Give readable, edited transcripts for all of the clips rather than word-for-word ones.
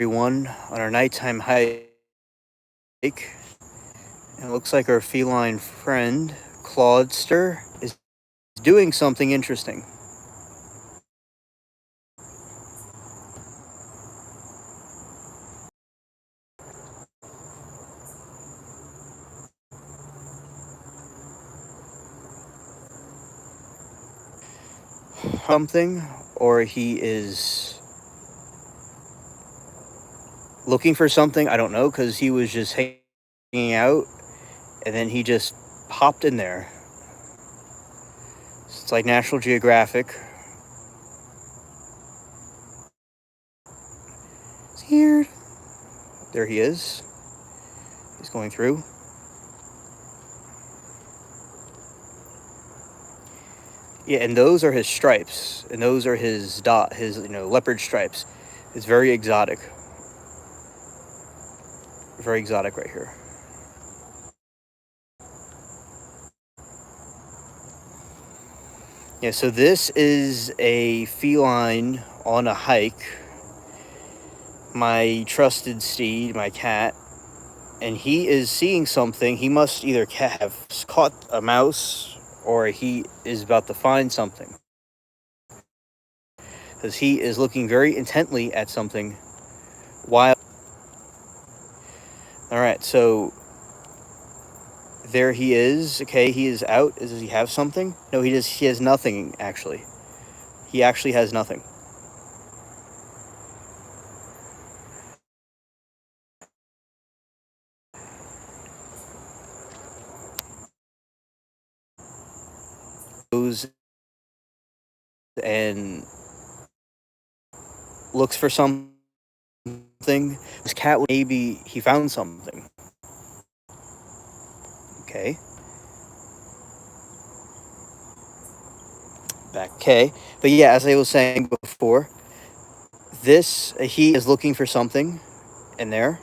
everyone on our nighttime hike. And it looks like our feline friend, Claudster, is doing something interesting. Something, or he is looking for something. I don't know, because he was just hanging out, and then he just hopped in there. It's like National Geographic. It's here. There he is. He's going through. Yeah, and those are his stripes, and those are his leopard stripes. It's very exotic. Very exotic right here. Yeah, so this is a feline on a hike. My trusted steed, my cat, and he is seeing something. He must either have caught a mouse or he is about to find something. Because he is looking very intently at something while. Alright, so there he is. Okay, he is out. Does he have something? No, he has nothing, actually. He actually has nothing. Goes and looks for something. This cat, maybe he found something. Okay. Back. Okay. But yeah, as I was saying before, he is looking for something in there.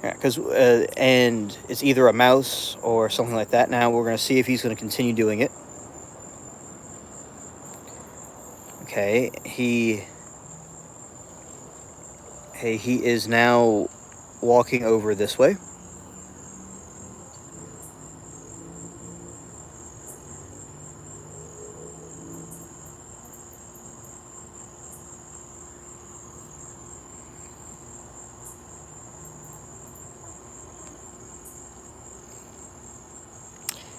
Yeah, because and it's either a mouse or something like that. Now we're going to see if he's going to continue doing it. Okay, he is now walking over this way.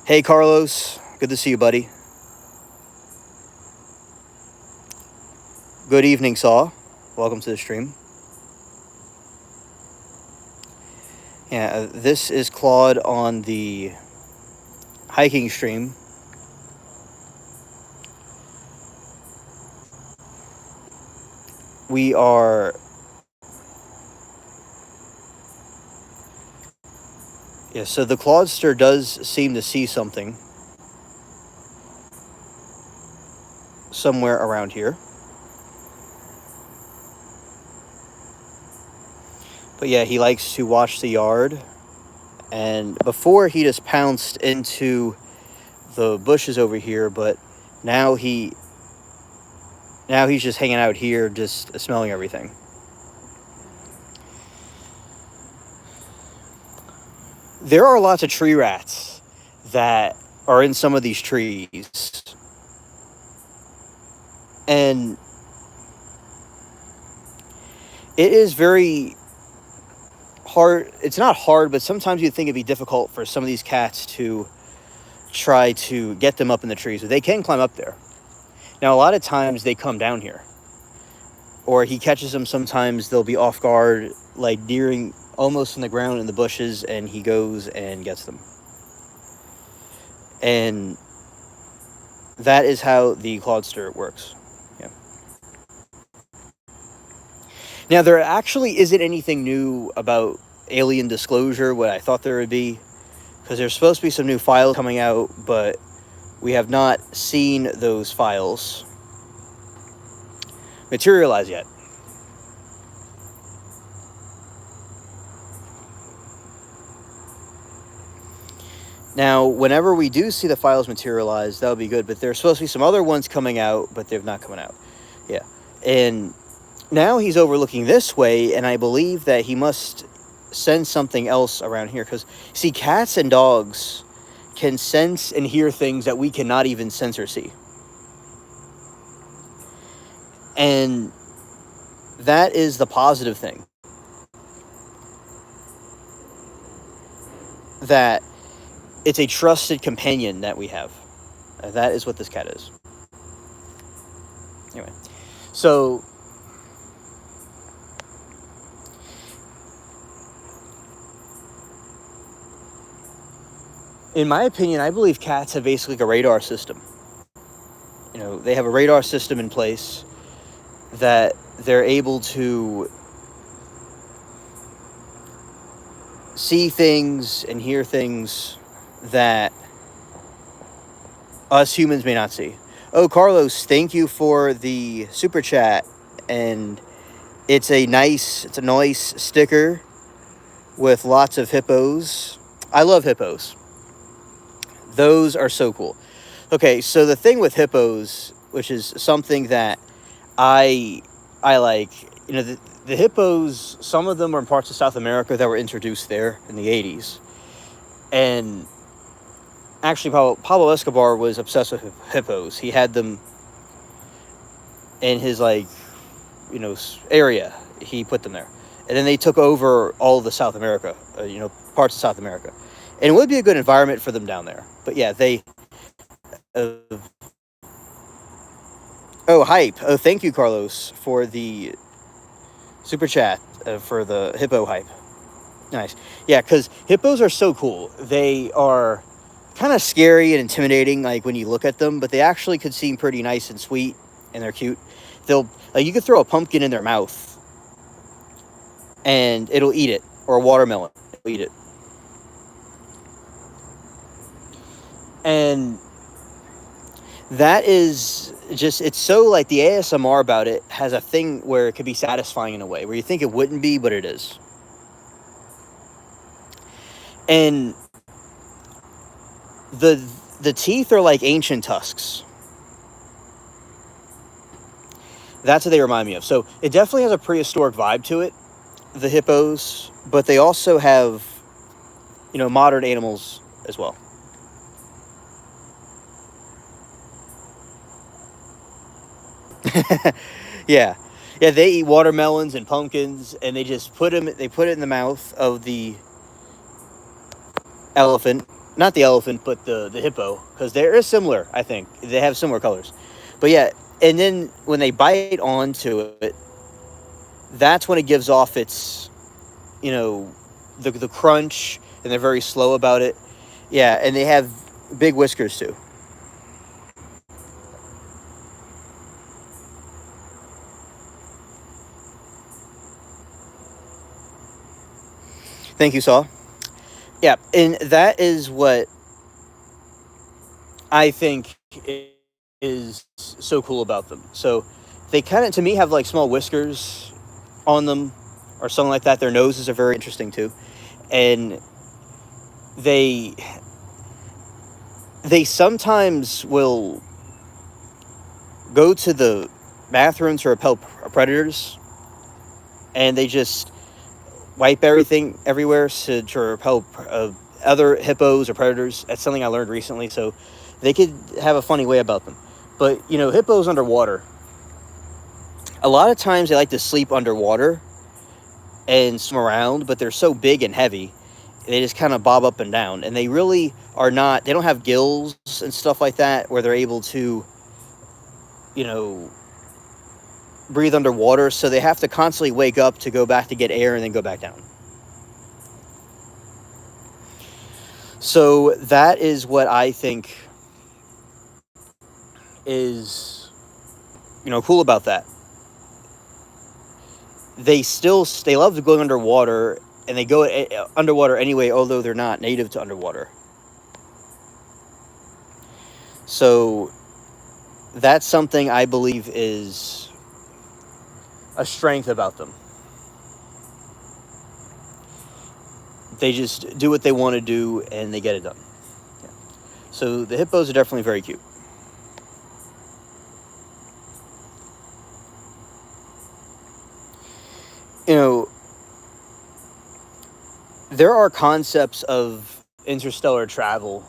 Hey, Carlos. Good to see you, buddy. Good evening, Saw. Welcome to the stream. Yeah, this is Claude on the hiking stream. We are... Yeah, so the Claudster does seem to see something somewhere around here. But yeah, he likes to watch the yard. And before he just pounced into the bushes over here, but now he's just hanging out here, just smelling everything. There are lots of tree rats that are in some of these trees. And it is very hard. It's not hard, but sometimes you'd think it'd be difficult for some of these cats to try to get them up in the trees. But they can climb up there. Now, a lot of times they come down here. Or he catches them sometimes, they'll be off guard, like almost on the ground in the bushes, and he goes and gets them. And that is how the Claudster works. Yeah. Now, there actually isn't anything new about Alien Disclosure, what I thought there would be, because there's supposed to be some new files coming out, but we have not seen those files materialize yet. Now, whenever we do see the files materialize, that would be good, but there's supposed to be some other ones coming out, but they're not coming out. And now he's overlooking this way, and I believe that he must sense something else around here. Because, see, cats and dogs can sense and hear things that we cannot even sense or see. And that is the positive thing. That it's a trusted companion that we have. That is what this cat is. Anyway, so in my opinion, I believe cats have basically a radar system. You know, they have a radar system in place that they're able to see things and hear things that us humans may not see. Oh, Carlos, thank you for the super chat. And it's a nice sticker with lots of hippos. I love hippos. Those are so cool. Okay, so the thing with hippos, which is something that I like, you know, the hippos, some of them are in parts of South America that were introduced there in the 80s. And actually, Pablo Escobar was obsessed with hippos. He had them in his, like, you know, area. He put them there. And then they took over all of the South America, you know, parts of South America. And it would be a good environment for them down there. But yeah, they... oh, hype. Oh, thank you, Carlos, for the super chat for the hippo hype. Nice. Yeah, because hippos are so cool. They are kind of scary and intimidating, like, when you look at them, but they actually could seem pretty nice and sweet, and they're cute. They'll, like, you could throw a pumpkin in their mouth, and it'll eat it, or a watermelon, it'll eat it. And that is just, it's so, like, the ASMR about it has a thing where it could be satisfying in a way, where you think it wouldn't be, but it is. And the teeth are like ancient tusks. That's what they remind me of. So it definitely has a prehistoric vibe to it, the hippos, but they also have, you know, modern animals as well. Yeah. Yeah, they eat watermelons and pumpkins, and they just put it in the mouth of the elephant. Not the elephant, but the hippo, because they're similar, I think. They have similar colors. But yeah, and then when they bite onto it, that's when it gives off its, you know, the crunch, and they're very slow about it. Yeah, and they have big whiskers too. Thank you, Saul. Yeah, and that is what I think is so cool about them. So they kind of, to me, have like small whiskers on them or something like that. Their noses are very interesting too. And they sometimes will go to the bathroom to repel predators, and they just wipe everything everywhere to repel other hippos or predators. That's something I learned recently, so they could have a funny way about them. But, you know, hippos underwater, a lot of times they like to sleep underwater and swim around, but they're so big and heavy, they just kind of bob up and down. And they really are not, they don't have gills and stuff like that where they're able to, you know, breathe underwater. So they have to constantly wake up to go back to get air and then go back down. So that is what I think is, you know, cool about that. They love going underwater, and they go underwater anyway, although they're not native to underwater. So that's something I believe is a strength about them. They just do what they want to do, and they get it done. Yeah. So the hippos are definitely very cute. You know, there are concepts of interstellar travel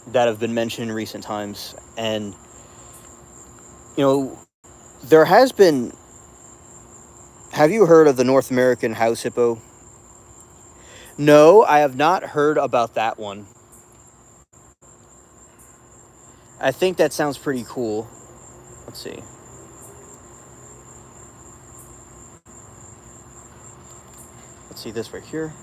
that have been mentioned in recent times, and you know, there has been. Have you heard of the North American house hippo? No, I have not heard about that one. I think that sounds pretty cool. Let's see. Let's see this right here.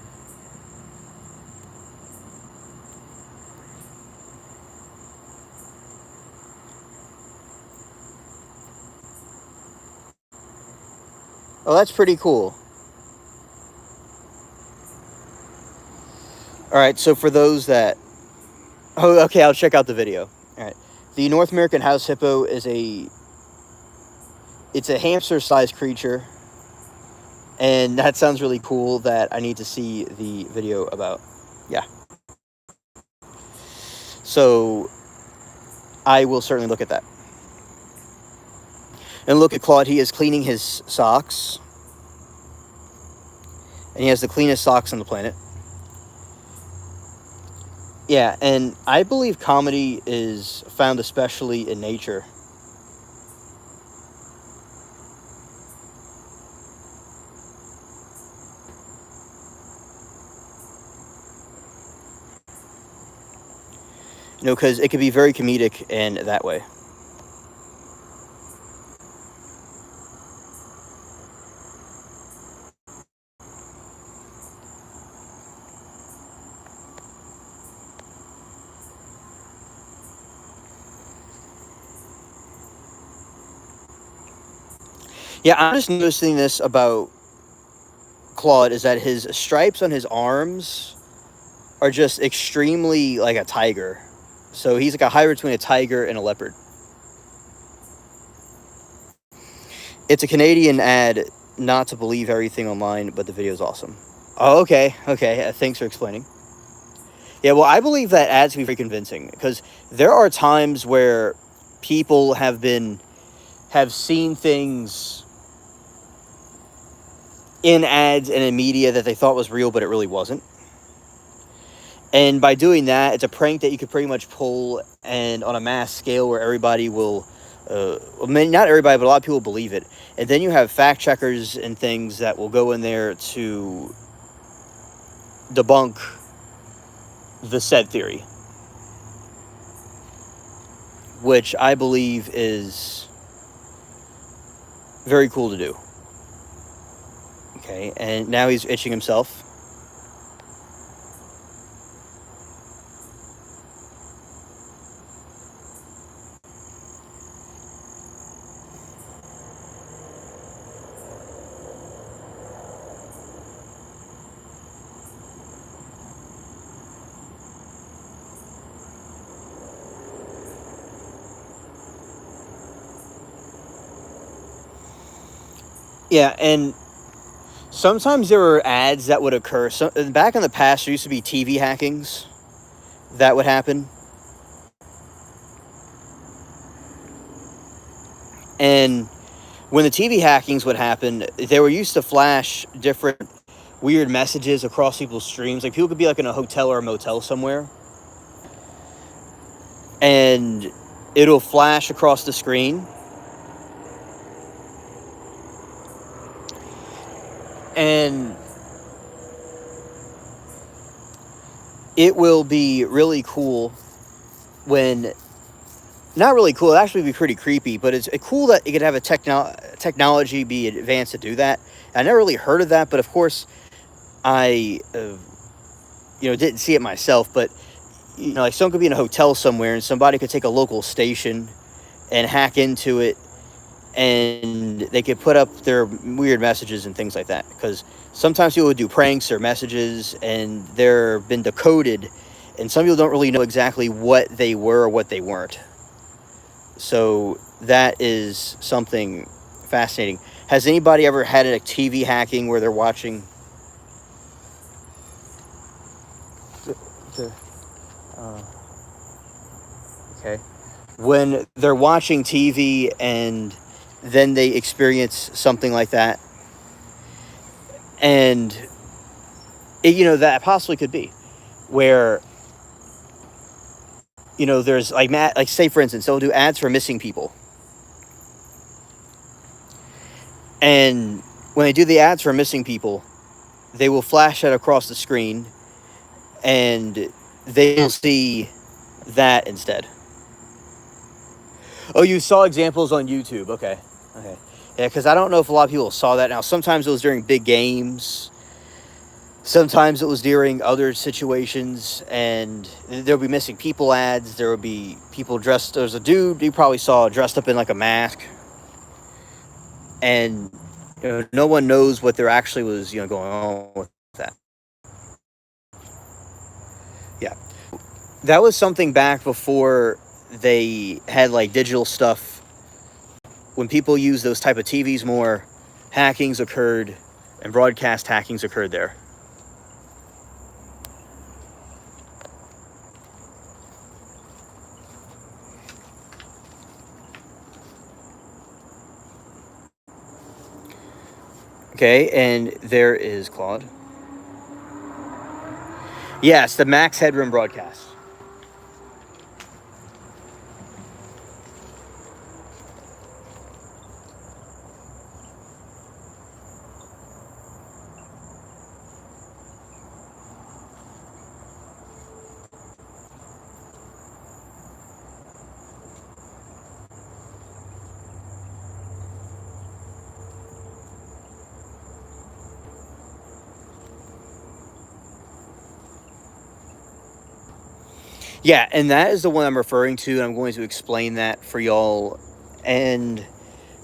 Oh, that's pretty cool. All right, so for those that, oh, okay, I'll check out the video. All right, the North American house hippo is it's a hamster-sized creature, and that sounds really cool. That I need to see the video about. Yeah, so I will certainly look at that. And look at Claude. He is cleaning his socks, and he has the cleanest socks on the planet. Yeah, and I believe comedy is found especially in nature. You know, because it can be very comedic in that way. Yeah, I'm just noticing this about Claude is that his stripes on his arms are just extremely like a tiger. So he's like a hybrid between a tiger and a leopard. It's a Canadian ad, not to believe everything online, but the video is awesome. Oh, okay, okay. Thanks for explaining. Yeah, well, I believe that ads can be very convincing because there are times where people have seen things in ads and in media that they thought was real, but it really wasn't. And by doing that, it's a prank that you could pretty much pull and on a mass scale where everybody will, I mean, not everybody, but a lot of people believe it. And then you have fact checkers and things that will go in there to debunk the said theory, which I believe is very cool to do. Okay, and now he's itching himself. Yeah, and sometimes there were ads that would occur. So back in the past, there used to be TV hackings that would happen, and when the TV hackings would happen, they were used to flash different weird messages across people's streams. Like people could be like in a hotel or a motel somewhere, and it'll flash across the screen, and it will be really cool when not really cool. It actually be pretty creepy, but it's cool that it could have a technology be advanced to do that. I never really heard of that, but of course, I didn't see it myself. But like someone could be in a hotel somewhere, and somebody could take a local station and hack into it, and they could put up their weird messages and things like that. Because sometimes people would do pranks or messages, and they're been decoded, and some people don't really know exactly what they were or what they weren't. So that is something fascinating. Has anybody ever had a TV hacking where they're watching okay, when they're watching TV and then they experience something like that? And that possibly could be where there's like say for instance they'll do ads for missing people, and when they do the ads for missing people, they will flash that across the screen, and they will see that instead. Oh, you saw examples on YouTube. Okay. Yeah, because I don't know if a lot of people saw that. Now, sometimes it was during big games. Sometimes it was during other situations, and there would be missing people ads. There would be people dressed. There's a dude you probably saw dressed up in like a mask, and no one knows what there actually was going on with that. Yeah, that was something back before they had like digital stuff. When people used those type of TVs more, hackings occurred, and broadcast hackings occurred there. Okay, and there is Claude. Yes, the Max Headroom broadcast. Yeah, and that is the one I'm referring to, and I'm going to explain that for y'all. And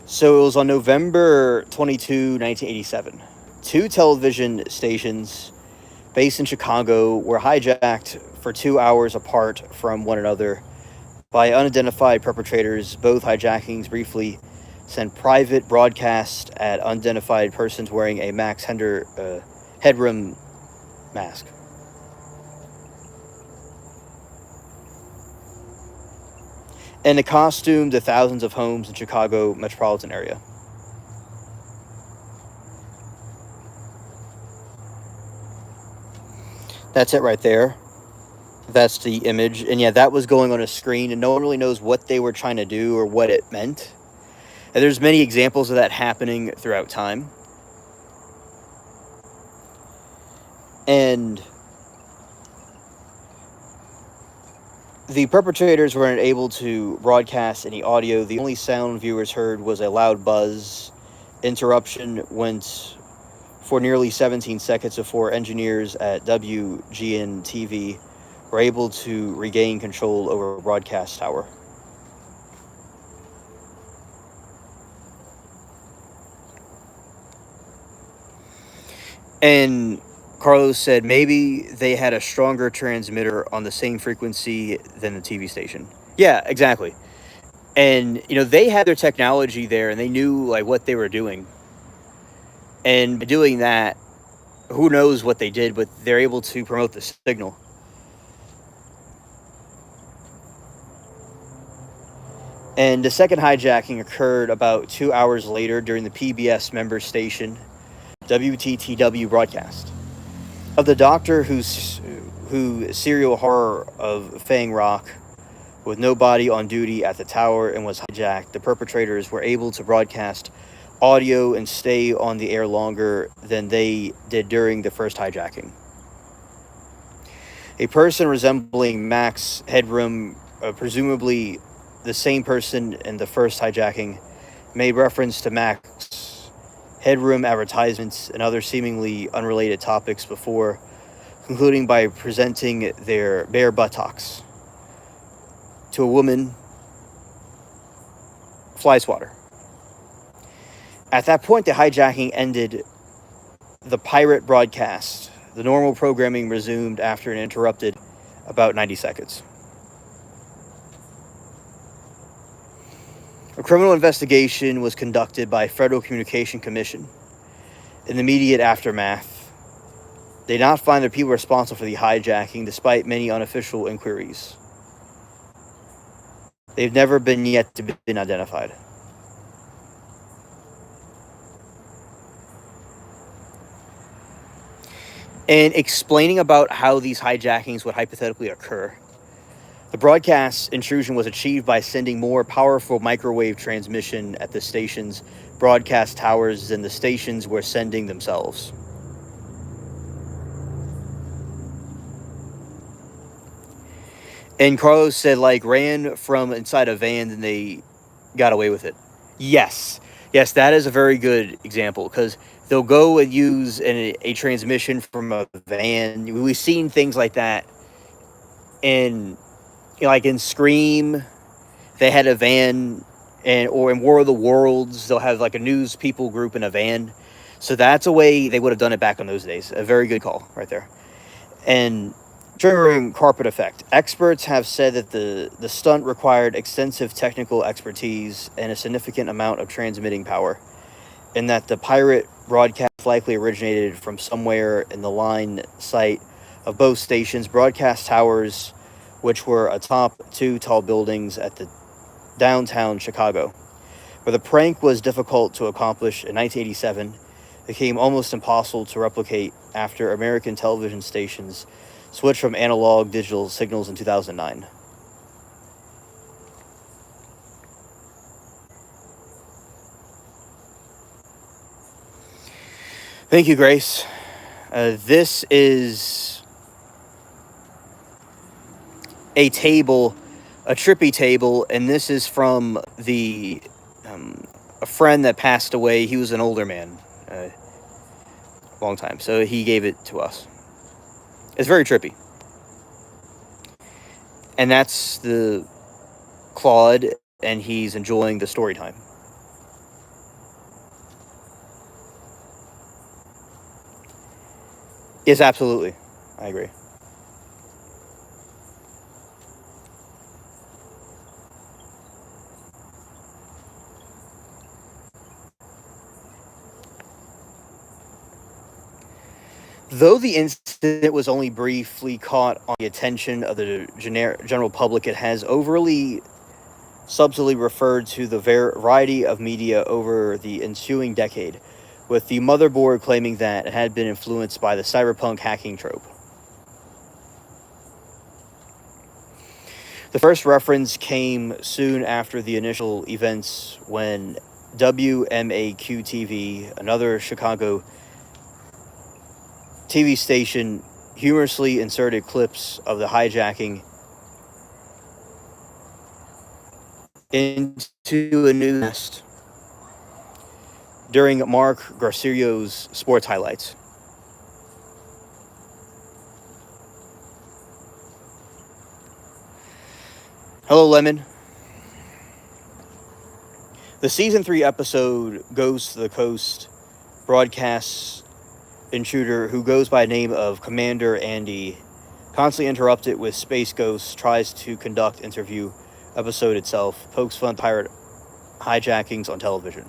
so it was on November 22, 1987. Two television stations based in Chicago were hijacked for 2 hours apart from one another by unidentified perpetrators. Both hijackings briefly sent private broadcasts at unidentified persons wearing a Max Headroom mask. And it costumed the thousands of homes in Chicago metropolitan area. That's it right there. That's the image. And yeah, that was going on a screen, and no one really knows what they were trying to do or what it meant. And there's many examples of that happening throughout time. And the perpetrators weren't able to broadcast any audio. The only sound viewers heard was a loud buzz. Interruption went for nearly 17 seconds before engineers at WGN TV were able to regain control over a broadcast tower. And Carlos said maybe they had a stronger transmitter on the same frequency than the TV station. Yeah, exactly. And they had their technology there, and they knew like what they were doing. And by doing that, who knows what they did, but they're able to promote the signal. And the second hijacking occurred about 2 hours later during the PBS member station WTTW broadcast of the Doctor Who serial horror of Fang Rock. With nobody on duty at the tower and was hijacked, the perpetrators were able to broadcast audio and stay on the air longer than they did during the first hijacking. A person resembling Max Headroom, presumably the same person in the first hijacking, made reference to Max Headroom advertisements and other seemingly unrelated topics before concluding by presenting their bare buttocks to a woman, fly swatter. At that point, the hijacking ended. The pirate broadcast. The normal programming resumed after an interrupted about 90 seconds. A criminal investigation was conducted by Federal Communication Commission. In the immediate aftermath, they did not find the people responsible for the hijacking, despite many unofficial inquiries. They've never been yet to been identified. and explaining about how these hijackings would hypothetically occur. The broadcast intrusion was achieved by sending more powerful microwave transmission at the station's broadcast towers than the stations were sending themselves. And Carlos said, like, ran from inside a van and they got away with it. Yes. Yes, that is a very good example because they'll go and use a transmission from a van. We've seen things like that in, like in Scream. They had a van, or in War of the Worlds, they'll have like a news people group in a van. So that's a way they would have done it back in those days. A very good call right there. And triggering carpet effect. Experts have said that the stunt required extensive technical expertise and a significant amount of transmitting power, and that the pirate broadcast likely originated from somewhere in the line sight of both stations' broadcast towers, which were atop two tall buildings at the downtown Chicago. Where the prank was difficult to accomplish in 1987, it became almost impossible to replicate after American television stations switched from analog digital signals in 2009. Thank you, Grace. This is a table, a trippy table, and this is from a friend that passed away. He was an older man, long time, so he gave it to us. It's very trippy. And that's the Claude, and he's enjoying the story time. Yes, absolutely. I agree. Though the incident was only briefly caught on the attention of the general public, it has overly subtly referred to the variety of media over the ensuing decade, with the motherboard claiming that it had been influenced by the cyberpunk hacking trope. The first reference came soon after the initial events when WMAQ TV, another Chicago TV station, humorously inserted clips of the hijacking into a newscast during Mark Garcio's sports highlights. Hello, Lemon. The season 3 episode Ghost to the Coast broadcasts intruder who goes by the name of Commander Andy, constantly interrupted with Space Ghost, tries to conduct interview episode itself, pokes fun pirate hijackings on television.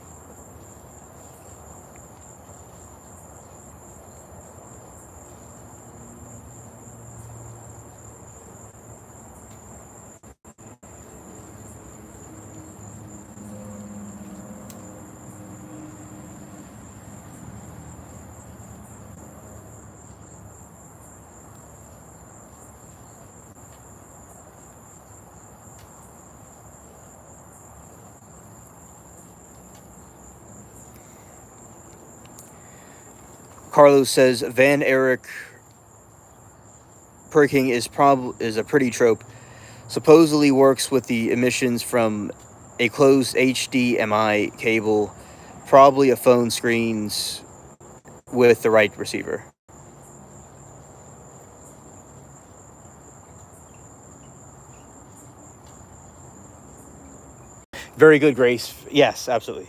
Carlos says Van Erich perking is a pretty trope. Supposedly works with the emissions from a closed HDMI cable, probably a phone screens with the right receiver. Very good, Grace. Yes, absolutely.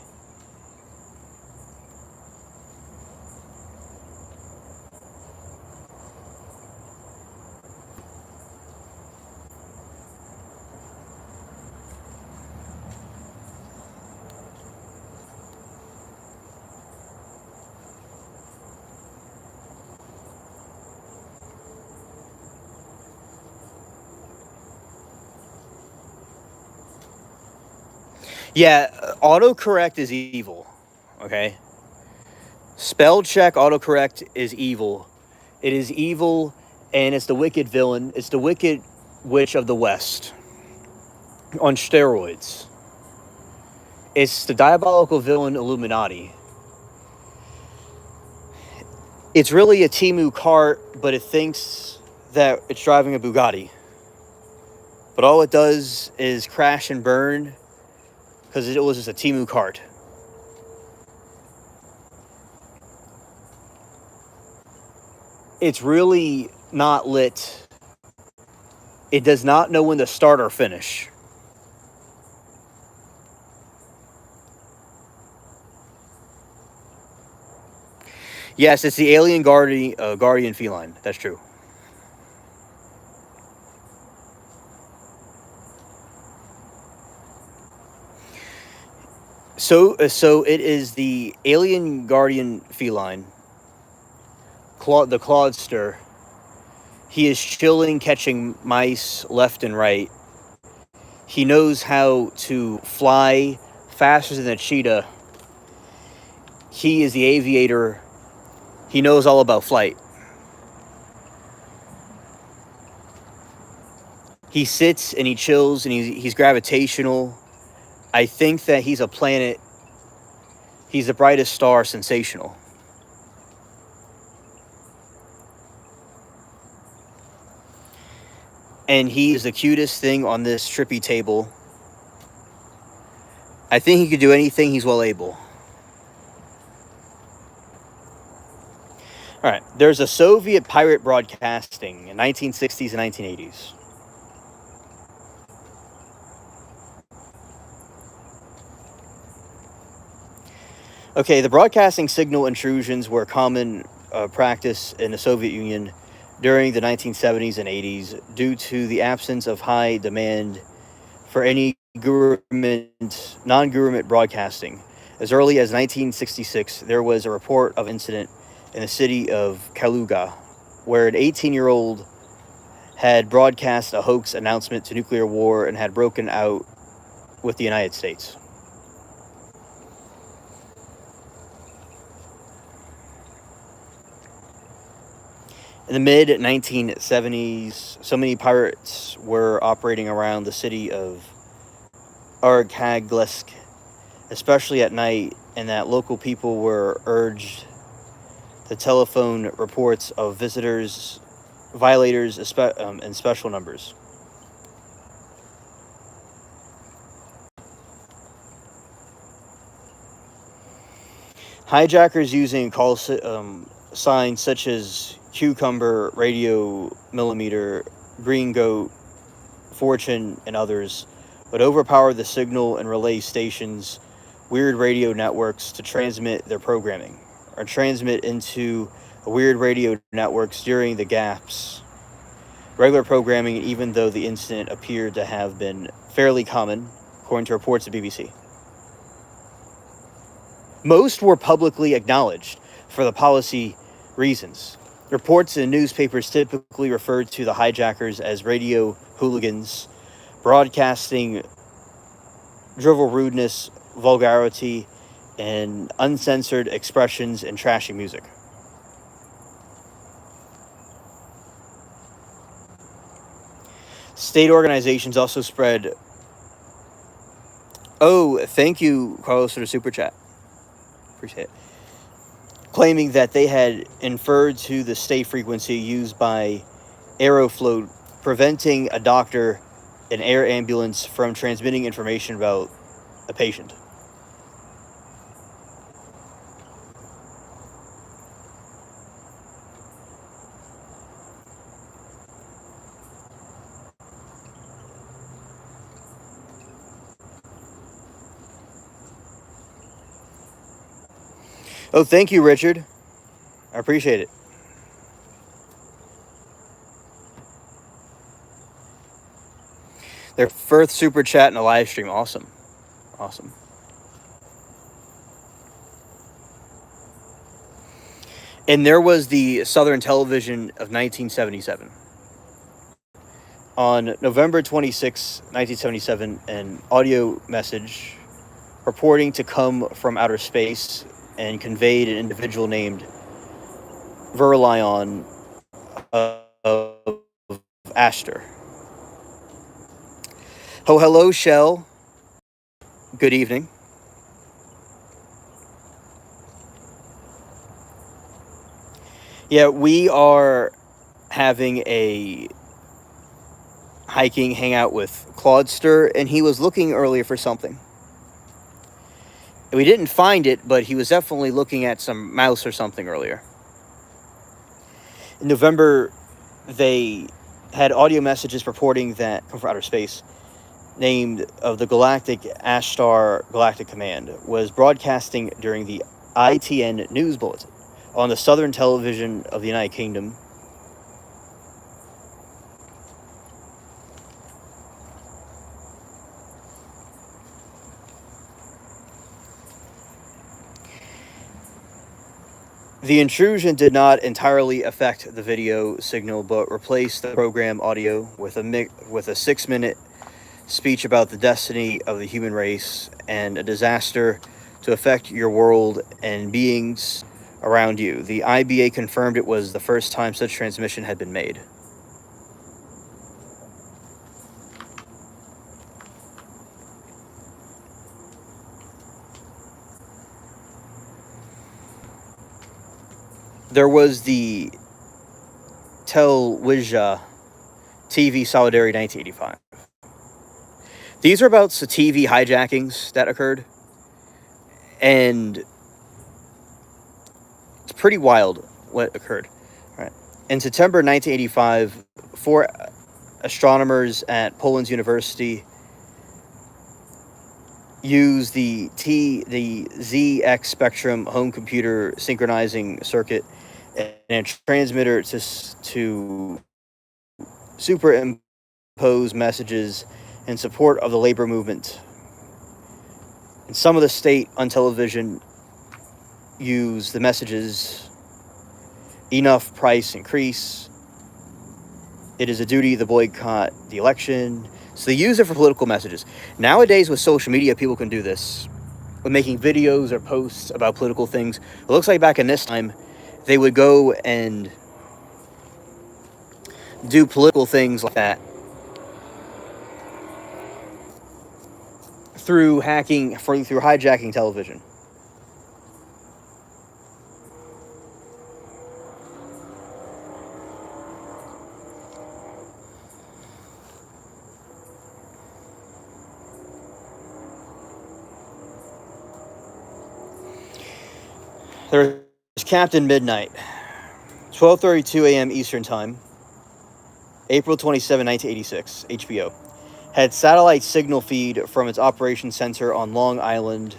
Yeah, autocorrect is evil. Okay? Spell check autocorrect is evil. It is evil, and it's the wicked villain. It's the wicked witch of the West on steroids. It's the diabolical villain Illuminati. It's really a Timu cart, but it thinks that it's driving a Bugatti. But all it does is crash and burn because it was just a Timu cart. It's really not lit. It does not know when to start or finish. Yes, it's the alien guardian feline. That's true. So it is the alien guardian feline, the Claudster. He is chilling, catching mice left and right. He knows how to fly faster than a cheetah. He is the aviator. He knows all about flight. He sits and he chills and he's gravitational. I think that he's a planet. He's the brightest star, sensational. And he is the cutest thing on this trippy table. I think he could do anything he's well able. All right, there's a Soviet pirate broadcasting in 1960s and 1980s. Okay, the broadcasting signal intrusions were a common practice in the Soviet Union during the 1970s and 80s due to the absence of high demand for any non-government broadcasting. As early as 1966, there was a report of incident in the city of Kaluga, where an 18-year-old had broadcast a hoax announcement to nuclear war and had broken out with the United States. In the mid 1970s, so many pirates were operating around the city of Arkhangelsk, especially at night, and that local people were urged to telephone reports of violators, in special numbers. Hijackers using call signs such as Cucumber, Radio Millimeter, Green Goat, Fortune, and others would overpower the signal and relay stations' weird radio networks to transmit their programming, or transmit into weird radio networks during the gaps. Regular programming, even though the incident appeared to have been fairly common, according to reports of BBC. Most were publicly acknowledged for the policy reasons. Reports in newspapers typically referred to the hijackers as radio hooligans, broadcasting drivel rudeness, vulgarity, and uncensored expressions and trashy music. State organizations also spread. Oh, thank you, Carlos, for the super chat. Appreciate it. Claiming that they had inferred to the state frequency used by Aeroflot, preventing a doctor and air ambulance from transmitting information about a patient. Oh, thank you, Richard. I appreciate it. Their first super chat and a live stream. Awesome. Awesome. And there was the Southern Television of 1977. On November 26, 1977, an audio message purporting to come from outer space and conveyed an individual named Verlion of Astor. Oh, hello, Shell. Good evening. Yeah, we are having a hiking hangout with Claudster, and he was looking earlier for something. We didn't find it, but he was definitely looking at some mouse or something earlier. In November, they had audio messages purporting that from outer space, named of the Galactic Ashtar Galactic Command, was broadcasting during the ITN news bulletin on the Southern Television of the United Kingdom. The intrusion did not entirely affect the video signal, but replaced the program audio with a 6-minute speech about the destiny of the human race and a disaster to affect your world and beings around you. The IBA confirmed it was the first time such transmission had been made. There was the Telewizja TV Solidarity 1985. These are about the TV hijackings that occurred, and it's pretty wild what occurred. All right. In September 1985, 4 astronomers at Poland's University used the ZX Spectrum home computer synchronizing circuit and a transmitter to superimpose messages in support of the labor movement. And some of the state on television use the messages: enough price increase, it is a duty to boycott the election. So they use it for political messages. Nowadays with social media, people can do this with making videos or posts about political things. It looks like back in this time, they would go and do political things like that through hijacking television. There's Captain Midnight, 12:32 a.m. Eastern Time, April 27, 1986, HBO. Had satellite signal feed from its operations center on Long Island,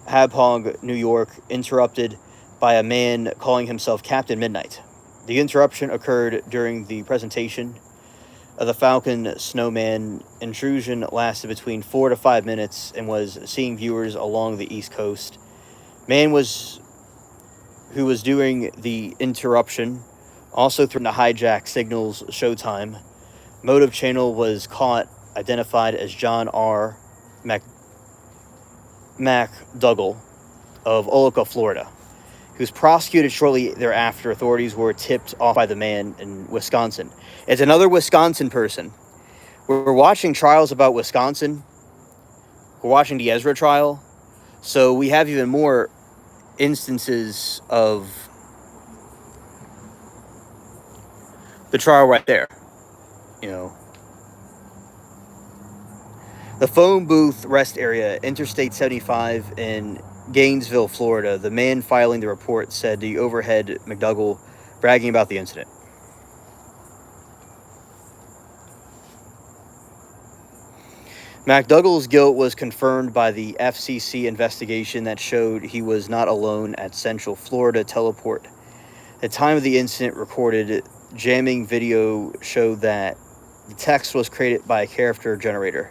Hauppauge, New York, interrupted by a man calling himself Captain Midnight. The interruption occurred during the presentation of the Falcon Snowman. Intrusion lasted between 4 to 5 minutes and was seeing viewers along the East Coast. Man who was doing the interruption also threatened to hijack Signal's showtime. Motive channel was identified as John R. McDougall of Olathe, Florida. He was prosecuted shortly thereafter. Authorities were tipped off by the man in Wisconsin. It's another Wisconsin person. We're watching trials about Wisconsin. We're watching the Ezra trial. So we have even more instances of the trial right there. You know, the phone booth rest area, Interstate 75 in Gainesville, Florida. The man filing the report said the overhead McDougall, bragging about the incident. McDougall's guilt was confirmed by the FCC investigation that showed he was not alone at Central Florida Teleport. At the time of the incident, recorded jamming video showed that the text was created by a character generator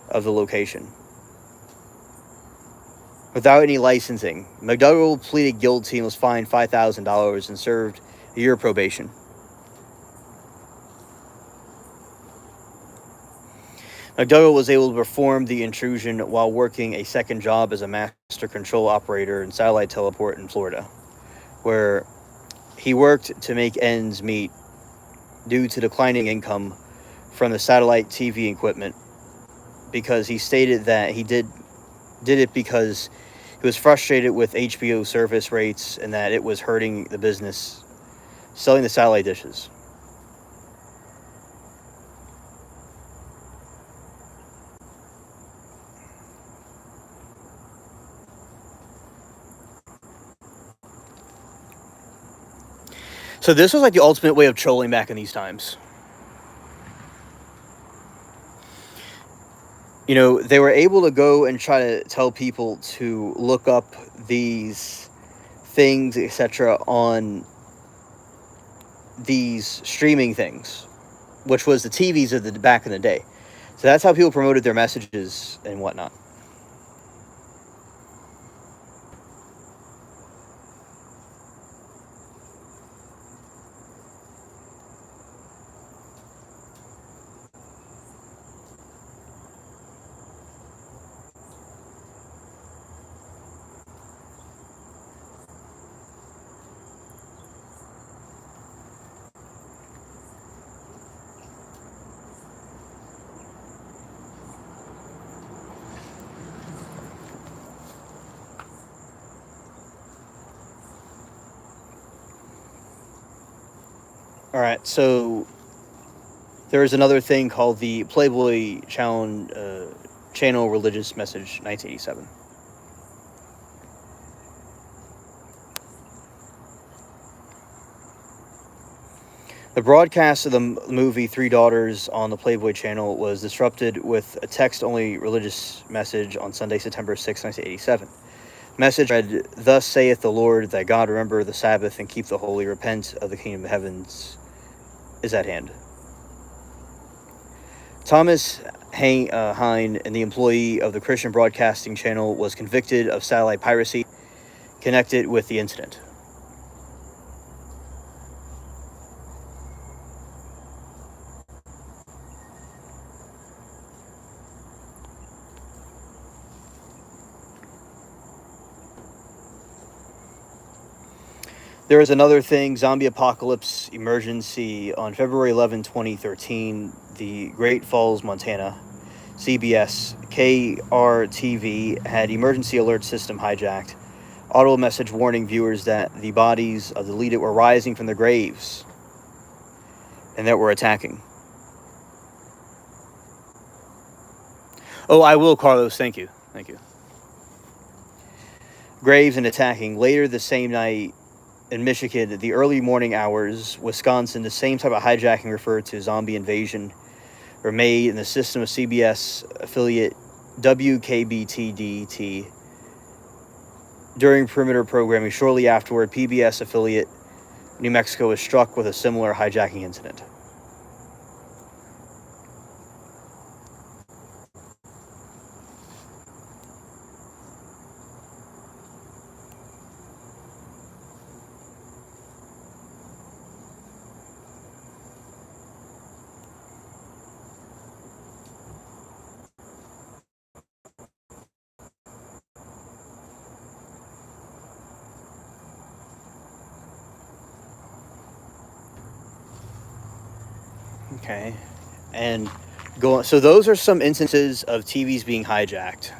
of the location without any licensing. McDougall pleaded guilty and was fined $5,000 and served a year of probation. McDougall was able to perform the intrusion while working a second job as a master control operator in Satellite Teleport in Florida, where He worked to make ends meet due to declining income from the satellite TV equipment, because he stated that he did it because he was frustrated with HBO service rates and that it was hurting the business selling the satellite dishes. So this was like the ultimate way of trolling back in these times. You know, they were able to go and try to tell people to look up these things, etc., on these streaming things, which was the TVs of the back in the day. So that's how people promoted their messages and whatnot. All right, so there is another thing called the Playboy Channel Religious Message 1987. The broadcast of the movie Three Daughters on the Playboy Channel was disrupted with a text-only religious message on Sunday, September 6, 1987. Message read, "Thus saith the Lord, that God remember the Sabbath and keep the holy, repent of the kingdom of heavens is at hand." Thomas Hein, the employee of the Christian Broadcasting Channel, was convicted of satellite piracy connected with the incident. There is another thing, zombie apocalypse emergency on February 11, 2013, the Great Falls, Montana, CBS, KRTV had emergency alert system hijacked. Auto message warning viewers that the bodies of the deleted were rising from their graves and that were attacking. Oh, I will, Carlos. Thank you. Thank you. Graves and attacking. Later the same night, in Michigan, the early morning hours, Wisconsin, the same type of hijacking referred to zombie invasion were made in the system of CBS affiliate WKBT-DT during perimeter programming. Shortly afterward, PBS affiliate New Mexico was struck with a similar hijacking incident. Okay, and go on. So those are some instances of TVs being hijacked.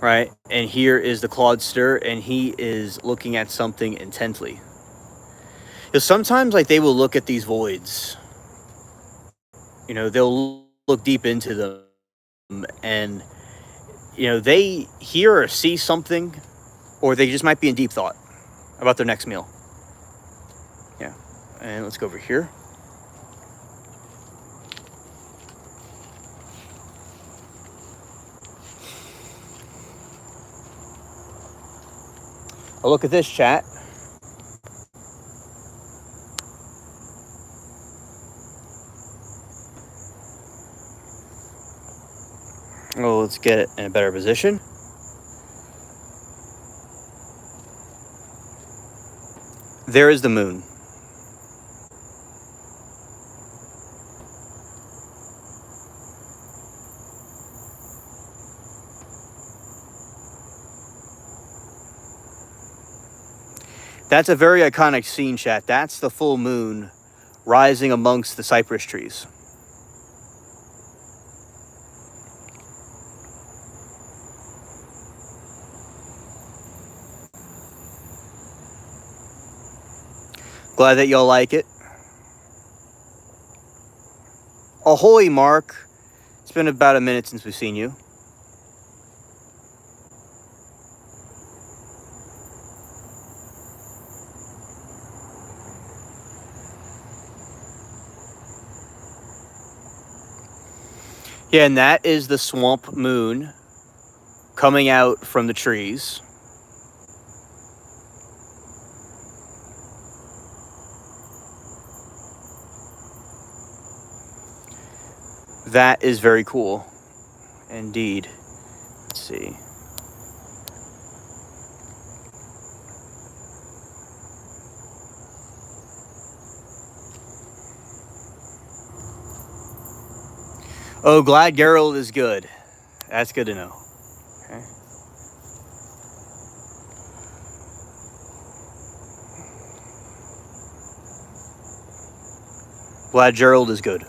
Right, and here is the Claudster, and he is looking at something intently. Because sometimes, like, they will look at these voids. You know, they'll look deep into them, and you know, they hear or see something, or they just might be in deep thought about their next meal. Yeah, and let's go over here. Oh, look at this, chat. Oh, let's get it in a better position. There is the moon. That's a very iconic scene, chat. That's the full moon rising amongst the cypress trees. Glad that y'all like it. Ahoy, Mark. It's been about a minute since we've seen you. Yeah, and that is the swamp moon coming out from the trees. That is very cool. Indeed. Let's see. Oh, glad Geralt is good. That's good to know. Okay. Glad Geralt is good.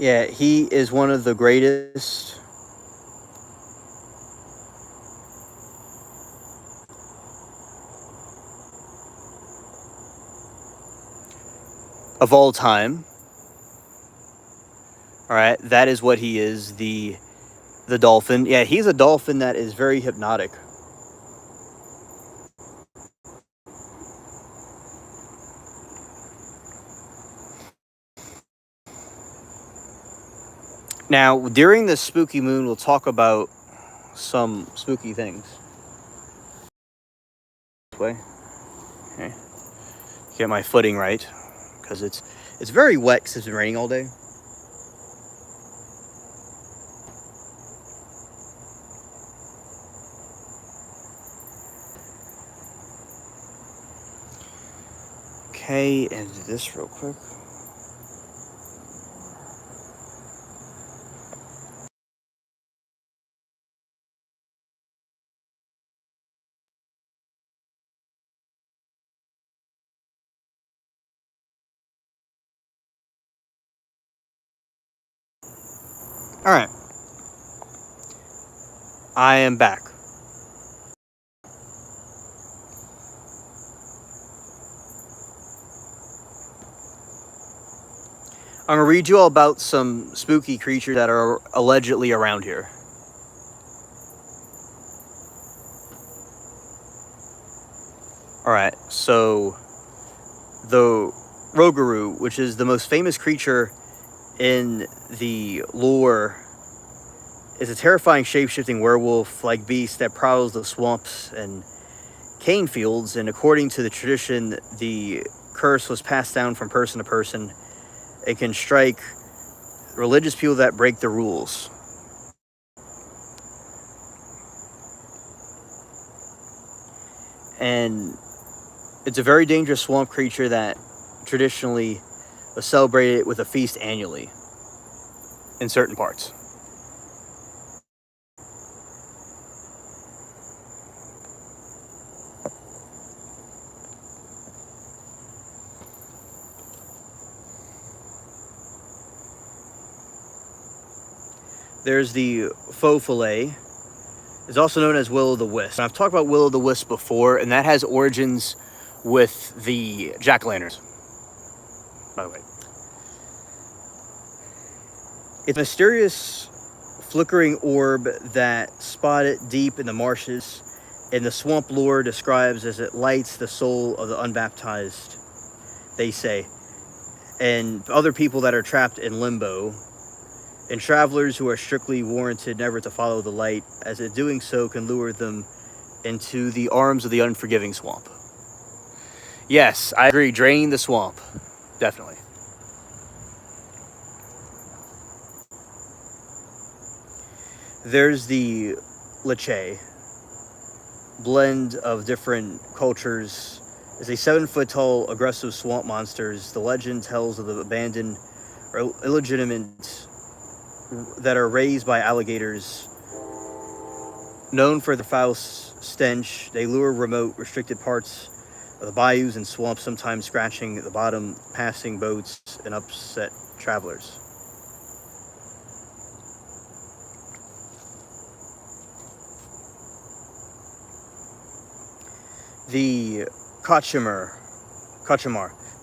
Yeah, he is one of the greatest of all time. All right, that is what he is, the dolphin. Yeah, he's a dolphin that is very hypnotic. Now, during the spooky moon, we'll talk about some spooky things. This way. Okay. Get my footing right, because it's very wet because it's been raining all day. Okay, and do this real quick. All right. I am back. I'm going to read you all about some spooky creatures that are allegedly around here. Alright, so the Rougarou, which is the most famous creature in the lore, is a terrifying shape-shifting werewolf-like beast that prowls the swamps and cane fields, and according to the tradition, the curse was passed down from person to person. It can strike religious people that break the rules. And it's a very dangerous swamp creature that traditionally was celebrated with a feast annually in certain parts. There's the faux fillet. It's also known as will-o'-the-wisp. And I've talked about will-o'-the-wisp before, and that has origins with the jack-o'-lanterns, by the way. It's a mysterious flickering orb that spotted deep in the marshes And the swamp lore describes as it lights the soul of the unbaptized, they say, and other people that are trapped in limbo, and travelers who are strictly warranted never to follow the light, as it doing so can lure them into the arms of the unforgiving swamp. Yes, I agree. Drain the swamp. Definitely. There's the Liche, blend of different cultures. Is a 7-foot tall, aggressive swamp monsters. The legend tells of the abandoned or illegitimate that are raised by alligators. Known for the foul stench, they lure remote, restricted parts of the bayous and swamps, sometimes scratching the bottom, passing boats, and upset travelers. The Cachemar,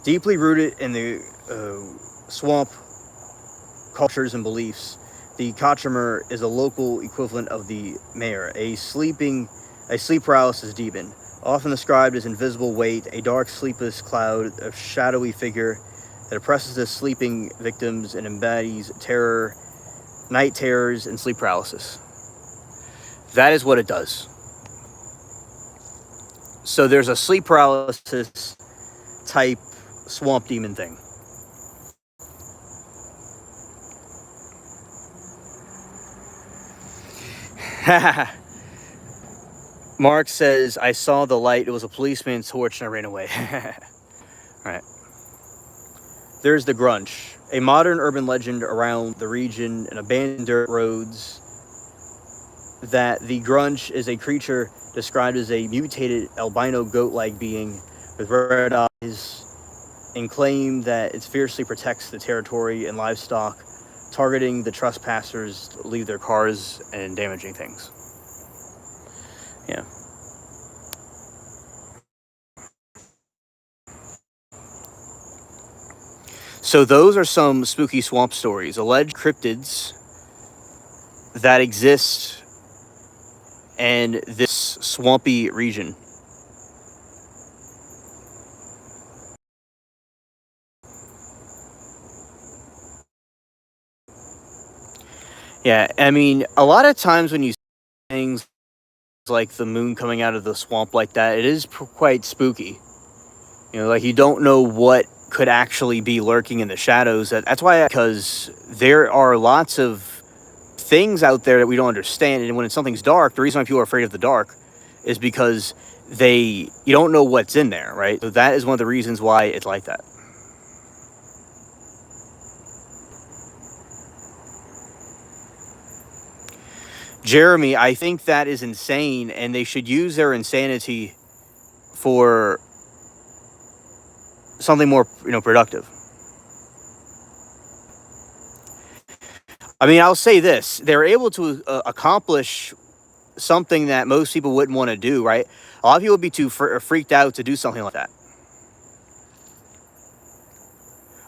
deeply rooted in the swamp cultures and beliefs. The Cachemar is a local equivalent of the Mare, a sleep paralysis demon, often described as invisible weight, a dark, sleepless cloud, a shadowy figure that oppresses the sleeping victims and embodies terror, night terrors, and sleep paralysis. That is what it does. So there's a sleep paralysis type swamp demon thing. Mark says, I saw the light. It was a policeman's torch and I ran away. Right. There's the Grunch, a modern urban legend around the region and abandoned dirt roads. That the Grunch is a creature described as a mutated albino goat-like being with red eyes, and claim that it fiercely protects the territory and livestock, targeting the trespassers to leave their cars and damaging things. Yeah. So those are some spooky swamp stories, alleged cryptids that exist in this swampy region. Yeah, I mean, a lot of times when you see things like the moon coming out of the swamp like that, it is quite spooky. You know, like you don't know what could actually be lurking in the shadows. That's why, because there are lots of things out there that we don't understand, and when something's dark, the reason why people are afraid of the dark is because you don't know what's in there, right? So that is one of the reasons why it's like that. Jeremy, I think that is insane, and they should use their insanity for something more, productive. I mean, I'll say this: they're able to accomplish something that most people wouldn't want to do, right? A lot of people would be too freaked out to do something like that.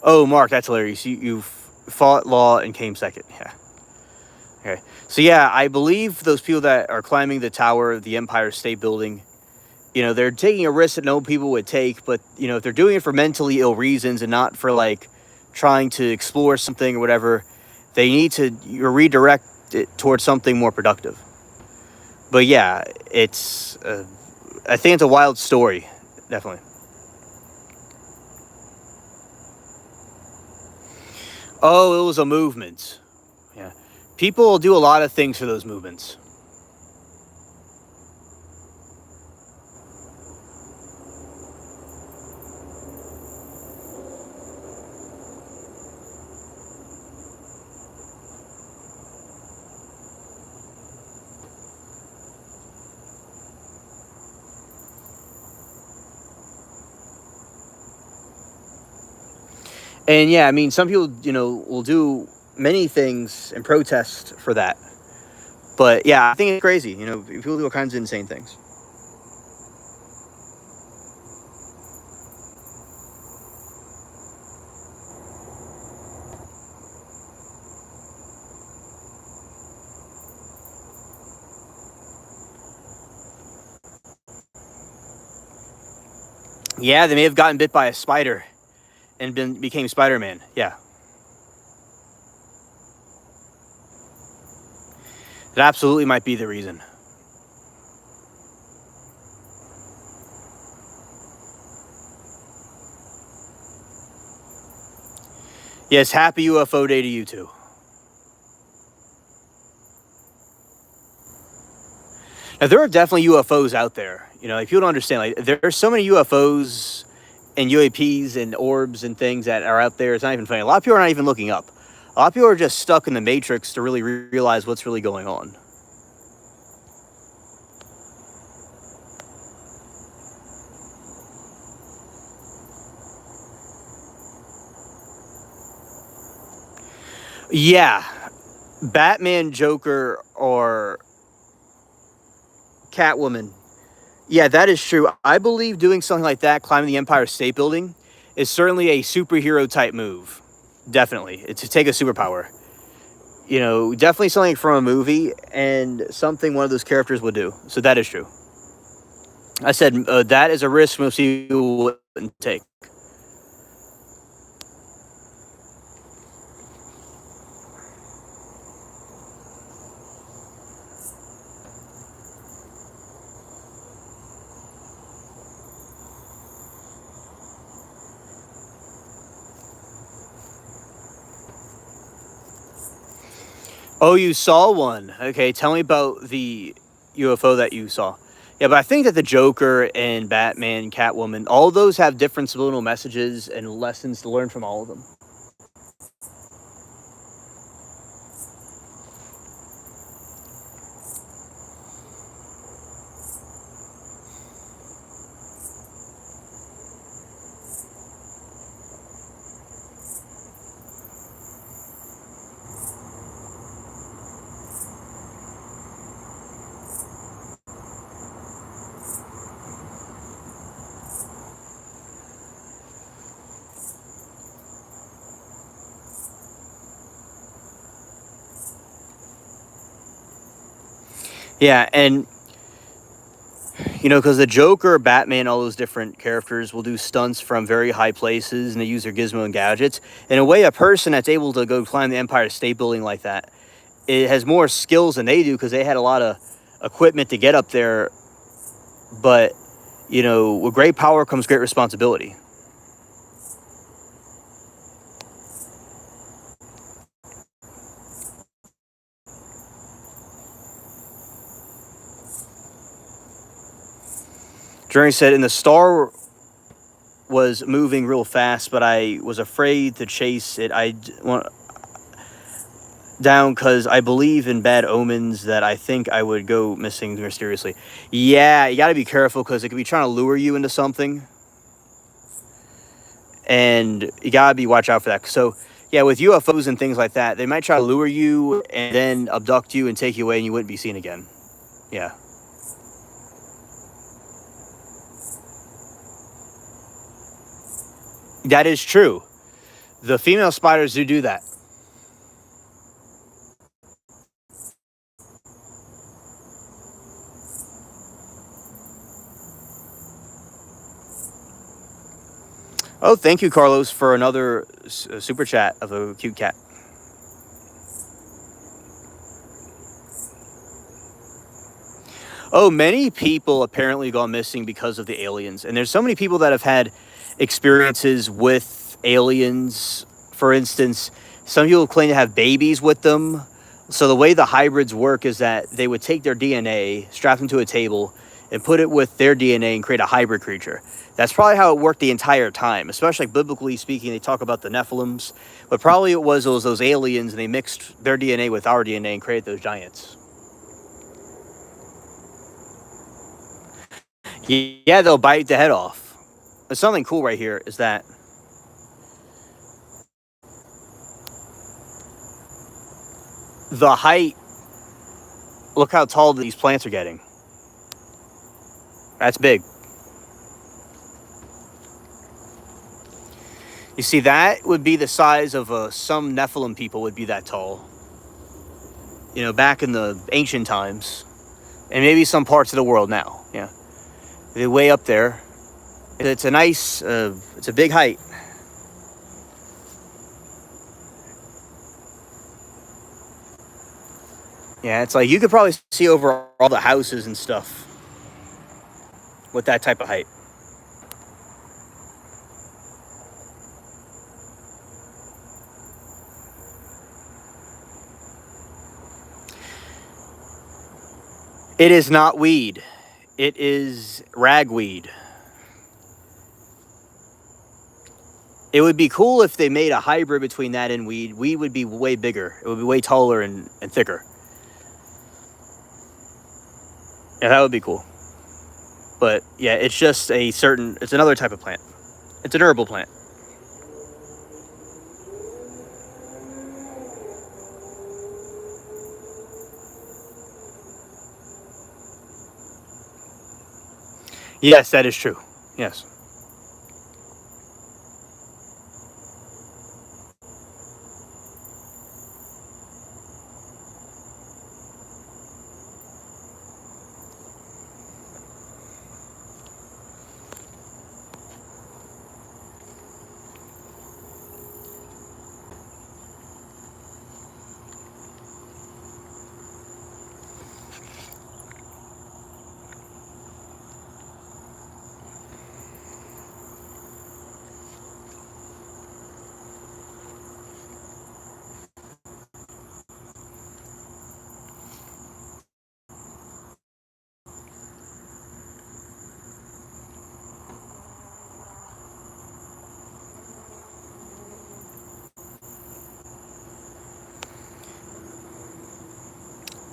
Oh, Mark, that's hilarious. You fought law and came second. Yeah. Okay. So yeah, I believe those people that are climbing the tower of the Empire State Building, they're taking a risk that no people would take, but if they're doing it for mentally ill reasons and not for like trying to explore something or whatever, they need to redirect it towards something more productive. But yeah, I think it's a wild story, definitely. Oh, it was a movement. Yeah. People do a lot of things for those movements. And yeah, I mean, some people, will do many things and protest for that. But yeah, I think it's crazy. People do all kinds of insane things. Yeah, they may have gotten bit by a spider and became Spider-Man. Yeah, it absolutely might be the reason. Yes, happy UFO day to you too. Now there are definitely UFOs out there. You know, like people don't understand. Like there are so many UFOs and UAPs and orbs and things that are out there. It's not even funny. A lot of people are not even looking up. A lot of people are just stuck in the matrix to really realize what's really going on. Yeah, Batman, Joker, or Catwoman. Yeah, that is true. I believe doing something like that, climbing the Empire State Building, is certainly a superhero type move. Definitely. It's to take a superpower. You know, definitely something from a movie and something one of those characters would do. So that is true. I said that is a risk most people wouldn't take. Oh, you saw one. Okay, tell me about the UFO that you saw. Yeah, but I think that the Joker and Batman, Catwoman, all those have different subliminal messages and lessons to learn from all of them. Yeah, and you know, because the Joker, Batman, all those different characters will do stunts from very high places and they use their gizmo and gadgets. In a way, a person that's able to go climb the Empire State Building like that, it has more skills than they do because they had a lot of equipment to get up there. But, you know, with great power comes great responsibility. Journey said, in the Star was moving real fast, but I was afraid to chase it. I want down because I believe in bad omens that I think I would go missing mysteriously. Yeah, you got to be careful because it could be trying to lure you into something, and you got to be watch out for that. So yeah, with UFOs and things like that, they might try to lure you and then abduct you and take you away, and you wouldn't be seen again. Yeah, that is true. The female spiders do that. Oh, thank you, Carlos, for another super chat of a cute cat. Oh, many people apparently gone missing because of the aliens. And there's so many people that have had experiences with aliens. For instance, some people claim to have babies with them. So the way the hybrids work is that they would take their DNA, strap them to a table, and put it with their DNA and create a hybrid creature. That's probably how it worked the entire time, especially like biblically speaking. They talk about the Nephilims, but probably it was those aliens and they mixed their DNA with our DNA and created those giants. Yeah, they'll bite the head off. There's something cool right here is that the height, look how tall these plants are getting. That's big. You see, that would be the size of some Nephilim people would be that tall. You know, back in the ancient times. And maybe some parts of the world now. Yeah. They're way up there. It's a nice, it's a big height. Yeah, it's like you could probably see over all the houses and stuff with that type of height. It is not weed. It is ragweed. It would be cool if they made a hybrid between that and weed. Weed would be way bigger. It would be way taller and thicker. Yeah, that would be cool. But yeah, it's just it's another type of plant. It's an herbal plant. Yes, that is true. Yes.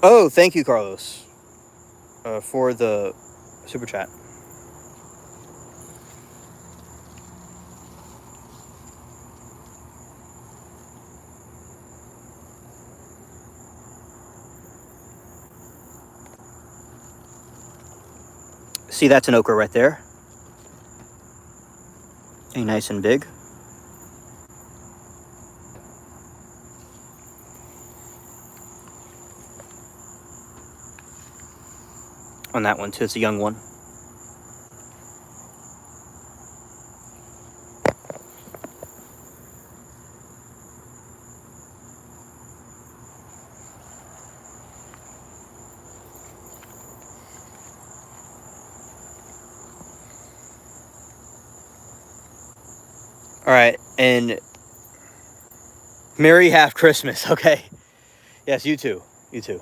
Oh, thank you, Carlos, for the super chat. See, that's an okra right there. Nice and big. On that one too, it's a young one. All right, and Merry Half Christmas. Okay. Yes, you too. You too.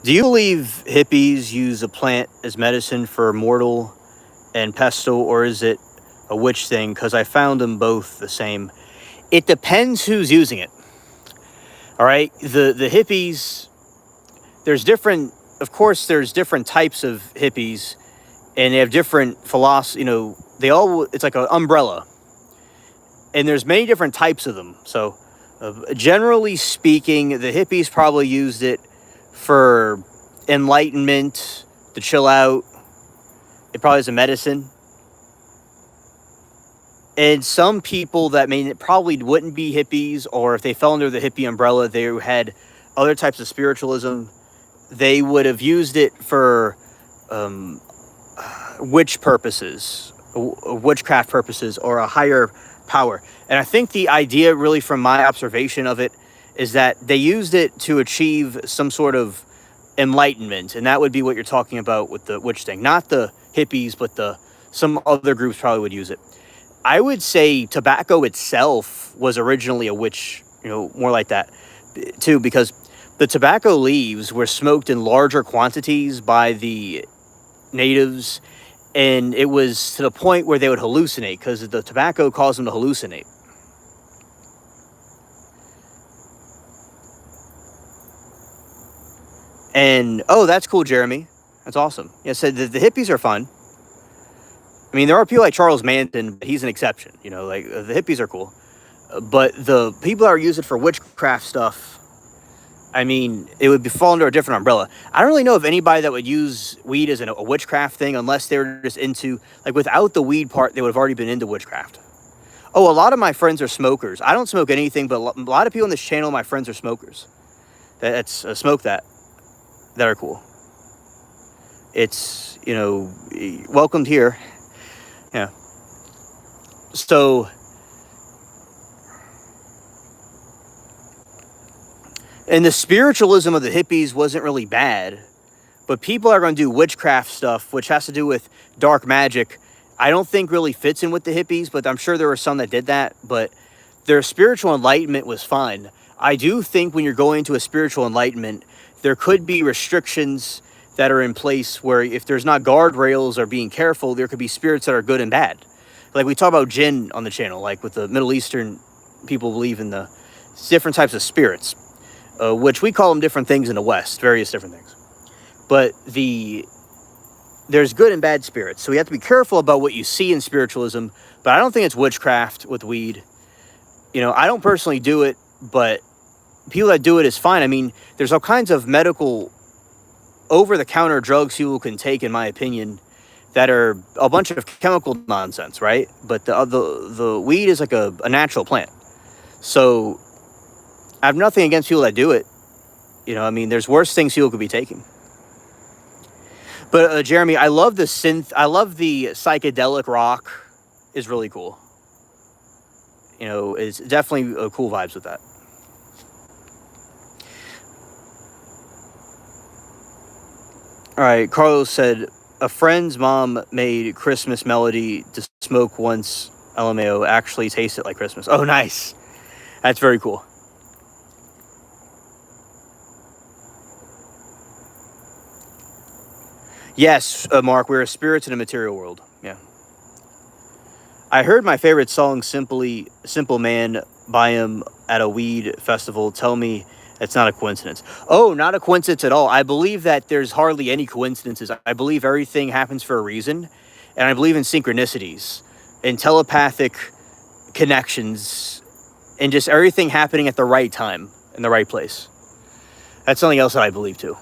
Do you believe hippies use a plant as medicine for mortal and pestle, or is it a witch thing? Because I found them both the same. It depends who's using it. All right, the hippies. There's different. Of course, there's different types of hippies, and they have different philosophy. You know, they all. It's like an umbrella, and there's many different types of them. So, generally speaking, the hippies probably used it for enlightenment, to chill out. It probably is a medicine. And some people that probably wouldn't be hippies, or if they fell under the hippie umbrella, they had other types of spiritualism. They would have used it for um, witch purposes, witchcraft purposes, or a higher power. And I think the idea, really, from my observation of it, is that they used it to achieve some sort of enlightenment, and that would be what you're talking about with the witch thing. Not the hippies, but some other groups probably would use it. I would say tobacco itself was originally a witch, more like that, too, because the tobacco leaves were smoked in larger quantities by the natives, and it was to the point where they would hallucinate because the tobacco caused them to hallucinate. And, oh, that's cool, Jeremy. That's awesome. Yeah, so the hippies are fun. I mean, there are people like Charles Manson, but he's an exception. Like the hippies are cool. But the people that are using it for witchcraft stuff, I mean, it would fall under a different umbrella. I don't really know of anybody that would use weed as a witchcraft thing unless they were just into, like, without the weed part, they would have already been into witchcraft. Oh, a lot of my friends are smokers. I don't smoke anything, but a lot of people on this channel, my friends are smokers. That's smoke that are cool. It's, welcomed here. Yeah. So, and the spiritualism of the hippies wasn't really bad, but people are going to do witchcraft stuff, which has to do with dark magic. I don't think really fits in with the hippies, but I'm sure there were some that did that, but their spiritual enlightenment was fine. I do think when you're going into a spiritual enlightenment, there could be restrictions that are in place where if there's not guardrails or being careful, there could be spirits that are good and bad. Like we talk about jinn on the channel, like with the Middle Eastern people believe in the different types of spirits, which we call them different things in the West, various different things. But there's good and bad spirits, so we have to be careful about what you see in spiritualism, but I don't think it's witchcraft with weed. I don't personally do it, but people that do it is fine. I mean, there's all kinds of medical over-the-counter drugs people can take, in my opinion, that are a bunch of chemical nonsense, right? But the weed is like a natural plant. So I have nothing against people that do it. I mean, there's worse things people could be taking. But Jeremy, I love the synth. I love the psychedelic rock. Is really cool. It's definitely cool vibes with that. All right, Carlos said, a friend's mom made Christmas melody to smoke once. LMAO actually tasted like Christmas. Oh, nice. That's very cool. Yes, Mark, we're spirits in a material world. Yeah. I heard my favorite song, Simple Man, by him at a weed festival. Tell me it's not a coincidence. Oh, not a coincidence at all. I believe that there's hardly any coincidences. I believe everything happens for a reason. And I believe in synchronicities and telepathic connections and just everything happening at the right time in the right place. That's something else that I believe too.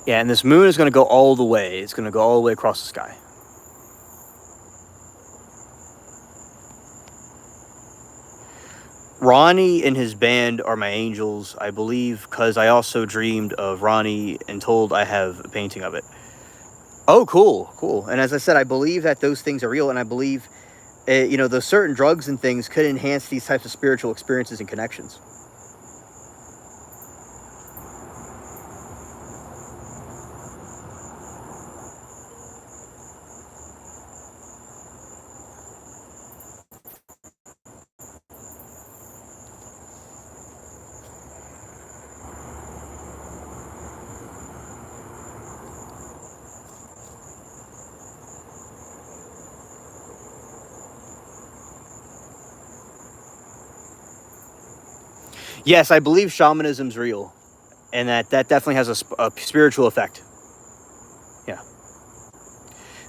Yeah, and this moon is going to go all the way. It's going to go all the way across the sky. Ronnie and his band are my angels, I believe, because I also dreamed of Ronnie and told I have a painting of it. Oh, cool. And as I said, I believe that those things are real, and I believe, those certain drugs and things could enhance these types of spiritual experiences and connections. Yes, I believe shamanism's real, and that definitely has a spiritual effect. Yeah,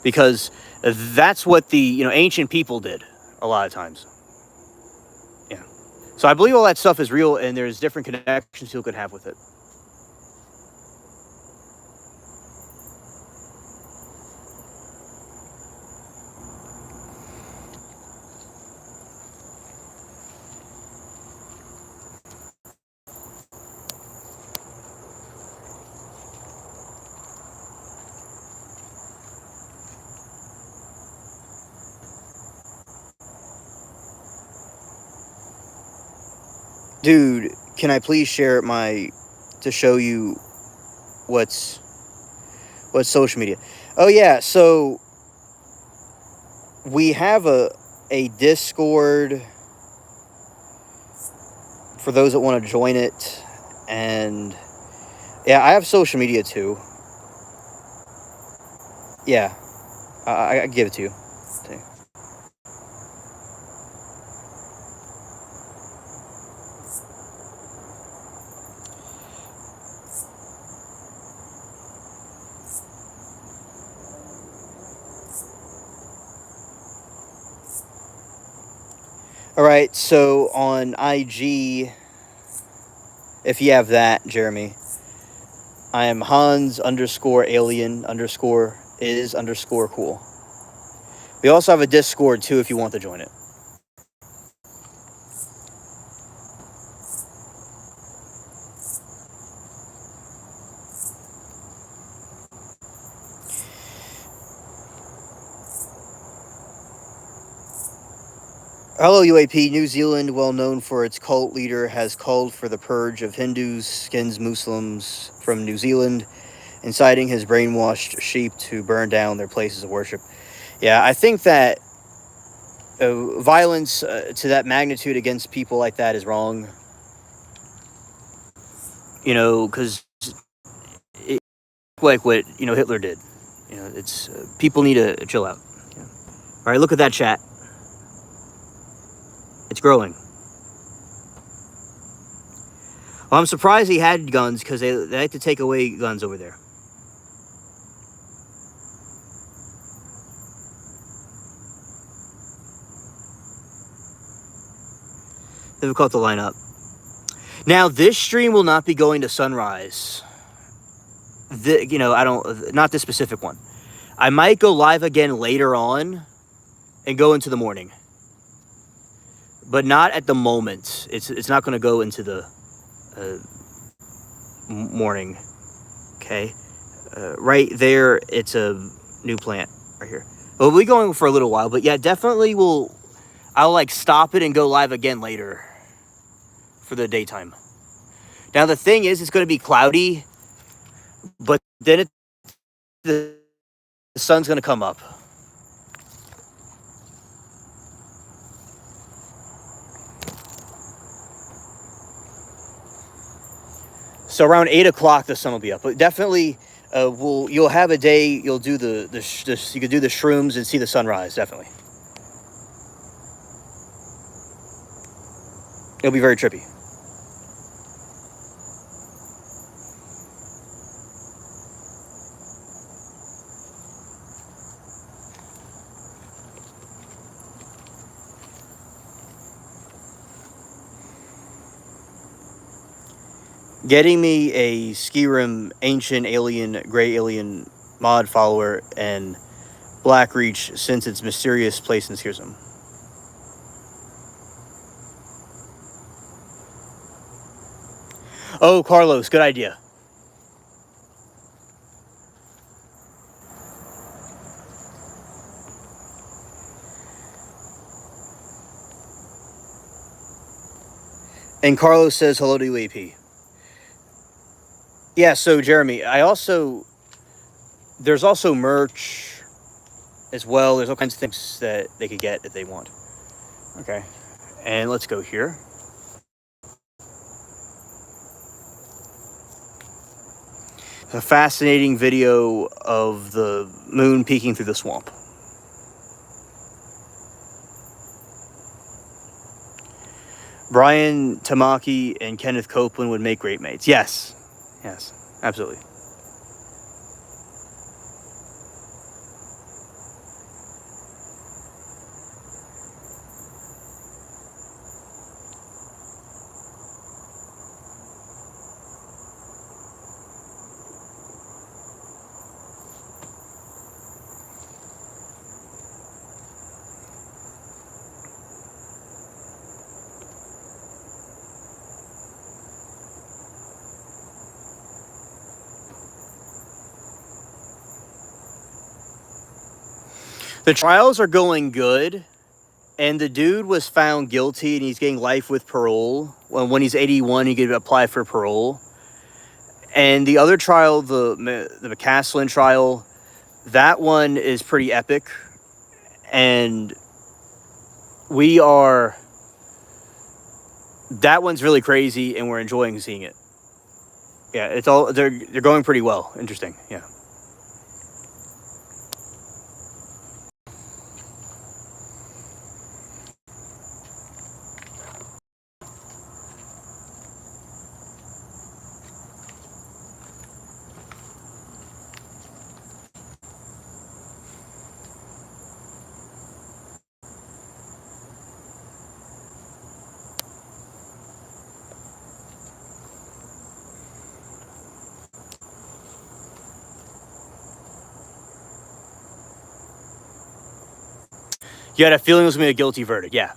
because that's what the ancient people did a lot of times. Yeah, so I believe all that stuff is real, and there's different connections people could have with it. Dude, can I please share to show you what's social media? Oh yeah, so we have a Discord for those that want to join it. And yeah, I have social media too. Yeah, I give it to you. See. All right, so on IG, if you have that, Jeremy, I am Hans underscore alien underscore is underscore cool. We also have a Discord too if you want to join it. Hello, UAP. New Zealand, well known for its cult leader, has called for the purge of Hindus, skins Muslims from New Zealand, inciting his brainwashed sheep to burn down their places of worship. Yeah, I think that violence to that magnitude against people like that is wrong. You know, because like what Hitler did. It's people need to chill out. Yeah. All right, look at that chat. It's growing. Well, I'm surprised he had guns because they like to take away guns over there. Difficult to line up. Now, this stream will not be going to sunrise. I don't, not this specific one. I might go live again later on and go into the morning, but not at the moment. It's not going to go into the morning. Okay, right there, it's a new plant right here. We'll be going for a little while, but yeah, definitely will. I'll like stop it and go live again later for the daytime. Now the thing is, it's going to be cloudy, but then the sun's going to come up. So around 8 o'clock, the sun will be up. But definitely, you'll have a day. You'll do you could do the shrooms and see the sunrise. Definitely, it'll be very trippy. Getting me a Skyrim Ancient Alien Gray Alien mod follower and Blackreach since its mysterious place in Skyrim. Oh, Carlos, good idea. And Carlos says hello to UAP. Yeah, so Jeremy, there's also merch as well. There's all kinds of things that they could get if they want. Okay. And let's go here. A fascinating video of the moon peeking through the swamp. Brian Tamaki and Kenneth Copeland would make great mates. Yes. Yes, absolutely. The trials are going good, and the dude was found guilty, and he's getting life with parole. When he's 81, he could apply for parole. And the other trial, the McCaslin trial, that one is pretty epic, and that one's really crazy, and we're enjoying seeing it. Yeah, it's all they're going pretty well. Interesting. Yeah. You had a feeling it was gonna be a guilty verdict. Yeah.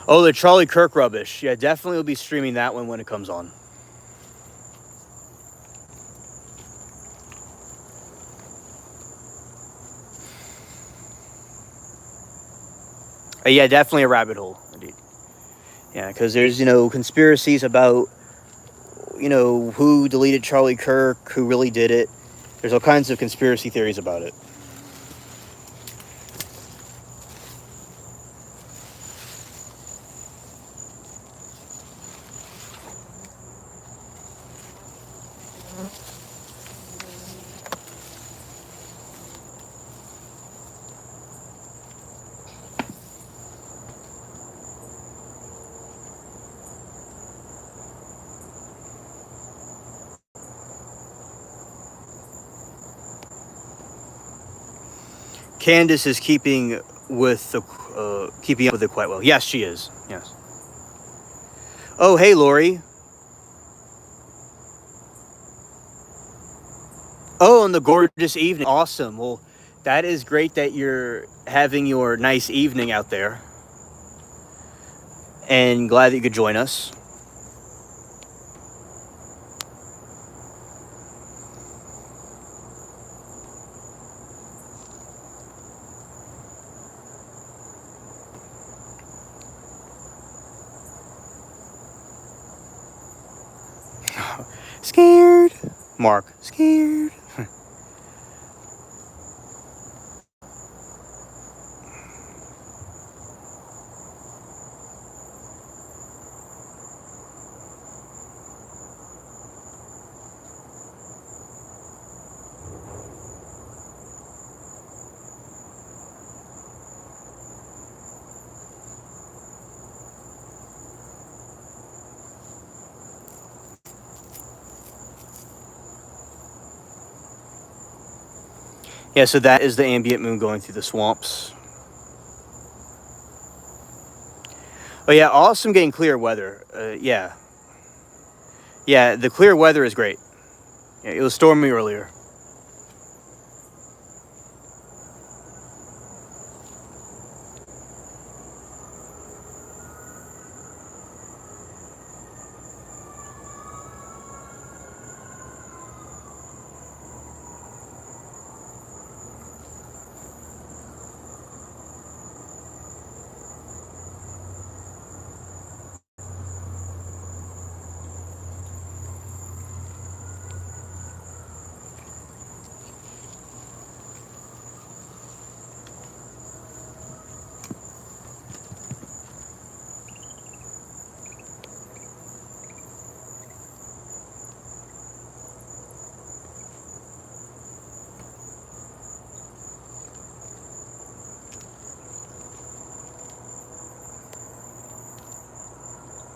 Oh, the Charlie Kirk rubbish. Yeah, definitely will be streaming that one when it comes on. Yeah, definitely a rabbit hole, indeed. Yeah, because there's conspiracies about who deleted Charlie Kirk, who really did it. There's all kinds of conspiracy theories about it. Candace is keeping up with it quite well. Yes, she is. Yes. Oh, hey, Lori. Oh, and the gorgeous evening. Awesome. Well, that is great that you're having your nice evening out there. And glad that you could join us. Scared. Mark. Scared. Yeah, so that is the ambient moon going through the swamps. Oh, yeah, awesome getting clear weather. Yeah. Yeah, the clear weather is great. Yeah, it was stormy earlier.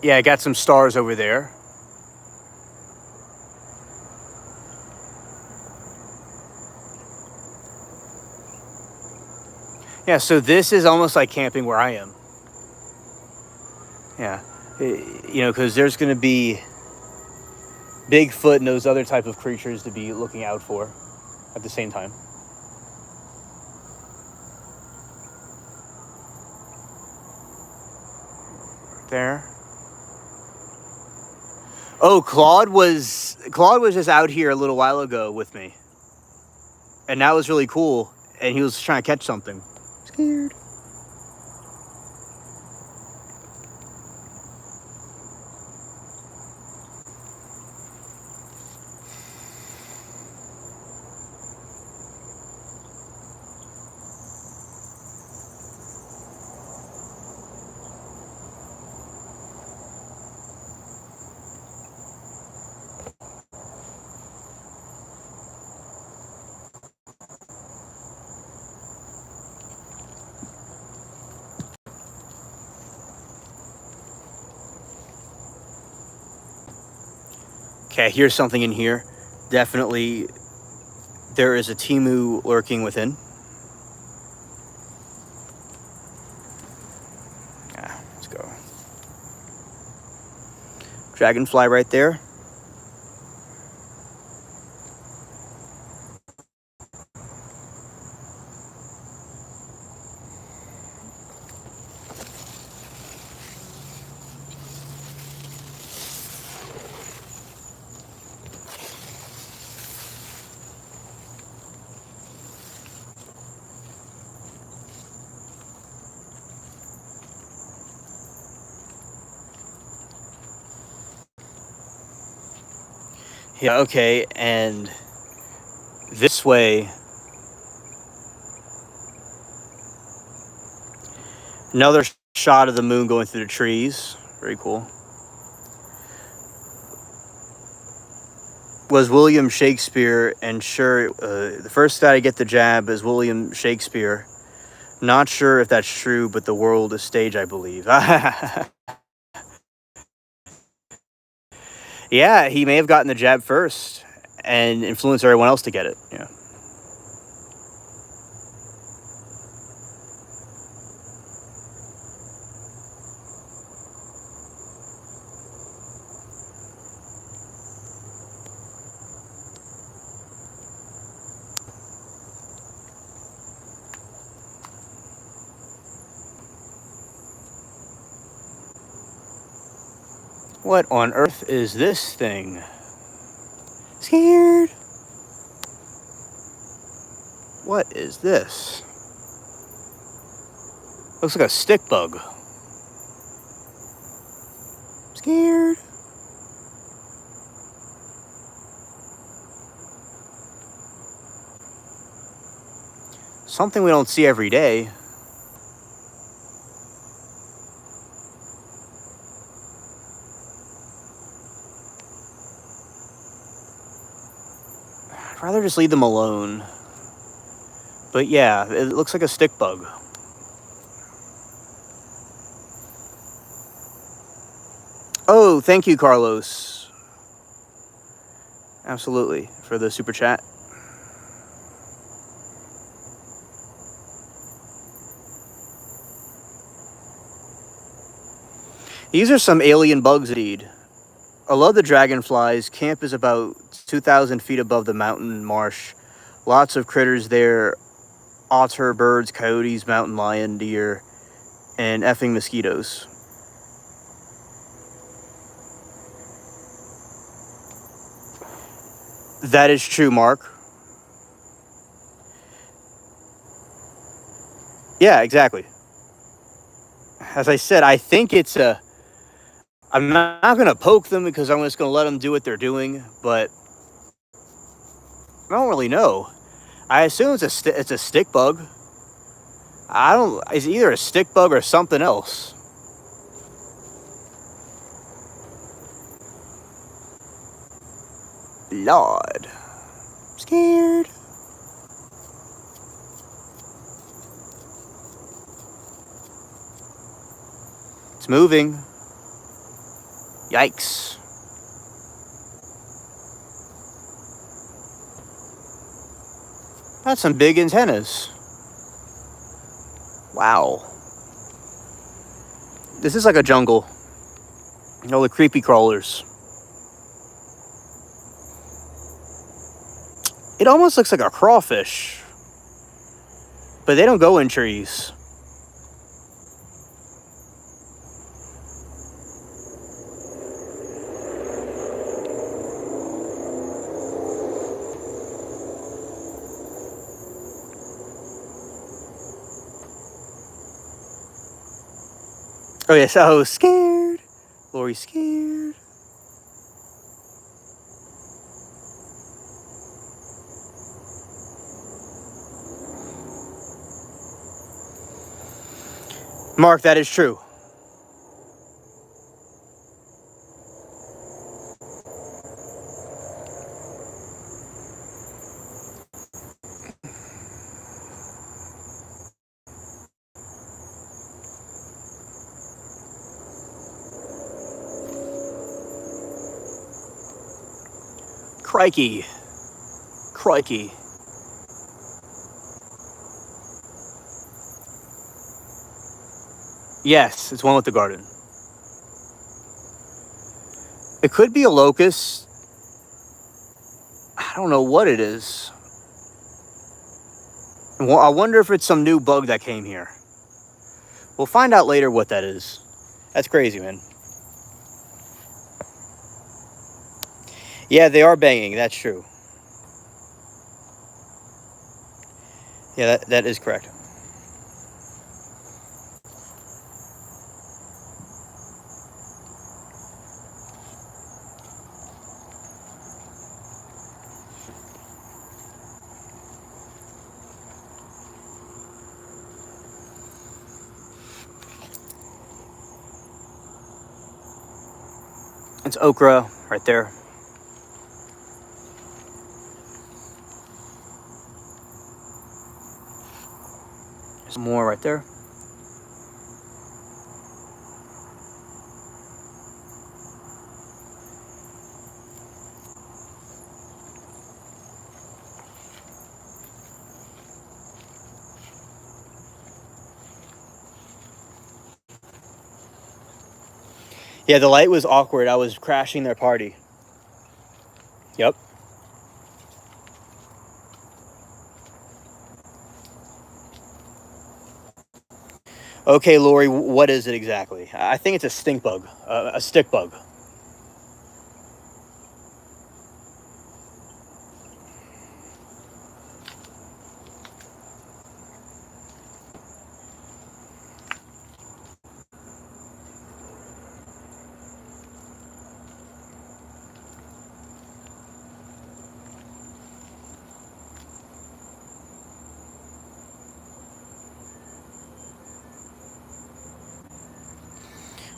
Yeah, I got some stars over there. Yeah, so this is almost like camping where I am. Yeah. Because there's going to be Bigfoot and those other type of creatures to be looking out for at the same time. There. Oh, Claude was just out here a little while ago with me. And that was really cool. And he was trying to catch something. Scared. Okay, here's something in here. Definitely, there is a Temu lurking within. Let's go. Dragonfly right there. Yeah, okay, and this way, another shot of the moon going through the trees. Very cool. Was William Shakespeare, and sure, the first guy to get the jab is William Shakespeare. Not sure if that's true, but the world is stage, I believe. Yeah, he may have gotten the jab first and influenced everyone else to get it. Yeah. What on earth is this thing? Scared? What is this? Looks like a stick bug. Scared? Something we don't see every day. I'd rather just leave them alone. But yeah, it looks like a stick bug. Oh, thank you, Carlos. Absolutely, for the super chat. These are some alien bugs, indeed. I love the dragonflies. Camp is about 2,000 feet above the mountain marsh. Lots of critters there. Otter, birds, coyotes, mountain lion, deer, and effing mosquitoes. That is true, Mark. Yeah, exactly. As I said, I think it's a... I'm not going to poke them because I'm just going to let them do what they're doing, but I don't really know. I assume it's a stick bug. I don't... It's either a stick bug or something else. Lord. Scared. It's moving. Yikes. That's some big antennas. Wow. This is like a jungle. All the creepy crawlers. It almost looks like a crawfish. But they don't go in trees. Oh, yes. Oh, scared. Lori scared. Mark, that is true. Crikey. Crikey. Yes, it's one with the garden. It could be a locust. I don't know what it is. Well, I wonder if it's some new bug that came here. We'll find out later what that is. That's crazy, man. Yeah, they are banging. That's true. Yeah, that is correct. It's okra right there. Some more right there. Yeah, the light was awkward. I was crashing their party. Yep. Okay, Lori, what is it exactly? I think it's a stink bug, a stick bug.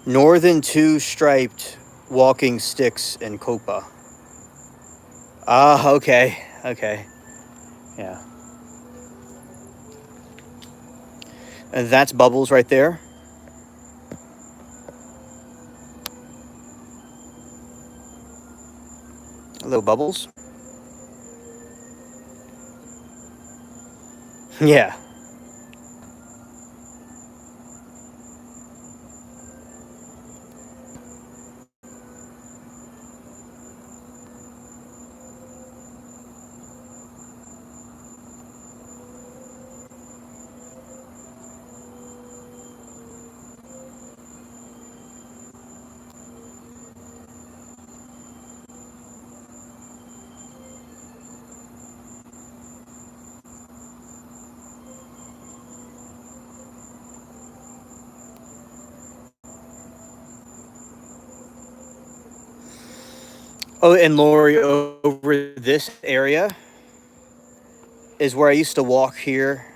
Northern two-striped walking sticks and copa. Ah, okay, okay, yeah. And that's Bubbles right there. Little Bubbles. Yeah. Oh, and Lori, over this area is where I used to walk here.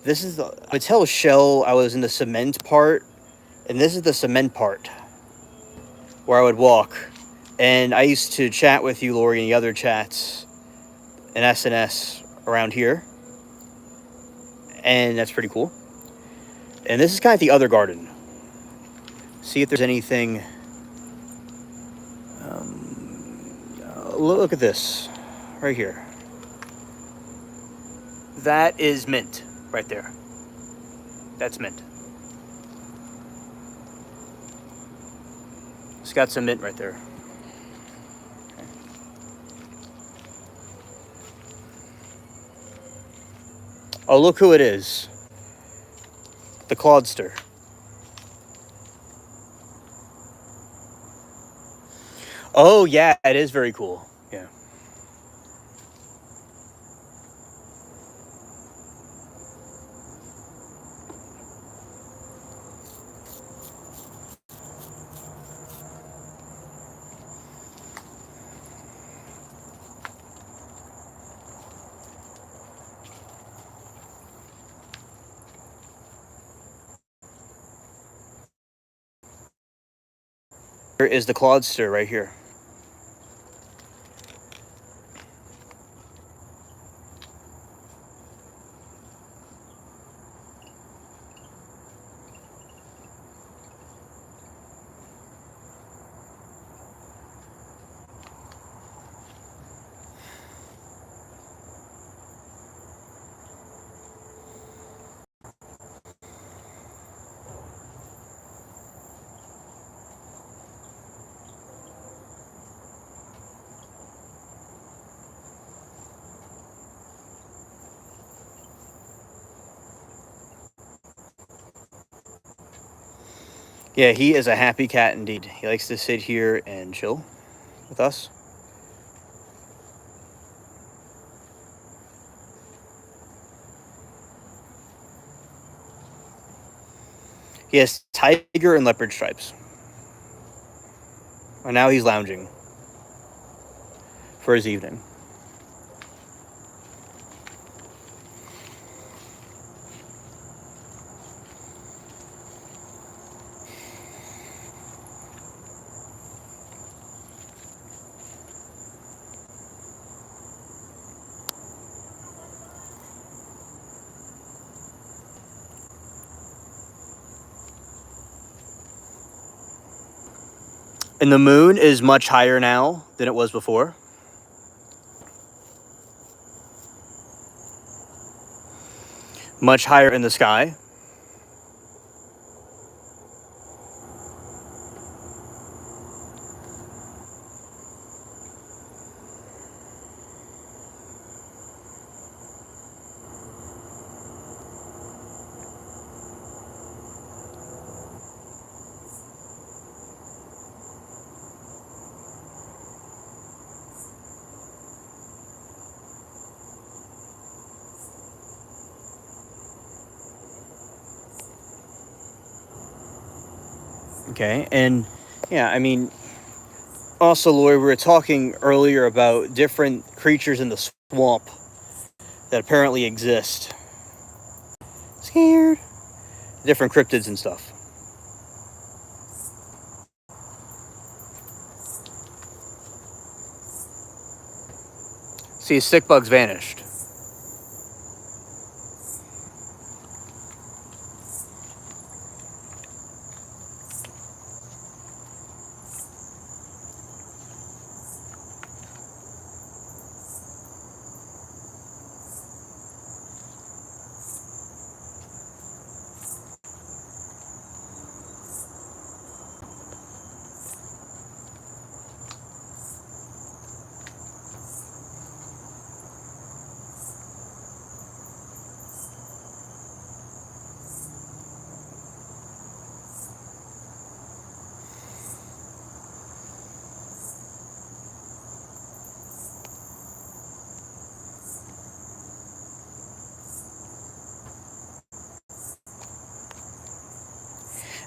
This is the, I would tell Shell I was in the cement part, and this is the cement part where I would walk. And I used to chat with you, Lori, and the other chats in SNS around here. And that's pretty cool. And this is kind of the other garden. See if there's anything. Look at this right here. That is mint right there. That's mint. It's got some mint right there. Oh, look who it is. The Clodster. Oh, yeah, it is very cool. Yeah. Here is the Clodster right here. Yeah, he is a happy cat indeed. He likes to sit here and chill with us. He has tiger and leopard stripes. And now he's lounging for his evening. And the moon is much higher now than it was before. Much higher in the sky. Okay, and yeah, I mean, also, Lori, we were talking earlier about different creatures in the swamp that apparently exist. Scared. Different cryptids and stuff. See, stick bugs vanished.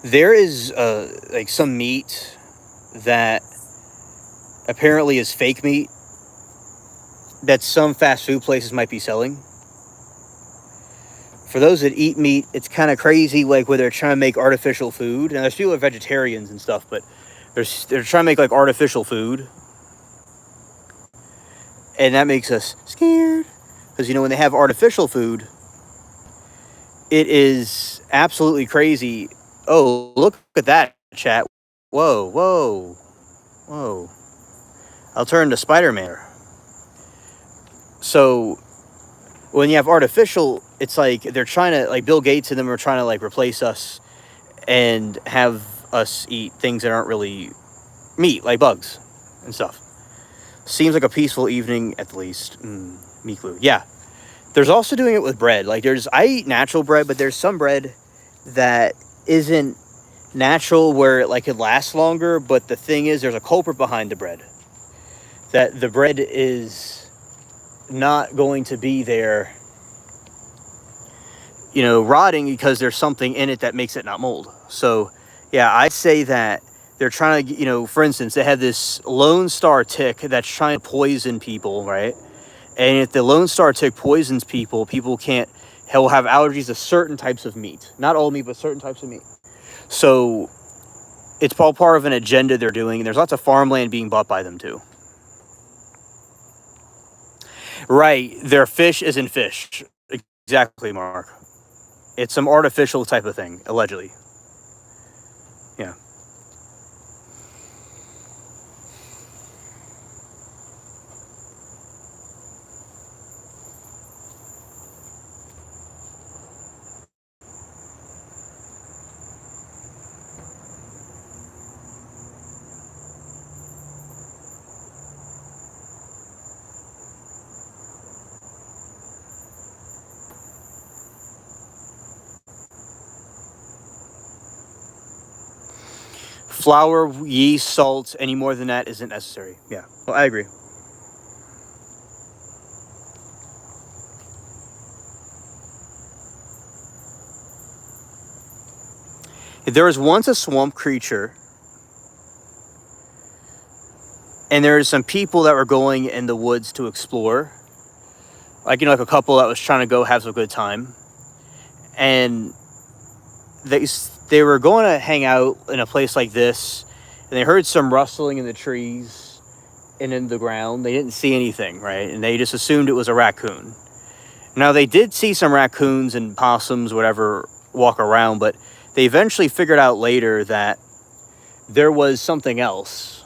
There is like some meat that apparently is fake meat that some fast food places might be selling. For those that eat meat, it's kind of crazy, like where they're trying to make artificial food. And there's people who are vegetarians and stuff, but they're trying to make like artificial food, and that makes us scared because when they have artificial food, it is absolutely crazy. Oh, look at that, chat! Whoa, whoa, whoa! I'll turn to Spider-Man. So when you have artificial, it's like they're trying to, like Bill Gates and them are trying to like replace us and have us eat things that aren't really meat, like bugs and stuff. Seems like a peaceful evening at the least. Miklu. Yeah. There's also doing it with bread. Like I eat natural bread, but there's some bread that isn't natural where it like could last longer. But the thing is, there's a culprit behind the bread. That the bread is not going to be there, rotting because there's something in it that makes it not mold. So, yeah, I'd say that they're trying to, for instance, they have this Lone Star tick that's trying to poison people, right? And if the Lone Star tick poisons people, people can't, will have allergies to certain types of meat. Not all meat, but certain types of meat. So it's all part of an agenda they're doing, and there's lots of farmland being bought by them too. Right, their fish isn't fish. Exactly, Mark. It's some artificial type of thing, allegedly. Yeah. Flour, yeast, salt, any more than that isn't necessary. Yeah, well, I agree. There was once a swamp creature, and there were some people that were going in the woods to explore. Like, like a couple that was trying to go have some good time. And they were going to hang out in a place like this, and they heard some rustling in the trees and in the ground. They didn't see anything, right? And they just assumed it was a raccoon. Now, they did see some raccoons and possums, whatever, walk around, but they eventually figured out later that there was something else.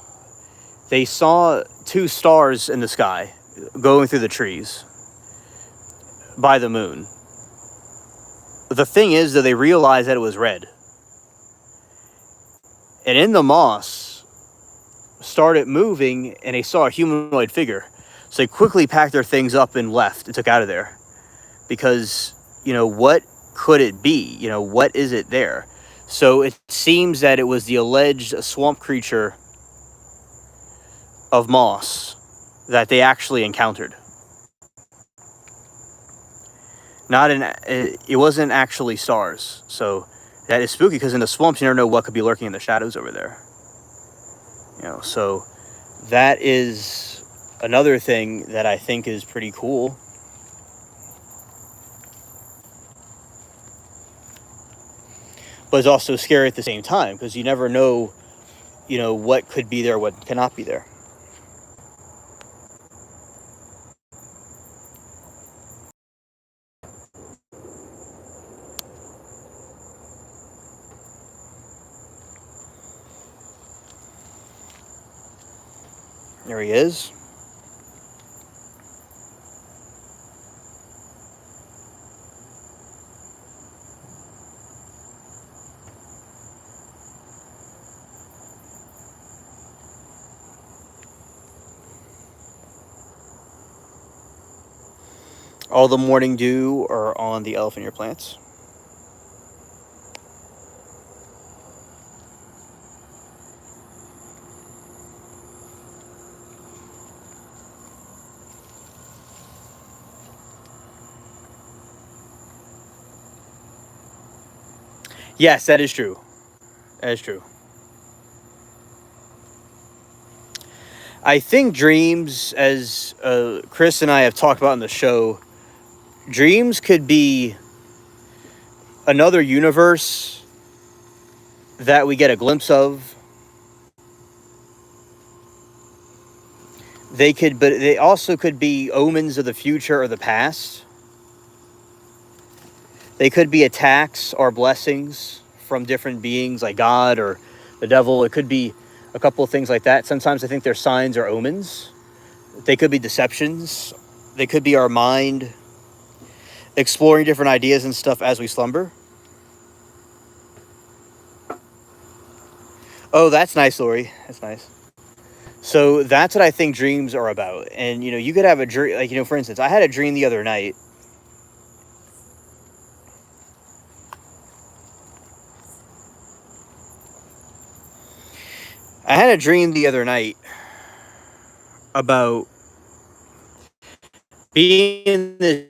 They saw 2 stars in the sky going through the trees by the moon. The thing is that they realized that it was red. And in the moss started moving, and they saw a humanoid figure. So they quickly packed their things up and left and took out of there. Because, what could it be? What is it there? So it seems that it was the alleged swamp creature of moss that they actually encountered. It wasn't actually stars. So that is spooky, because in the swamps you never know what could be lurking in the shadows over there. So that is another thing that I think is pretty cool. But it's also scary at the same time, because you never know, what could be there, what cannot be there. There he is. All the morning dew are on the elephant ear plants. Yes, that is true. That is true. I think dreams, as Chris and I have talked about in the show, dreams could be another universe that we get a glimpse of. But they also could be omens of the future or the past. They could be attacks or blessings from different beings like God or the devil. It could be a couple of things like that. Sometimes I think they're signs or omens. They could be deceptions. They could be our mind exploring different ideas and stuff as we slumber. Oh, that's nice, Lori. That's nice. So that's what I think dreams are about. And, you could have a dream, like, for instance, I had a dream the other night. I had a dream the other night about being in this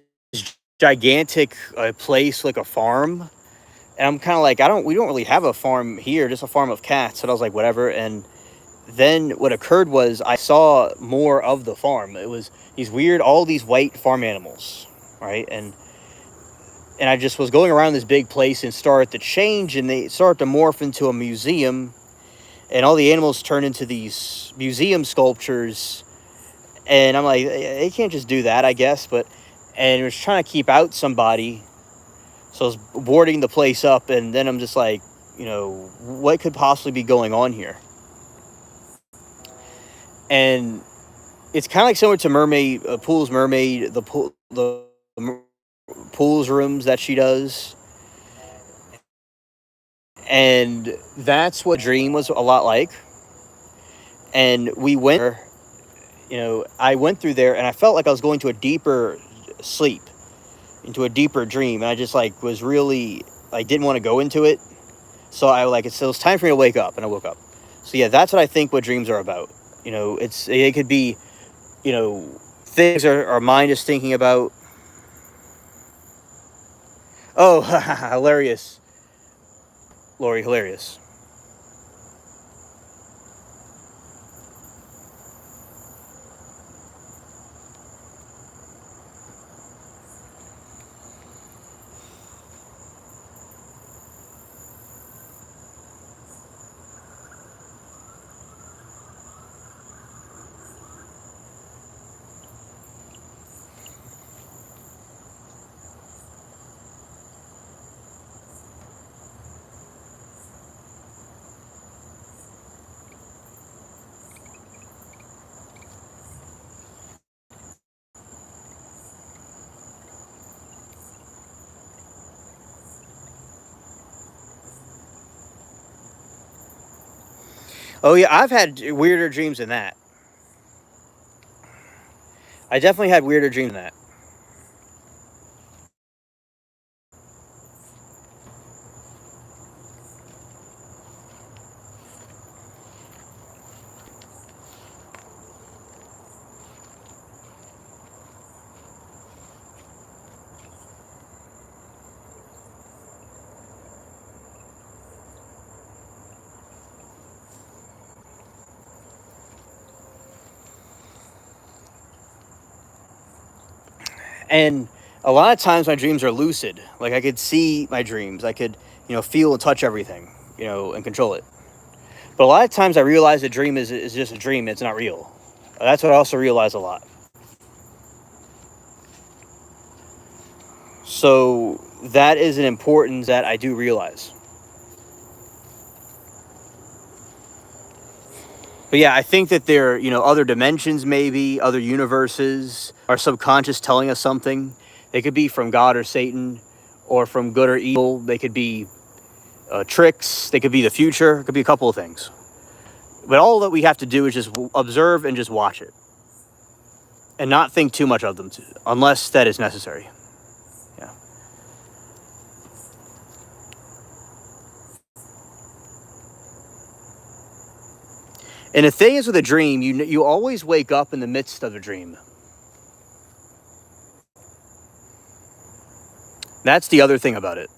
gigantic place, like a farm. And I'm kind of like, we don't really have a farm here, just a farm of cats. And I was like, whatever. And then what occurred was I saw more of the farm. It was all these white farm animals, right? And I just was going around this big place and started to change, and they started to morph into a museum, and all the animals turned into these museum sculptures. And I'm like, they can't just do that, I guess. And it was trying to keep out somebody. So I was boarding the place up, and then I'm just like, what could possibly be going on here? And it's kind of like similar to Poole's Mermaid, the Poole's rooms that she does. And that's what Dream was a lot like. And we went, I went through there, and I felt like I was going to a deeper sleep, into a deeper dream. And I just was really, didn't want to go into it. So it was time for me to wake up, and I woke up. So yeah, that's what I think what dreams are about. It could be, things our mind is thinking about. Oh, hilarious, Lori, hilarious. Oh yeah, I've had weirder dreams than that. I definitely had weirder dreams than that. And a lot of times my dreams are lucid. Like I could see my dreams. I could, feel and touch everything, and control it. But a lot of times I realize a dream is just a dream. It's not real. That's what I also realize a lot. So that is an importance that I do realize. But yeah, I think that there, other dimensions, maybe other universes, our subconscious telling us something. They could be from God or Satan, or from good or evil. They could be tricks. They could be the future. It could be a couple of things. But all that we have to do is just observe and just watch it, and not think too much of them, unless that is necessary. Yeah. And the thing is with a dream, you always wake up in the midst of a dream. That's the other thing about it.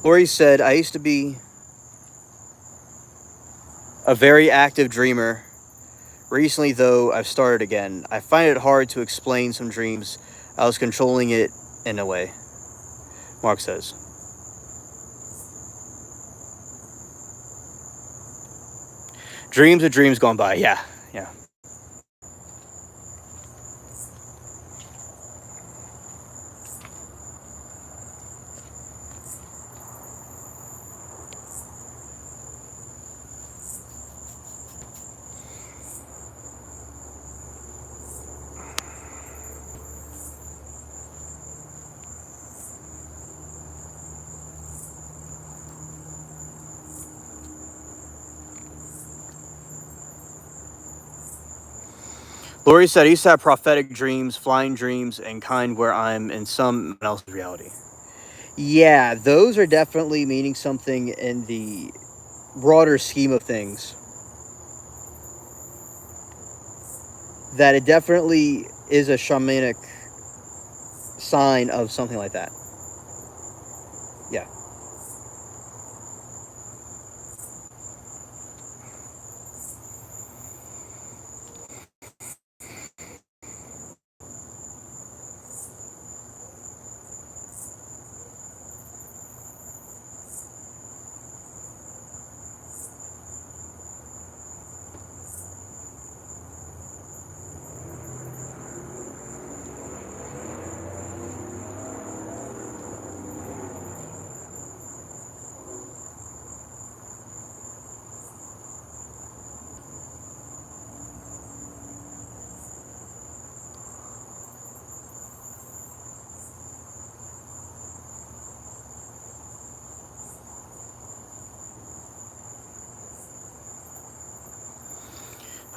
Lori said, I used to be a very active dreamer. Recently, though, I've started again. I find it hard to explain some dreams. I was controlling it in a way, Mark says. Dreams are dreams gone by. Yeah, yeah. Lori said, I used to have prophetic dreams, flying dreams, and kind where I'm in someone else's reality. Yeah, those are definitely meaning something in the broader scheme of things. That it definitely is a shamanic sign of something like that. Yeah.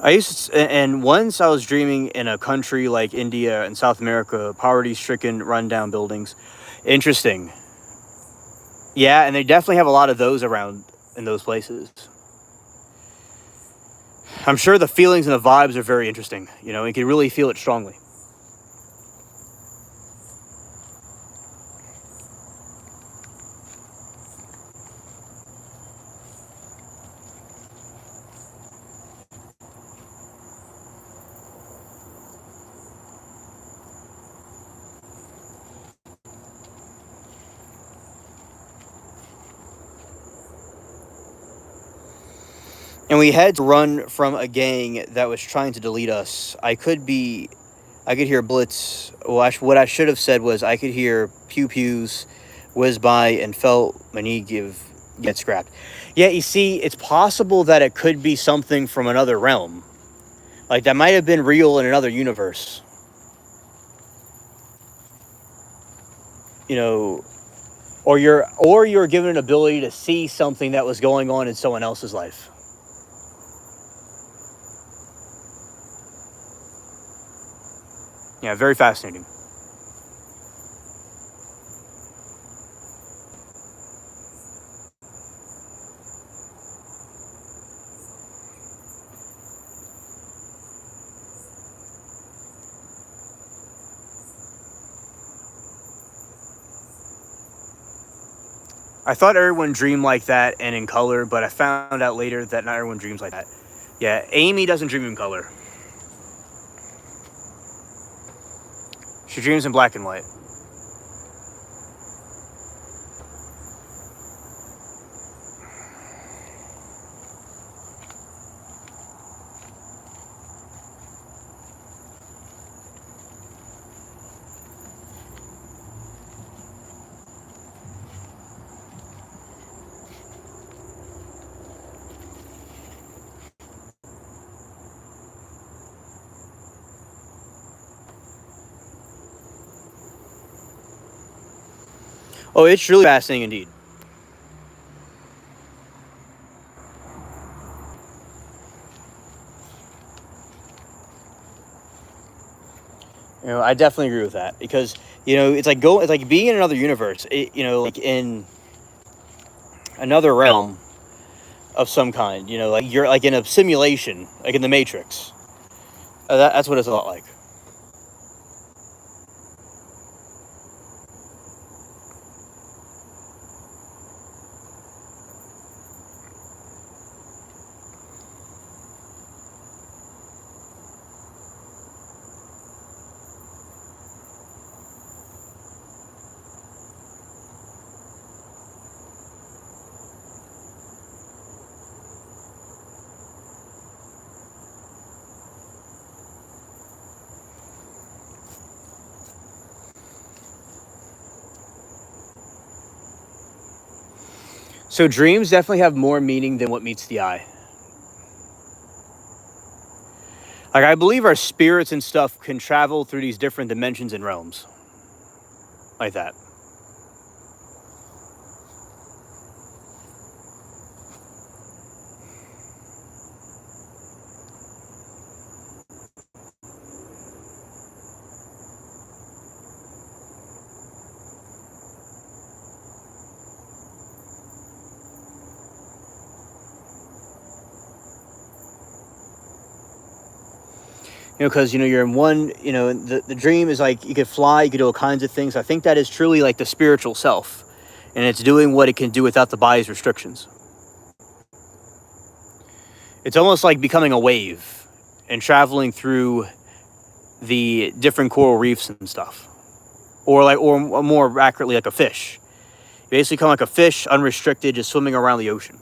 And once I was dreaming in a country like India and South America, poverty-stricken, rundown buildings. Interesting. Yeah, and they definitely have a lot of those around in those places. I'm sure the feelings and the vibes are very interesting. You can really feel it strongly. And we had to run from a gang that was trying to delete us. I could hear bullets. Well, what I should have said was I could hear pew pews whiz by and felt my knee get scrapped. Yeah, you see, it's possible that it could be something from another realm. Like that might have been real in another universe. You know, or you're given an ability to see something that was going on in someone else's life. Yeah, very fascinating. I thought everyone dreamed like that and in color, but I found out later that not everyone dreams like that. Yeah, Amy doesn't dream in color. She dreams in black and white. Oh, it's really fascinating indeed. I definitely agree with that because it's like being in another universe. Like in another realm of some kind. Like you're like in a simulation, like in the Matrix. That's what it's a lot like. So dreams definitely have more meaning than what meets the eye. Like I believe our spirits and stuff can travel through these different dimensions and realms like that. Because you're in one. The dream is like you could fly, you could do all kinds of things. I think that is truly like the spiritual self, and it's doing what it can do without the body's restrictions. It's almost like becoming a wave and traveling through the different coral reefs and stuff, or more accurately, like a fish. You basically become like a fish, unrestricted, just swimming around the ocean.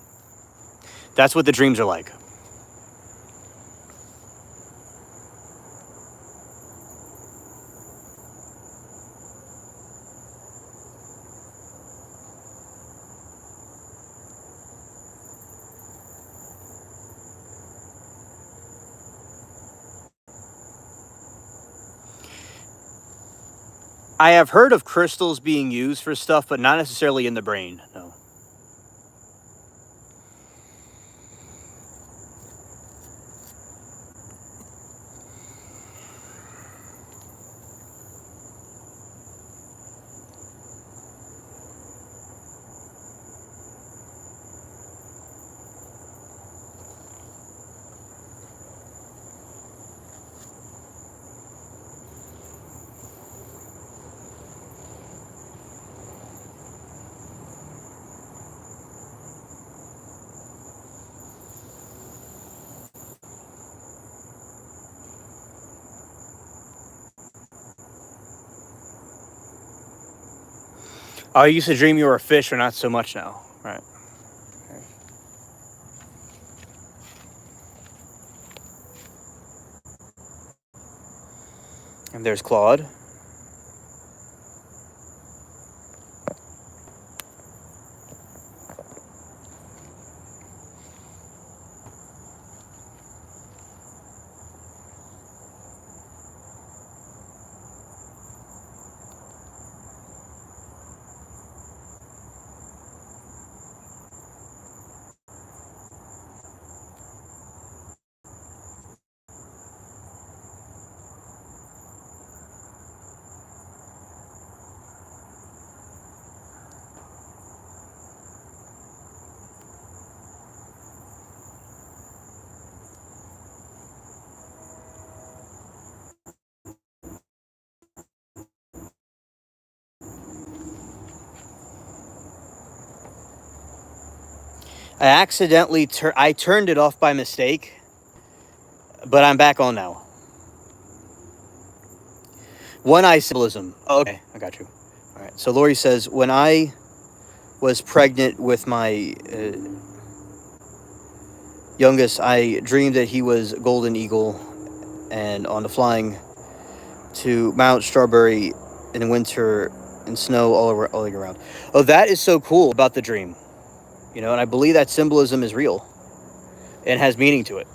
That's what the dreams are like. I have heard of crystals being used for stuff, but not necessarily in the brain. No. I used to dream you were a fish, or not so much now. Right. And there's Claude. I turned it off by mistake, but I'm back on now. One eye symbolism. Oh, okay, I got you. All right. So Lori says, when I was pregnant with my youngest, I dreamed that he was golden eagle and on the flying to Mount Strawberry in winter and snow all year round. Oh, that is so cool about the dream. And I believe that symbolism is real and has meaning to it.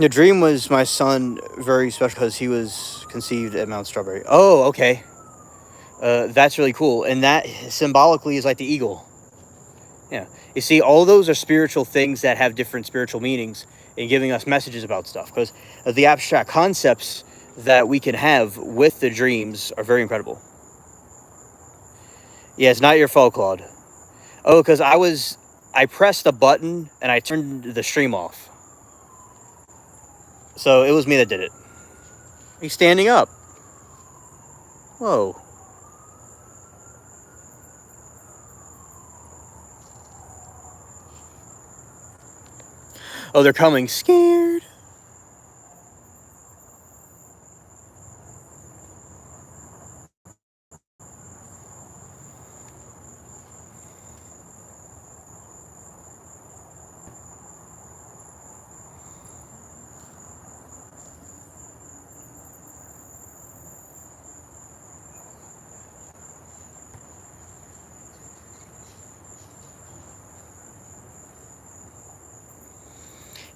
The dream was my son very special because he was conceived at Mount Strawberry. Oh, okay. That's really cool. And that symbolically is like the eagle. Yeah. You see, all those are spiritual things that have different spiritual meanings in giving us messages about stuff. Because the abstract concepts that we can have with the dreams are very incredible. Yeah, it's not your fault, Claude. Oh, because I pressed a button and I turned the stream off. So it was me that did it. He's standing up. Whoa. Oh, they're coming. Scared.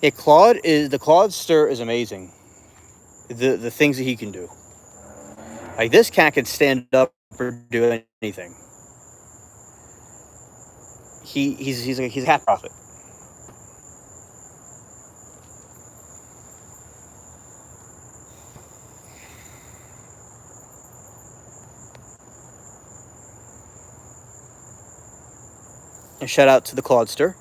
Yeah, the Claude stir is amazing. The things that he can do. Like this cat can stand up or do anything. He's a cat prophet. And shout out to the Claudster.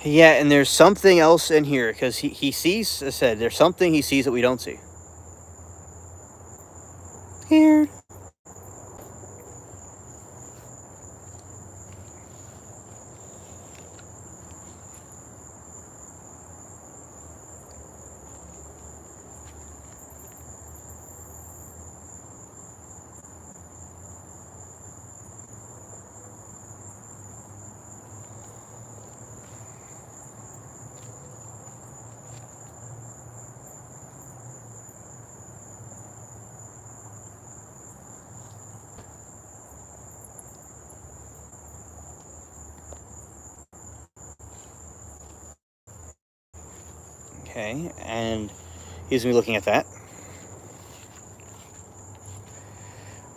Yeah, and there's something else in here because he sees. I said there's something he sees that we don't see. Here. Okay, and he's gonna be looking at that.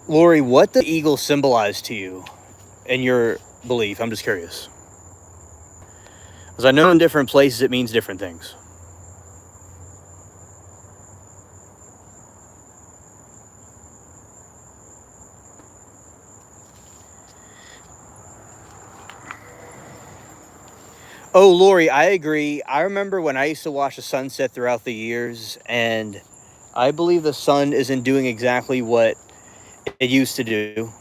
Lori, what does the eagle symbolize to you in your belief? I'm just curious. Because I know in different places it means different things. Oh, Lori, I agree. I remember when I used to watch the sunset throughout the years, and I believe the sun isn't doing exactly what it used to do.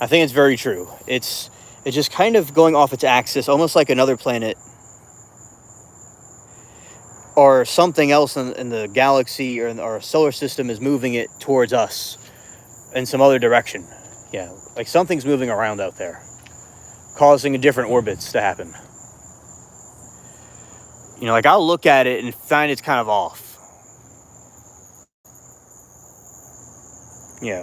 I think it's very true. It's just kind of going off its axis, almost like another planet or something else in the galaxy or in our solar system is moving it towards us in some other direction. Yeah, like something's moving around out there, causing different orbits to happen. You know, like I'll look at it and find it's kind of off. Yeah.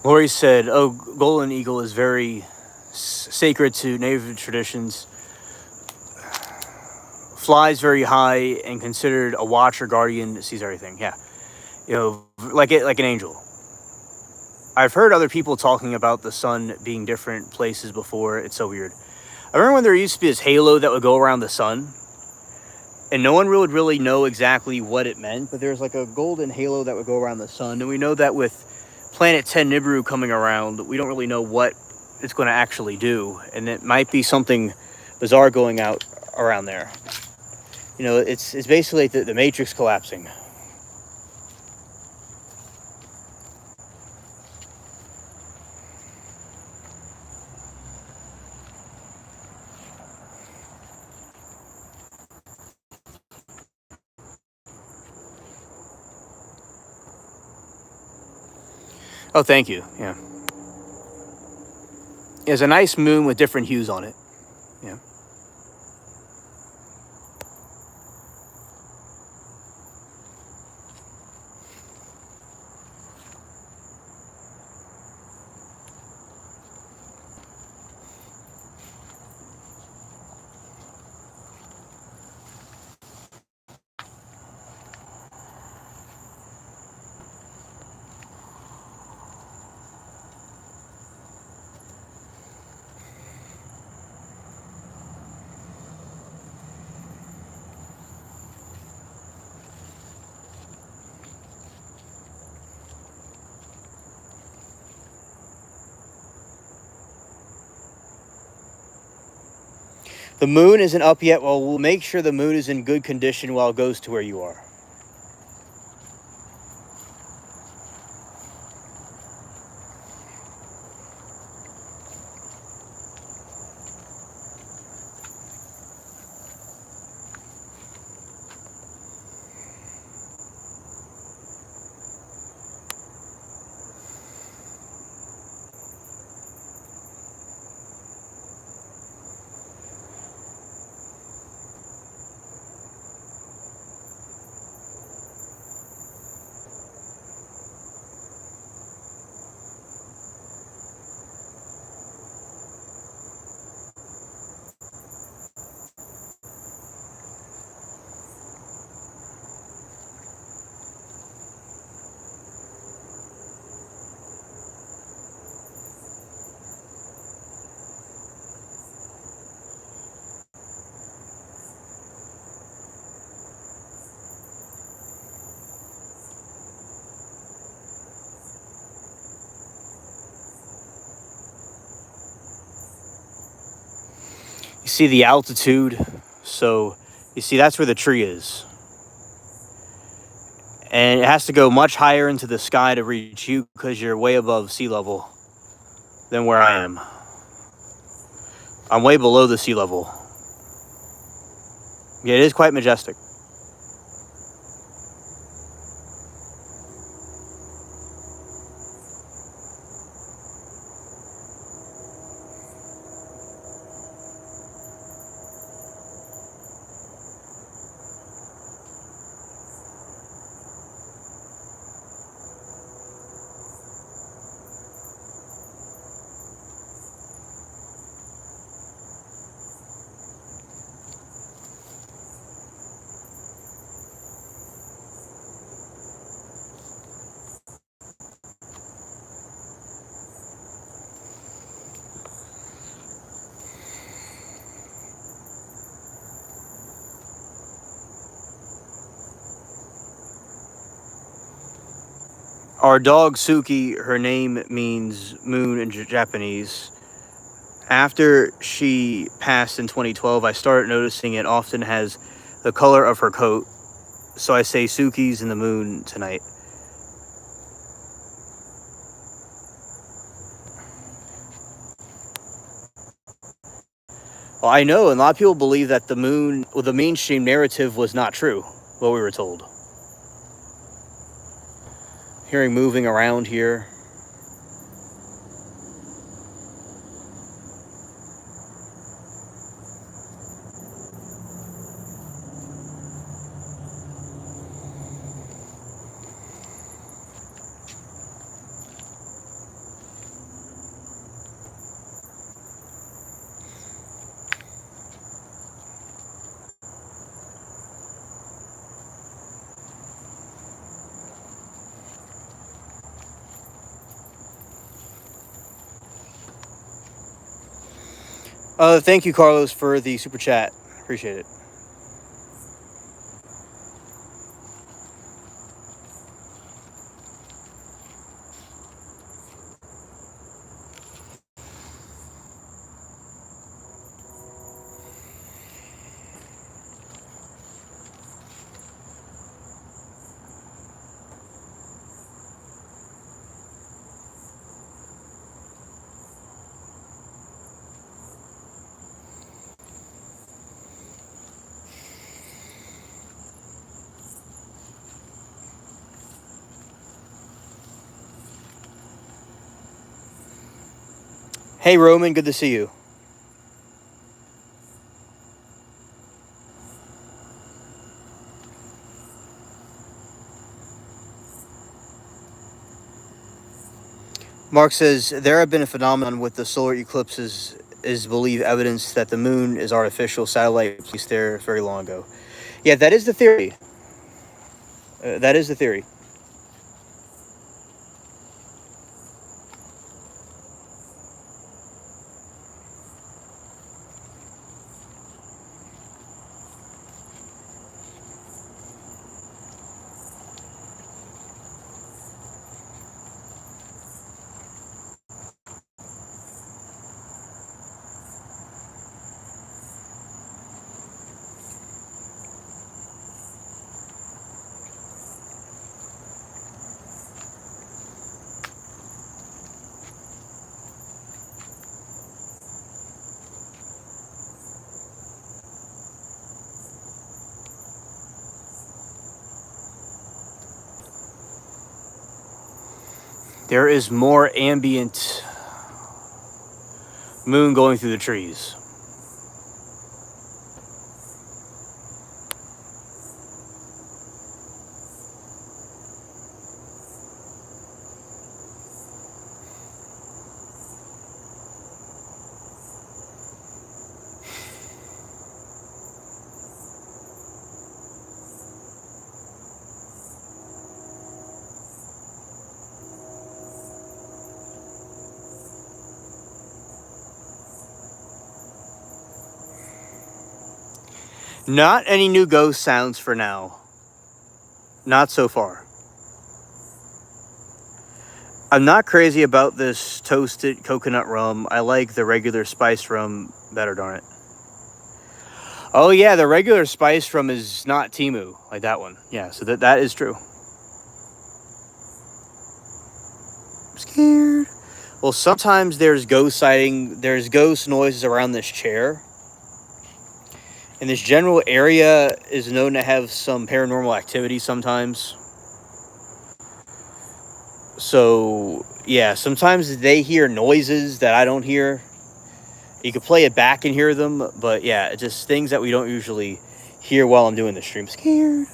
Lori said, "Oh, golden eagle is very sacred to native traditions. Flies very high and considered a watch or guardian. Sees everything. Yeah, you know, like an angel." I've heard other people talking about the sun being different places before. It's so weird. I remember when there used to be this halo that would go around the sun, and no one would really know exactly what it meant, but there's like a golden halo that would go around the sun, and we know that with planet 10 Nibiru coming around, we don't really know what it's going to actually do, and it might be something bizarre going out around there. You know, it's basically like the Matrix collapsing. Oh, thank you. Yeah. There's a nice moon with different hues on it. Yeah. The moon isn't up yet. Well, we'll make sure the moon is in good condition while it goes to where you are. You see the altitude. So you see that's where the tree is. And it has to go much higher into the sky to reach you because you're way above sea level than where I am. I'm way below the sea level. Yeah, it is quite majestic. Our dog Suki, her name means moon in Japanese. After she passed in 2012, I started noticing it often has the color of her coat. So I say Suki's in the moon tonight. Well, I know, and a lot of people believe that the moon, well, the mainstream narrative was not true, what we were told. Hearing moving around here. Thank you, Carlos, for the super chat. Appreciate it. Hey, Roman, good to see you. Mark says there have been a phenomenon with the solar eclipses is believed evidence that the moon is artificial satellite placed there very long ago. Yeah, that is the theory. That is the theory. There is more ambient moon going through the trees. Not any new ghost sounds for now. Not so far. I'm not crazy about this toasted coconut rum. I like the regular spice rum better, darn it. Oh yeah, the regular spice from is not Timu, like that one. Yeah, so that is true. I'm scared. Well, sometimes there's ghost sighting. There's ghost noises around this chair, and this general area is known to have some paranormal activity sometimes. So yeah, sometimes they hear noises that I don't hear. You could play it back and hear them, but yeah, just things that we don't usually hear while I'm doing the stream. Scared.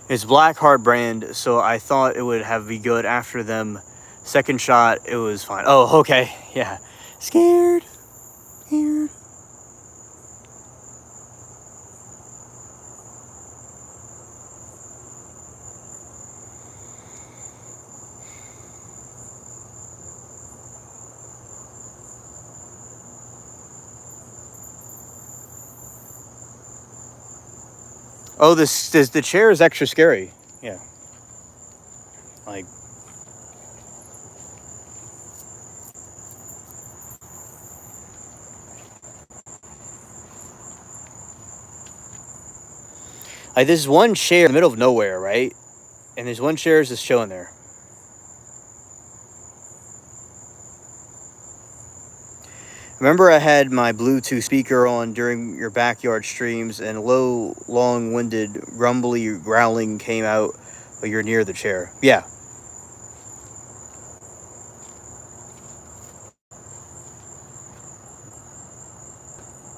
It's Black Heart brand, so I thought it would have be good after them. Second shot, it was fine. Oh, okay, yeah. Scared. Scared. Oh, this the chair is extra scary. Yeah, like this one chair in the middle of nowhere, right? And there's one chair is just chilling there. Remember, I had my Bluetooth speaker on during your backyard streams, and low, long-winded, grumbly growling came out when you're near the chair. Yeah,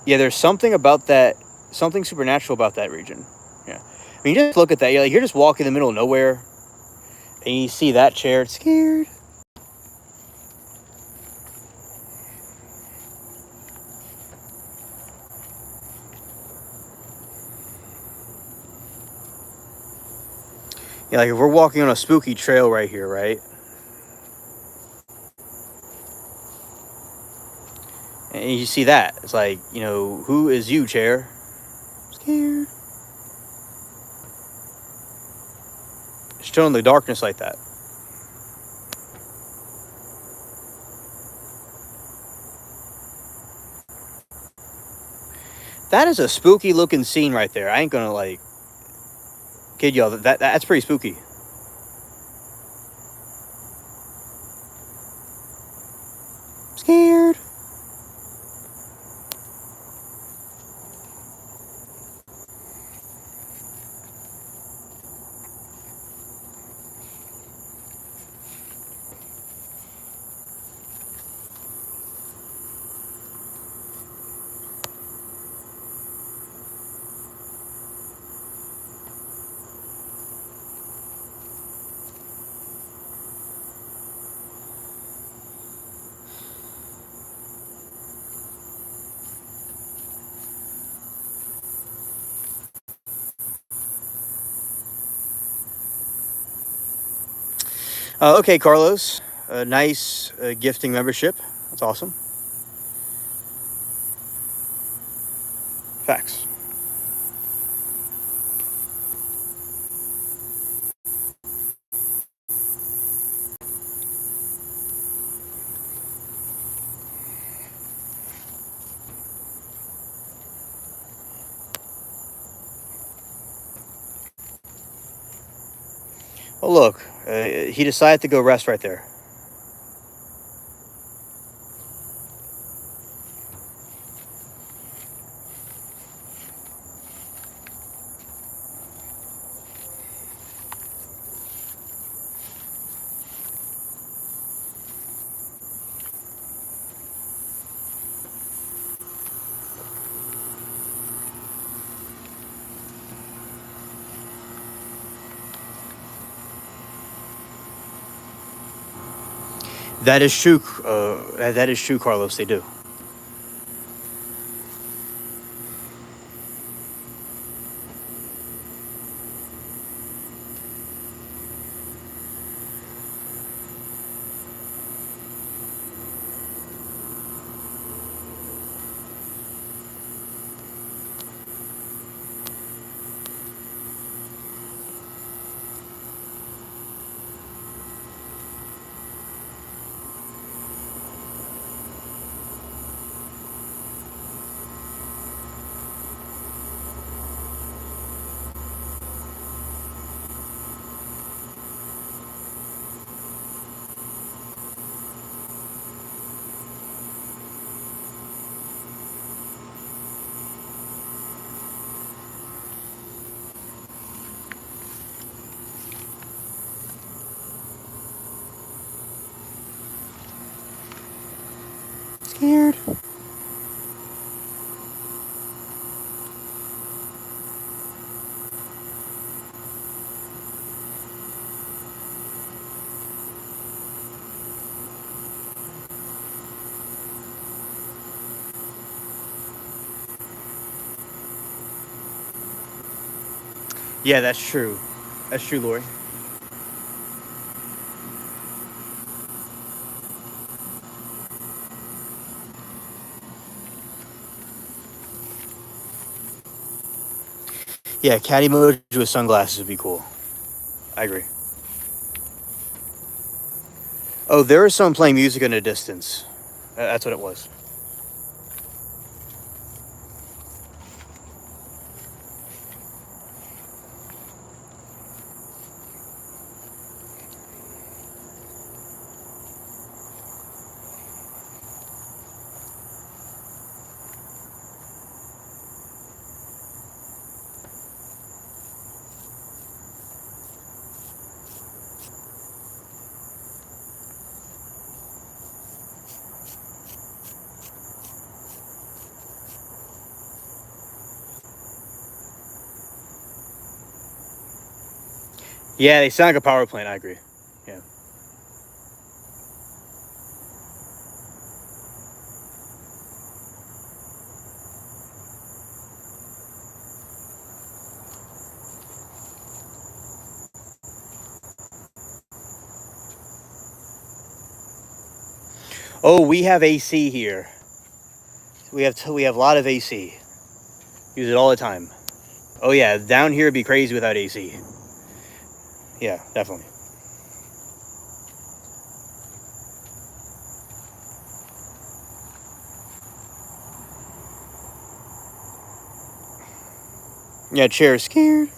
yeah. There's something about that, something supernatural about that region. Yeah, I mean, you just look at that. You're just walking in the middle of nowhere, and you see that chair. It's scared. Yeah, like if we're walking on a spooky trail right here, right? And you see that. It's like, who is you, chair? Scared. It's still in the darkness like that. That is a spooky looking scene right there. I ain't gonna like kid y'all. That's pretty spooky. Scared. Okay, Carlos. Nice gifting membership. That's awesome. Facts. Oh, look. He decided to go rest right there. That is true. That is true, Carlos. They do. Scared. Yeah, that's true. That's true, Lori. Yeah, cat emoji with sunglasses would be cool. I agree. Oh, there is someone playing music in the distance. That's what it was. Yeah, they sound like a power plant. I agree. Yeah. Oh, we have AC here. We have a lot of AC. Use it all the time. Oh yeah, down here it'd be crazy without AC. Yeah, definitely. Yeah, chair scared.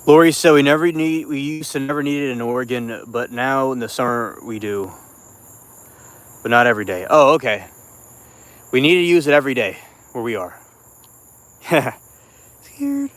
Lori said we used to never need it in Oregon, but now in the summer we do, but not every day. Oh, okay. We need to use it every day where we are. Scared.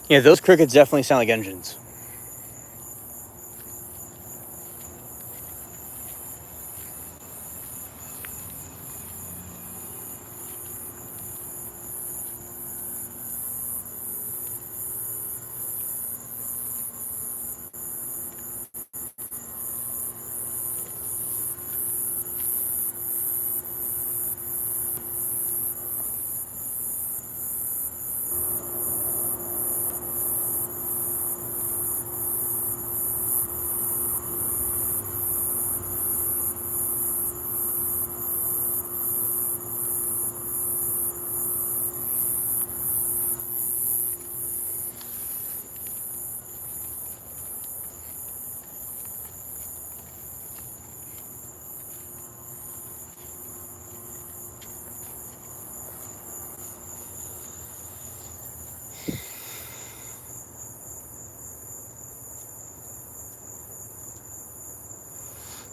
Yeah, those crickets definitely sound like engines.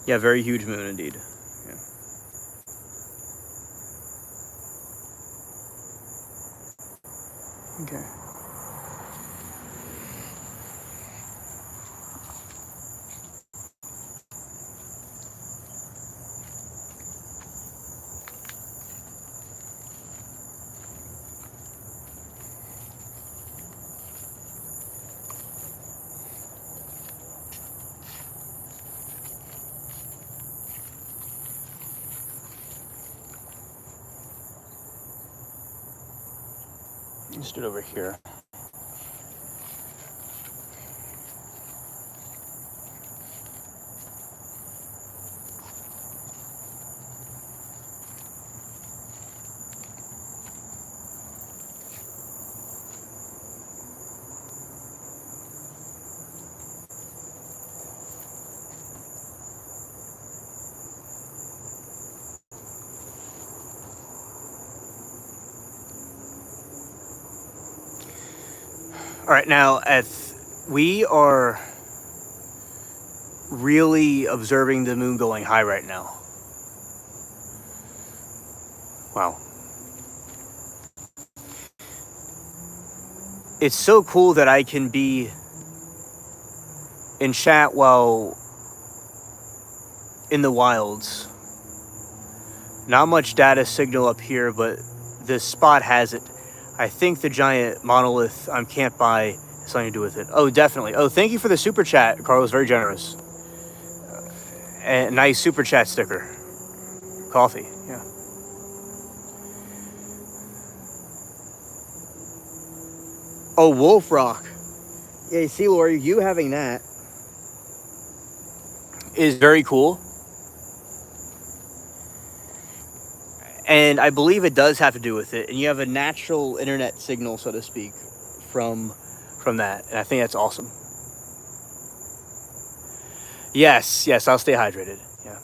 Yeah, very huge moon indeed. Yeah. Okay. Let's do it over here. All right, now we are really observing the moon going high right now. Wow. It's so cool that I can be in chat while in the wilds. Not much data signal up here, but this spot has it. I think the giant monolith I'm camped by has something to do with it. Oh, definitely. Oh, thank you for the super chat, Carlos. Very generous. And nice super chat sticker. Coffee. Yeah. Oh, Wolf Rock. Yeah, see, Lori, you having that is very cool. And I believe it does have to do with it. And you have a natural internet signal, so to speak, from that. And I think that's awesome. Yes, I'll stay hydrated. Yeah.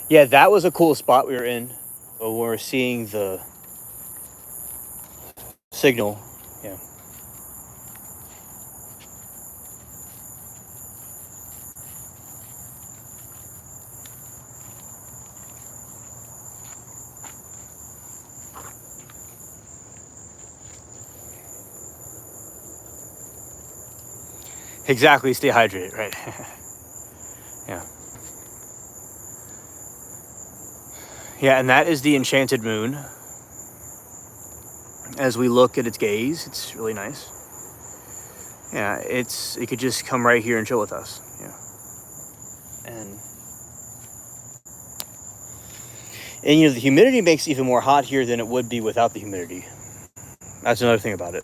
Yeah, that was a cool spot we were in. When we were seeing the signal. Yeah. Exactly, stay hydrated, right? Yeah. Yeah, and that is the enchanted moon. As we look at its gaze, it's really nice. Yeah, it could just come right here and chill with us. Yeah. And you know, the humidity makes it even more hot here than it would be without the humidity. That's another thing about it.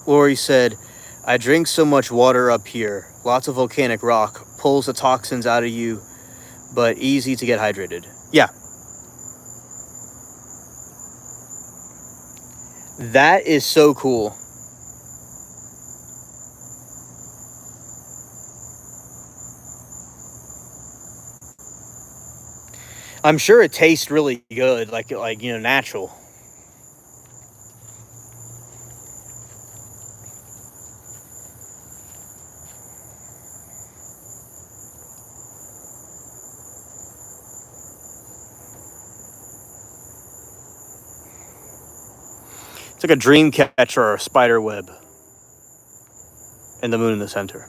Lori said, I drink so much water up here. Lots of volcanic rock. Pulls the toxins out of you, but easy to get hydrated. Yeah. That is so cool. I'm sure it tastes really good, like natural. It's like a dream catcher or a spider web, and the moon in the center.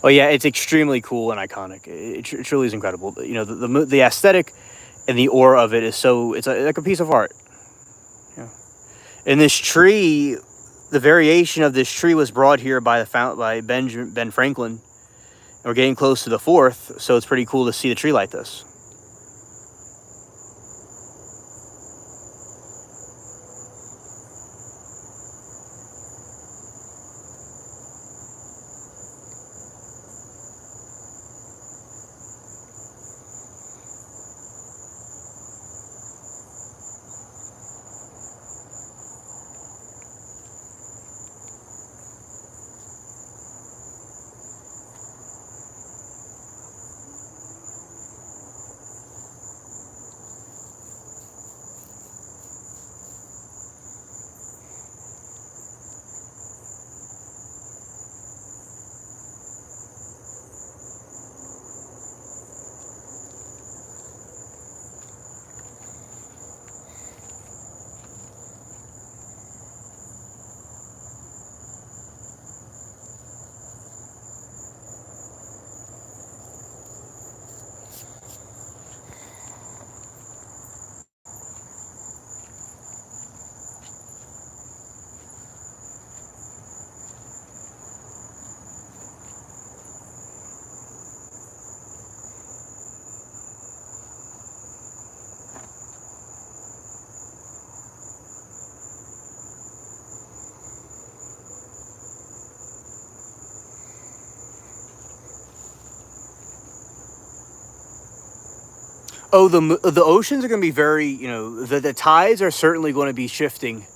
Oh yeah, it's extremely cool and iconic. It truly is incredible. The aesthetic and the aura of it is so, like a piece of art. Yeah. And this tree, the variation of this tree was brought here by Ben Franklin. And we're getting close to the 4th, so it's pretty cool to see the tree like this. Oh, the oceans are going to be very, the tides are certainly going to be shifting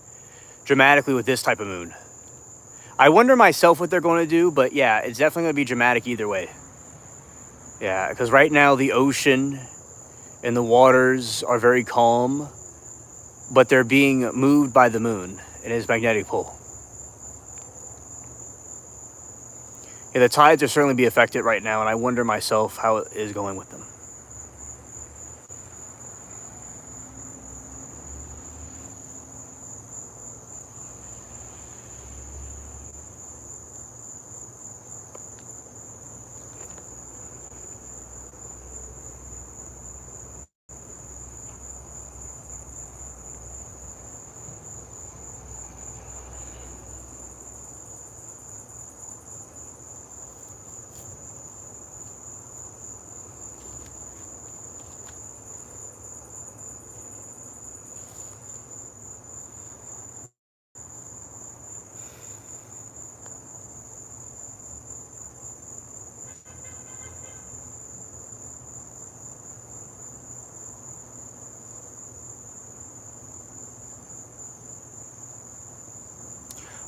dramatically with this type of moon. I wonder myself what they're going to do, but yeah, it's definitely going to be dramatic either way. Yeah, because right now the ocean and the waters are very calm, but they're being moved by the moon and its magnetic pull. Yeah, the tides are certainly be affected right now, and I wonder myself how it is going with them.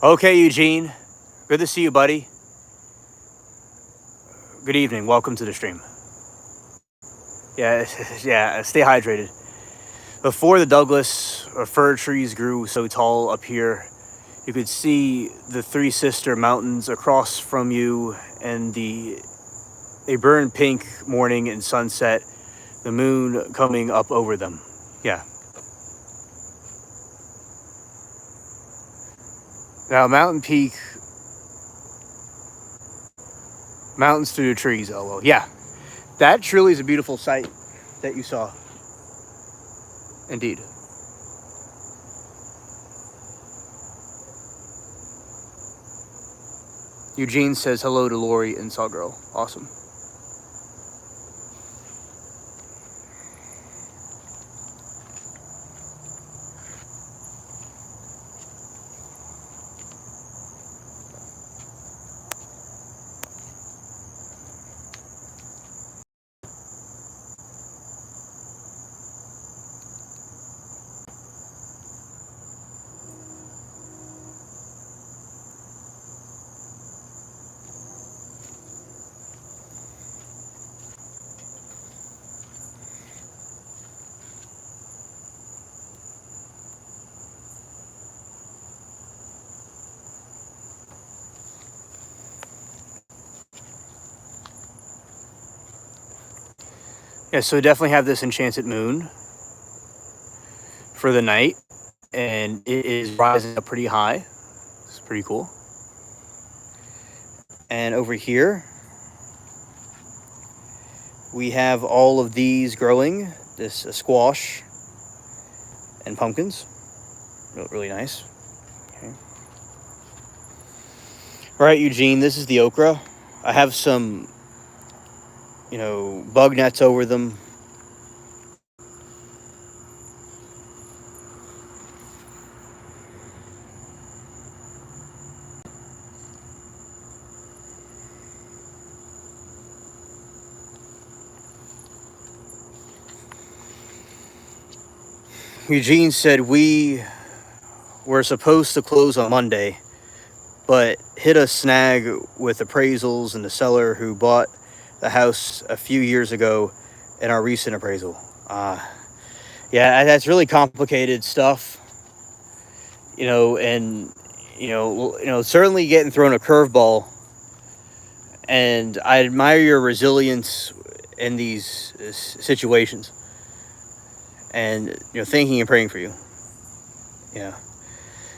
Okay, Eugene. Good to see you, buddy. Good evening. Welcome to the stream. Yeah, yeah. Stay hydrated. Before the Douglas or fir trees grew so tall up here, you could see the Three Sister Mountains across from you, and they burn pink morning and sunset, the moon coming up over them. Yeah. Now, Mountain Peak Mountains through the trees, oh well. Yeah, that truly is a beautiful sight that you saw. Indeed. Eugene says hello to Lori and Saw Girl. Awesome. Yeah, so we definitely have this enchanted moon for the night, and it is rising up pretty high. It's pretty cool. And over here, we have all of these growing. This squash and pumpkins. Really nice. Okay. All right, Eugene, this is the okra. I have some, bug nets over them. Eugene said we were supposed to close on Monday, but hit a snag with appraisals and the seller who bought the house a few years ago in our recent appraisal. Yeah, that's really complicated stuff, and certainly getting thrown a curveball. And I admire your resilience in these situations, and thinking and praying for you. Yeah,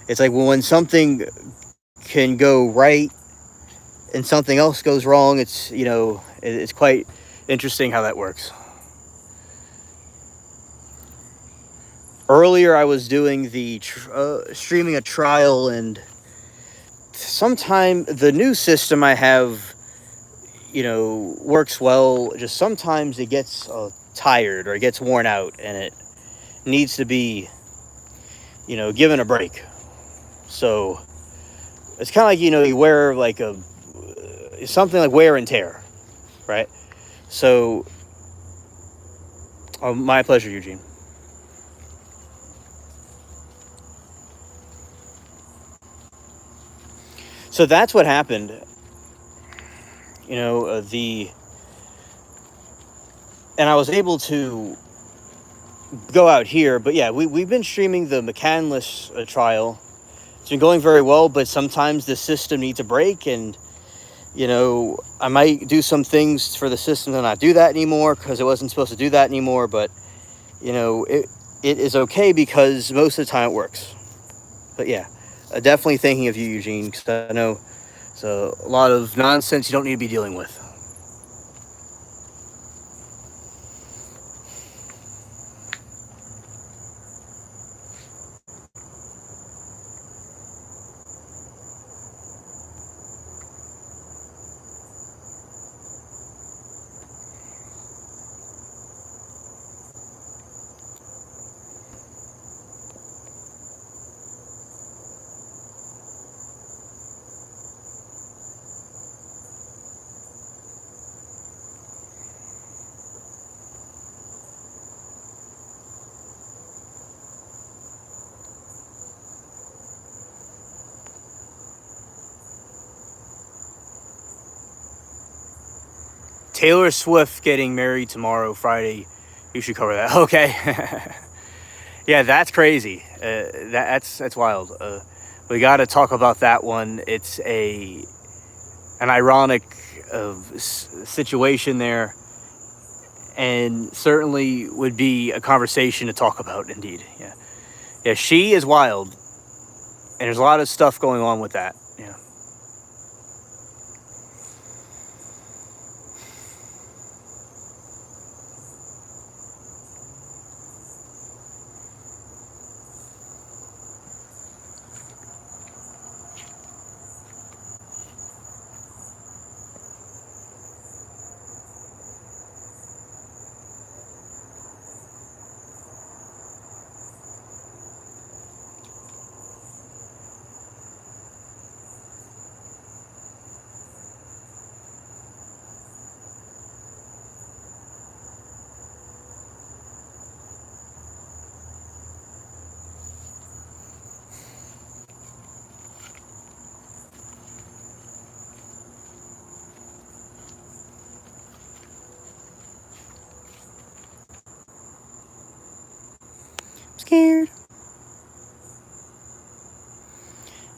it's like when something can go right and something else goes wrong. It's quite interesting how that works. Earlier, I was doing the streaming a trial, and sometime the new system I have, works well. Just sometimes it gets tired or it gets worn out, and it needs to be, given a break. So it's kind of like, you wear like something like wear and tear, right? So, my pleasure, Eugene. So that's what happened. And I was able to go out here, but yeah, we've been streaming the McCandless trial. It's been going very well, but sometimes the system needs a break, and I might do some things for the system and not do that anymore because it wasn't supposed to do that anymore. But it is okay because most of the time it works. But yeah, definitely thinking of you, Eugene, because I know it's a lot of nonsense you don't need to be dealing with. Taylor Swift getting married tomorrow, Friday. You should cover that. Okay. Yeah, that's crazy. That's wild. We got to talk about that one. It's an ironic situation there, and certainly would be a conversation to talk about. Indeed. Yeah. She is wild, and there's a lot of stuff going on with that. Yeah.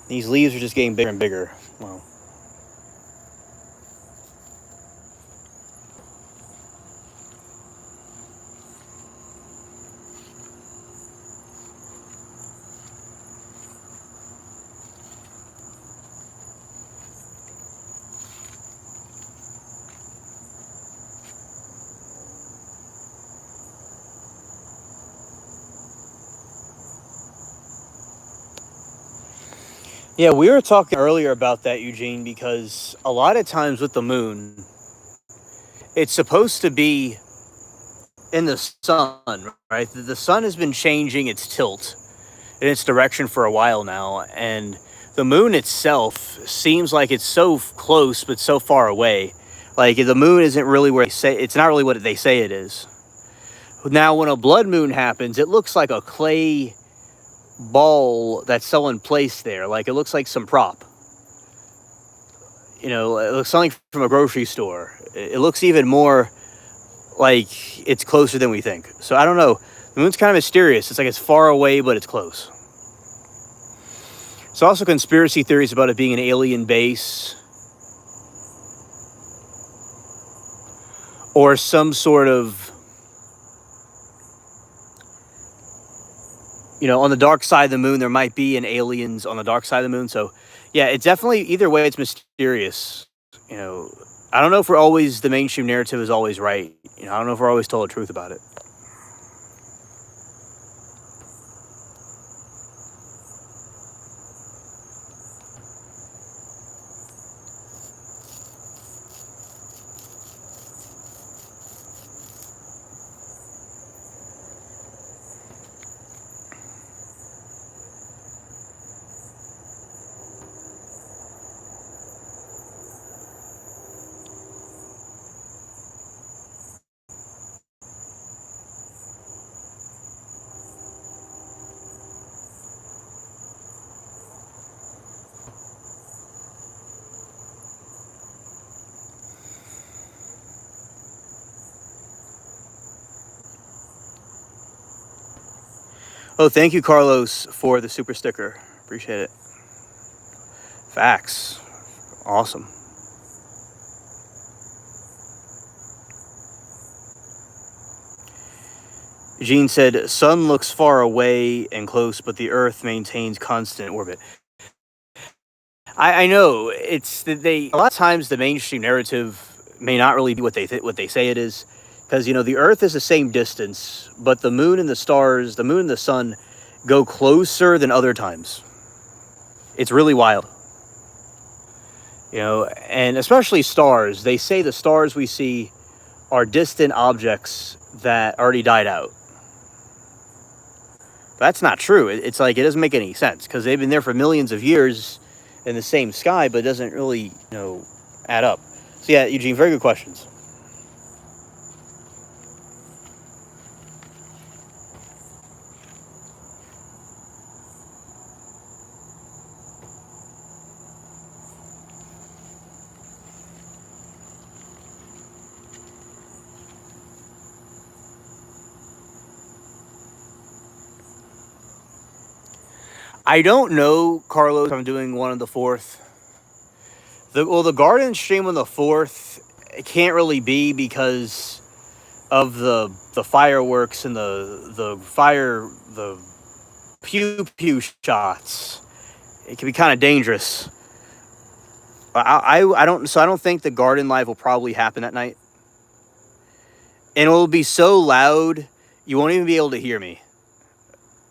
These leaves are just getting bigger and bigger. Wow. Yeah, we were talking earlier about that, Eugene, because a lot of times with the moon, it's supposed to be in the sun, right? The sun has been changing its tilt in its direction for a while now, and the moon itself seems like it's so close but so far away. Like the moon isn't really where they say it's not really what they say it is. Now, when a blood moon happens, it looks like a clay ball that someone placed there. Like it looks like some prop. You know, it looks something from a grocery store. It looks even more like it's closer than we think. So I don't know. The moon's kind of mysterious. It's like it's far away, but it's close. There's also conspiracy theories about it being an alien base or some sort of, you know, on the dark side of the moon, there might be an aliens on the dark side of the moon. So, yeah, it's definitely, either way, it's mysterious. You know, I don't know if the mainstream narrative is always right. You know, I don't know if we're always told the truth about it. Oh, thank you, Carlos, for the super sticker. Appreciate it. Facts. Awesome. Eugene said, sun looks far away and close, but the Earth maintains constant orbit. I know it's that they a lot of times the mainstream narrative may not really be what they say it is, because you know the Earth is the same distance, but the moon and the stars, the moon and the sun, go closer than other times. It's really wild, you know, and especially stars. They say the stars we see are distant objects that already died out. That's not true. It's like it doesn't make any sense because they've been there for millions of years in the same sky, but it doesn't really, add up. So yeah, Eugene, very good questions. I don't know, Carlos. If I'm doing one on the 4th. The garden stream on the 4th, it can't really be because of the fireworks and the pew pew shots. It can be kind of dangerous. I don't think the garden live will probably happen that night, and it will be so loud you won't even be able to hear me.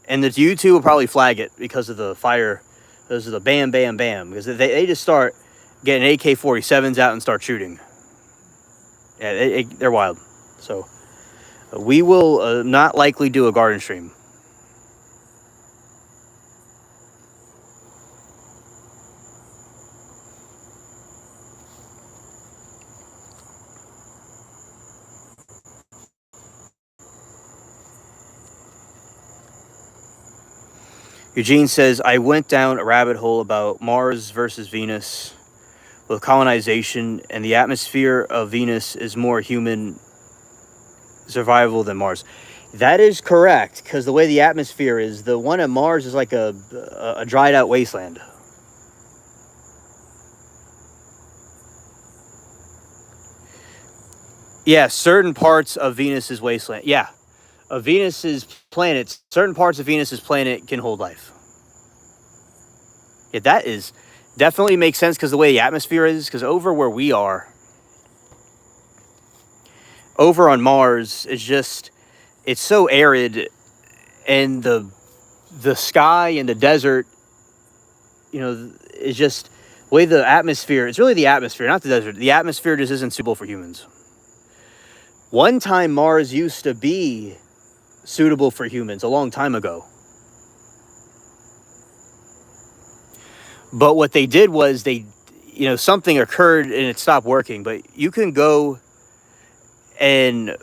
And the YouTube will probably flag it because of the fire. Those are the bam, bam, bam. Because they just start getting AK-47s out and start shooting. Yeah, they're wild. So we will not likely do a garden stream. Eugene says, I went down a rabbit hole about Mars versus Venus with colonization, and the atmosphere of Venus is more human survival than Mars. That is correct, because the way the atmosphere is, the one at Mars is like a dried out wasteland. Yeah, certain parts of Venus's wasteland. Yeah, of Venus's planets, certain parts of Venus's planet can hold life. Yeah, that is definitely makes sense because the way the atmosphere is. Because over where we are, over on Mars, is just it's so arid, and the sky and the desert, is just the way the atmosphere. It's really the atmosphere, not the desert. The atmosphere just isn't suitable for humans. One time, Mars used to be suitable for humans a long time ago. But what they did was something occurred and it stopped working. But you can go and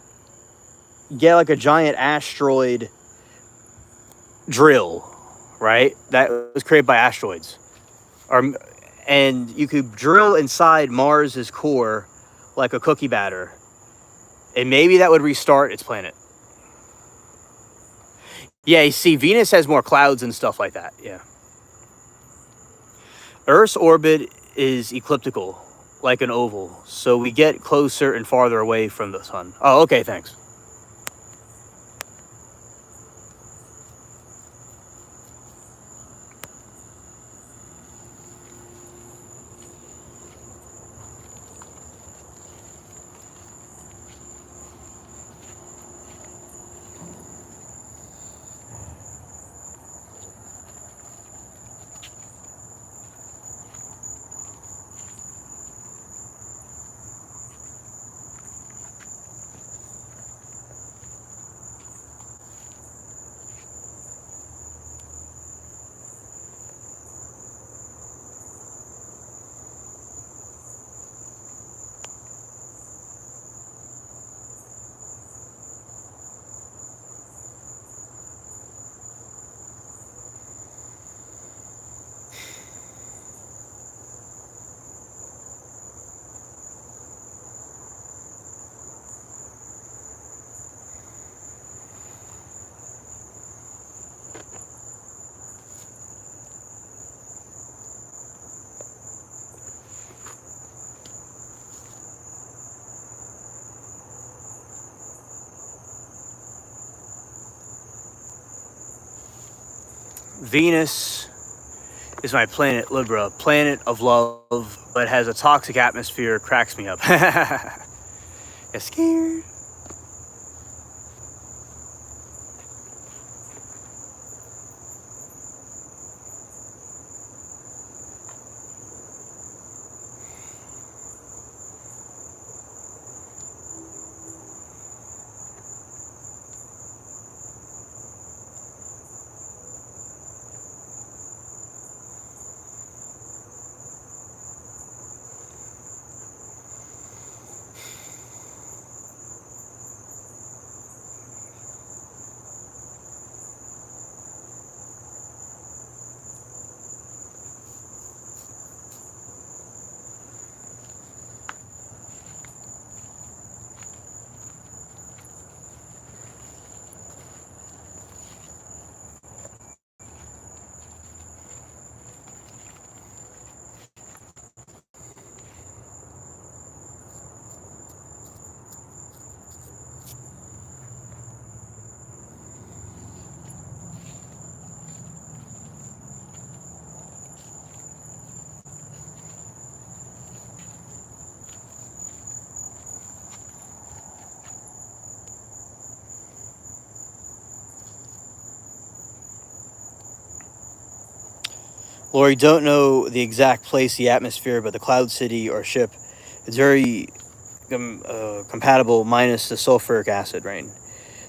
get like a giant asteroid drill, right? That was created by asteroids. Or, and you could drill inside Mars's core like a cookie batter. And maybe that would restart its planet. Yeah, you see, Venus has more clouds and stuff like that. Yeah. Earth's orbit is elliptical, like an oval. So we get closer and farther away from the sun. Oh, okay, thanks. Venus is my planet Libra, planet of love, but has a toxic atmosphere, cracks me up. You scared? Lori, don't know the exact place, the atmosphere, but the Cloud City or ship, it's very compatible minus the sulfuric acid rain.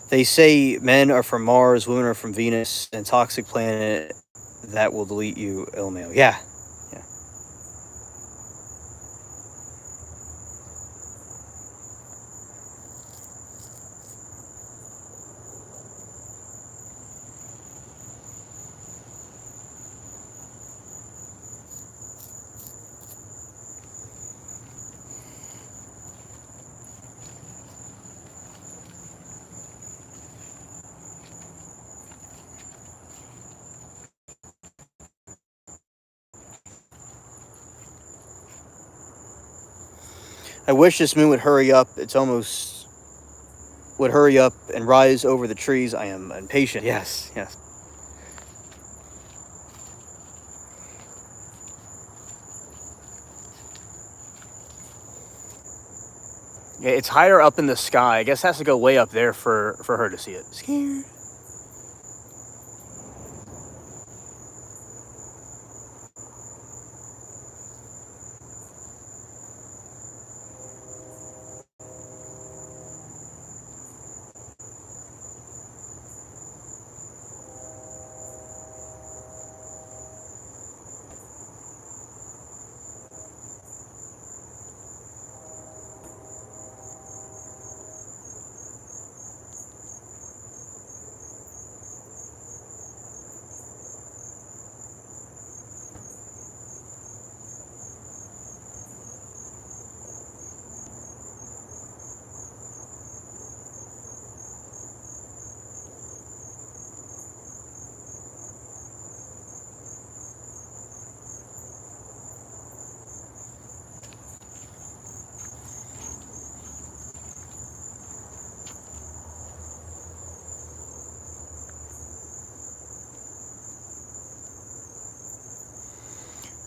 They say men are from Mars, women are from Venus, and toxic planet that will delete you, ill male. Yeah, yeah. I wish this moon would hurry up. It's almost would hurry up and rise over the trees. I am impatient. Yes, yes. Yeah, it's higher up in the sky. I guess it has to go way up there for her to see it. Scared.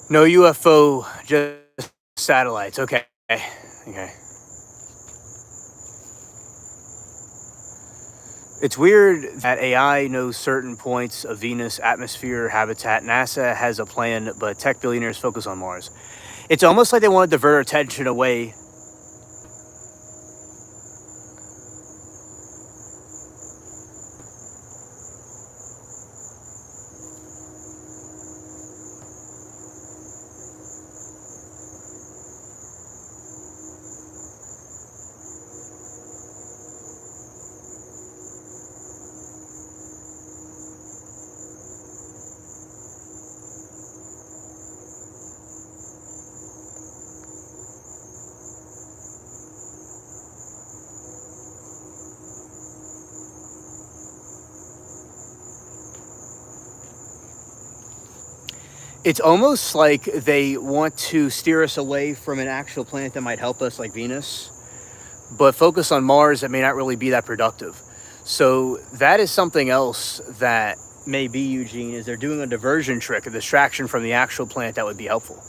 No UFO, just satellites. Okay. Okay. It's weird that AI knows certain points of Venus atmosphere habitat. NASA has a plan, but tech billionaires focus on Mars. It's almost like they want to divert our attention away. It's almost like they want to steer us away from an actual planet that might help us, like Venus, but focus on Mars that may not really be that productive. So that is something else that may be, Eugene, is they're doing a diversion trick, a distraction from the actual planet that would be helpful.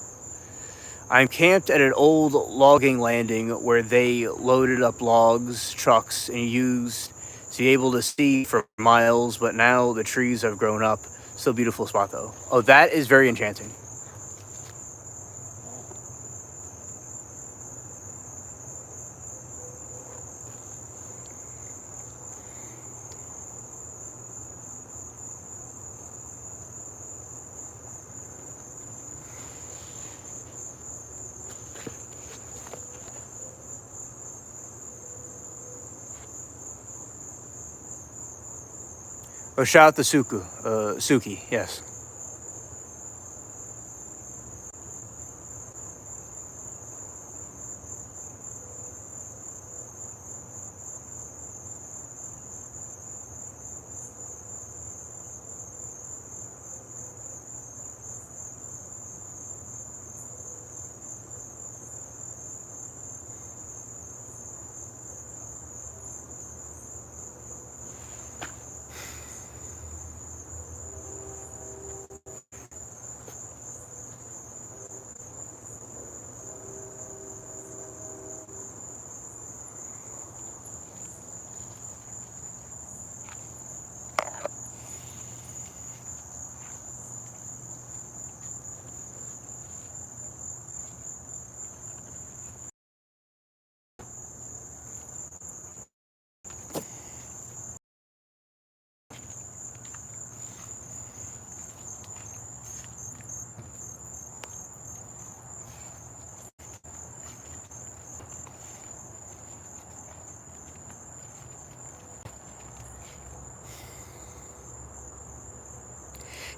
I'm camped at an old logging landing where they loaded up logs, trucks, and used to be able to see for miles, but now the trees have grown up. Still a beautiful spot though. Oh, that is very enchanting. Oh, shout out to Suki, yes.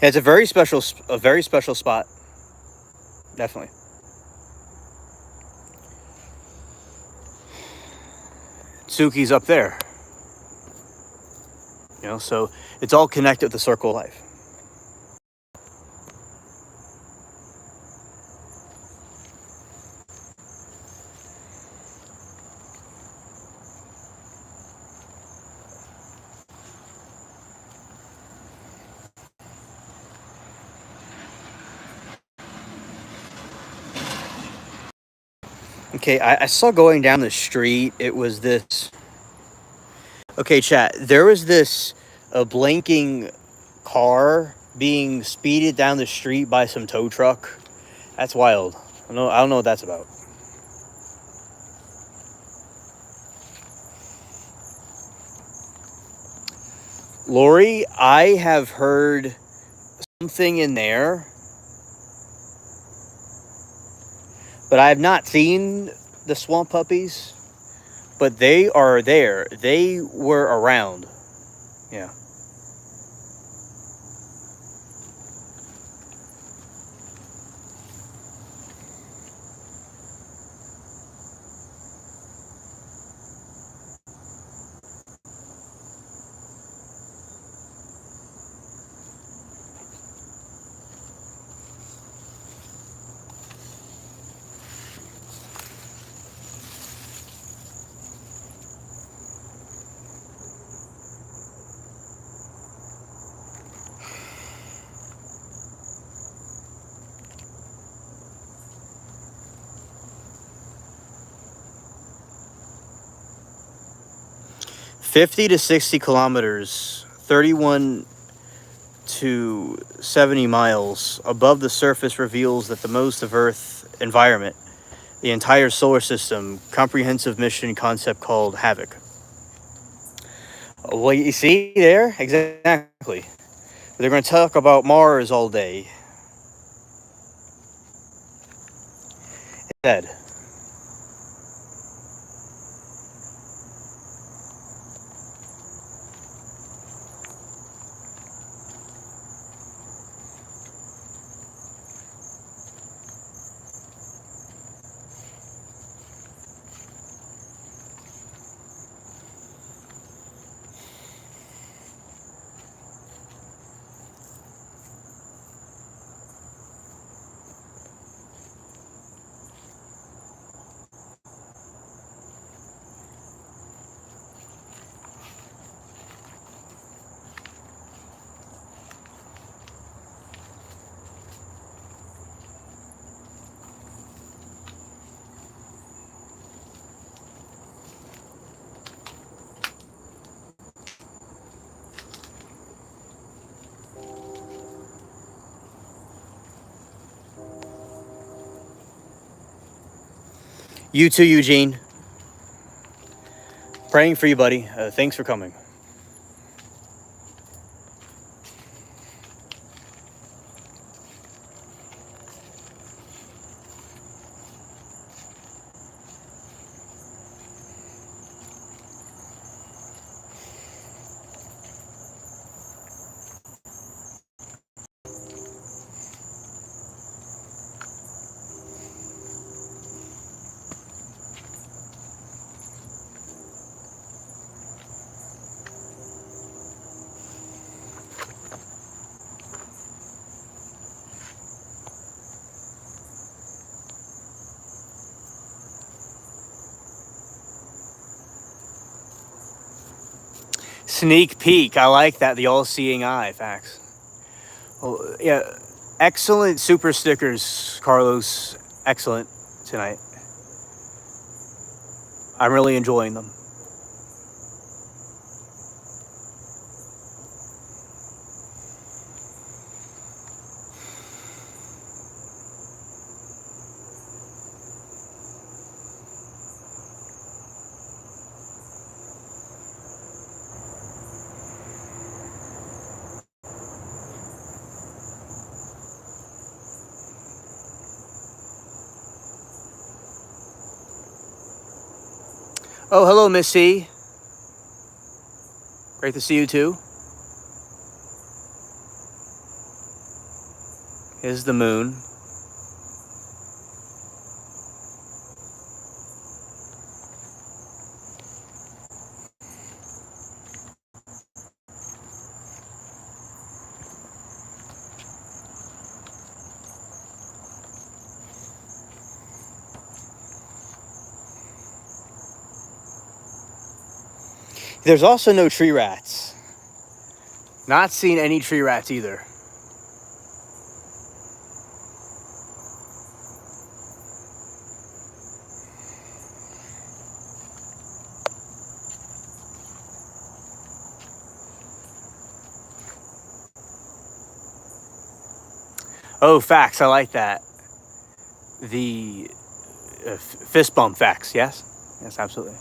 Yeah, it's a very special spot. Definitely. Suki's up there, so it's all connected with the circle of life. Okay, I saw going down the street. It was this. Okay, chat. There was this a blinking car being speeded down the street by some tow truck. That's wild. I don't know what that's about. Lori, I have heard something in there, but I have not seen the swamp puppies. But they are there. They were around. Yeah. (50 to 60 kilometers, 31 to 70 miles above the surface reveals that the most of Earth environment, the entire solar system, comprehensive mission concept called Havoc. Well, you see there? Exactly. They're going to talk about Mars all day. Instead. You too, Eugene. Praying for you, buddy. Thanks for coming. Sneak peek. I like that. The all-seeing eye. Facts. Well, yeah. Excellent super stickers, Carlos. Excellent tonight. I'm really enjoying them. Oh, hello, Miss C. Great to see you too. Here's the moon. There's also no tree rats. Not seen any tree rats either. Oh, facts. I like that. The fist bump facts. Yes. Yes, absolutely.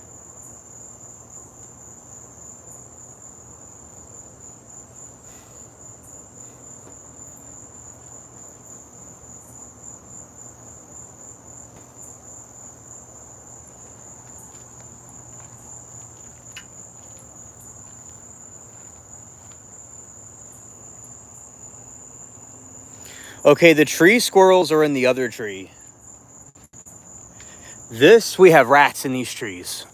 Okay, the tree squirrels are in the other tree. We have rats in these trees.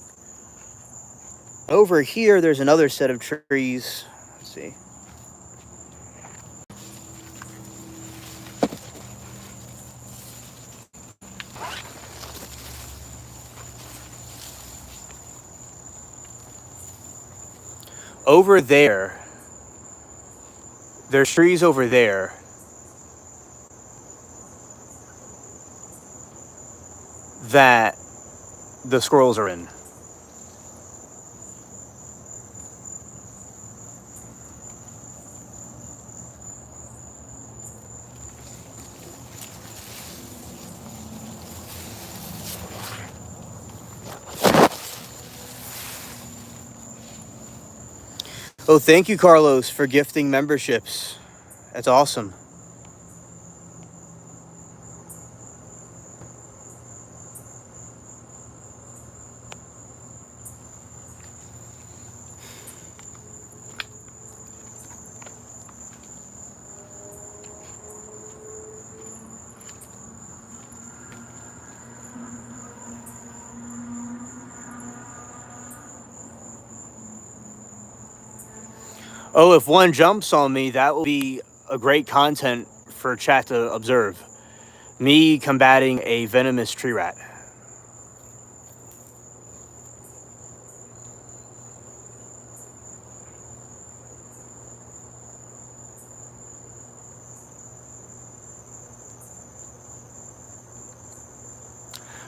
Over here, there's another set of trees. Let's see. Over there's trees over there that the squirrels are in. Oh, thank you, Carlos, for gifting memberships. That's awesome. Oh, if one jumps on me, that will be a great content for chat to observe. Me combating a venomous tree rat.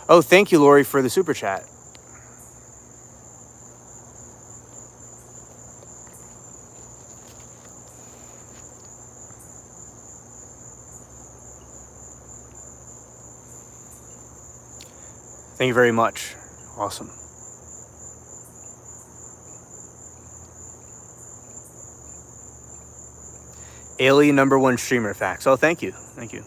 Oh, thank you, Lori, for the super chat. Thank you very much. Awesome. Alien #1 streamer facts. Oh, thank you. Thank you.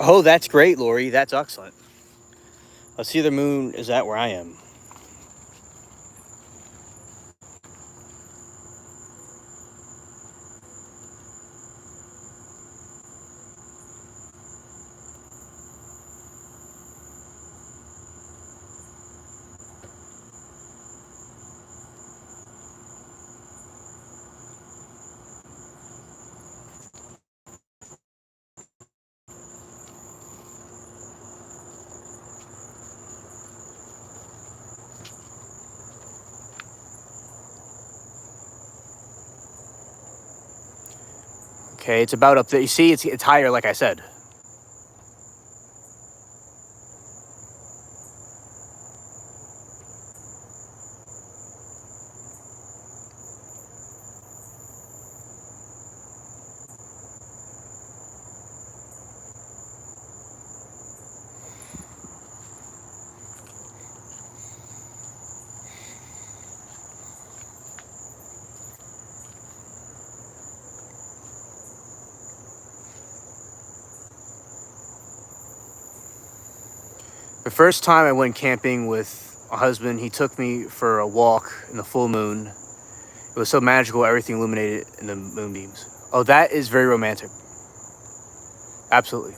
Oh, that's great, Lori. That's excellent. Let's see, the moon is at where I am. Okay, it's about up there. You see, it's higher, like I said. The first time I went camping with my husband, he took me for a walk in the full moon. It was so magical, everything illuminated in the moonbeams. Oh, that is very romantic. Absolutely.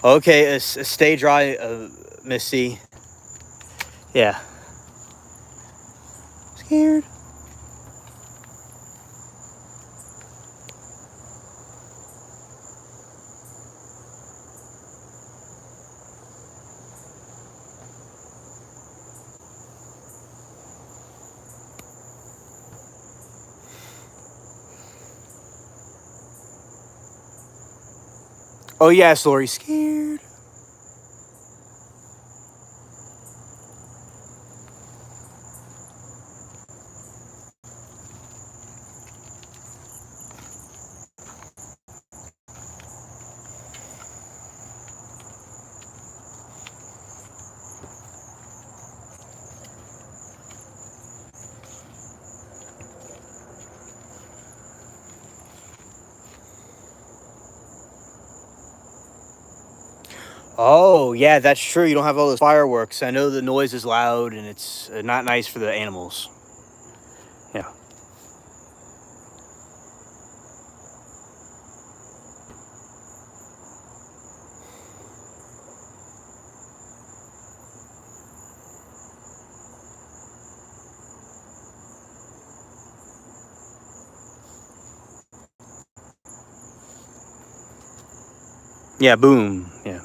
Okay, stay dry, Misty. Yeah. Scared. Oh yes, Lori. Scared. Oh, yeah, that's true. You don't have all those fireworks. I know the noise is loud and it's not nice for the animals. Yeah. Yeah, boom. Yeah.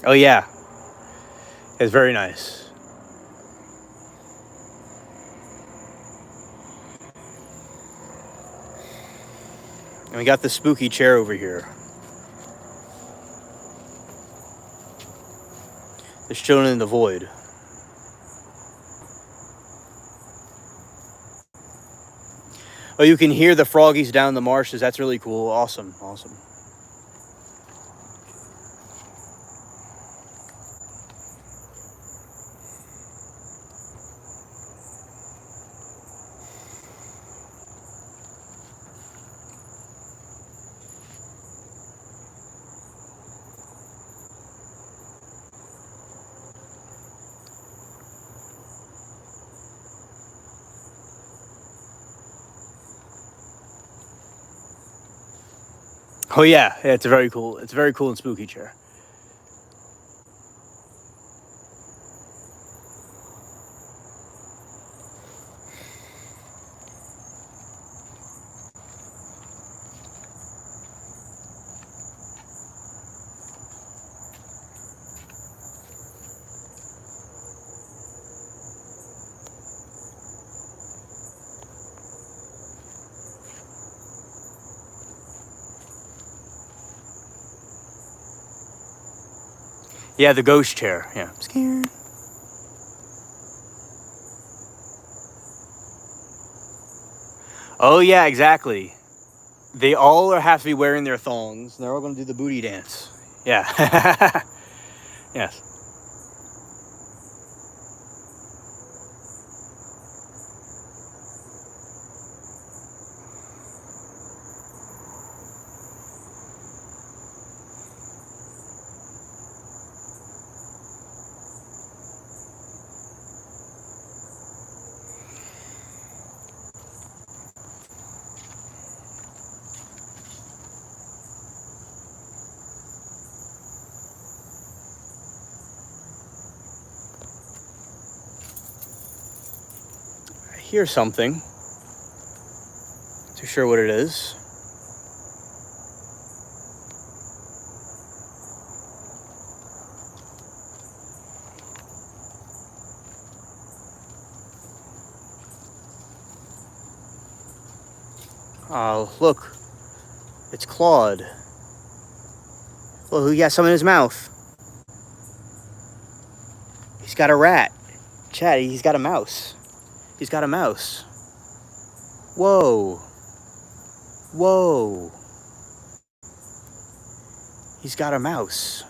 Oh, yeah. It's very nice. And we got the spooky chair over here. It's chilling in the void. Oh, you can hear the froggies down the marshes. That's really cool. Awesome. Awesome. Oh, yeah. Yeah, it's a very cool. It's a very cool and spooky chair. Yeah, the ghost chair. Yeah. Scared. Oh, yeah, exactly. They all have to be wearing their thongs. They're all going to do the booty dance. Yeah. Yes. I hear something. Not too sure what it is. Oh, look. It's Claude. Well, he got some in his mouth. He's got a rat. Chad, he's got a mouse. He's got a mouse. Whoa. Whoa. He's got a mouse.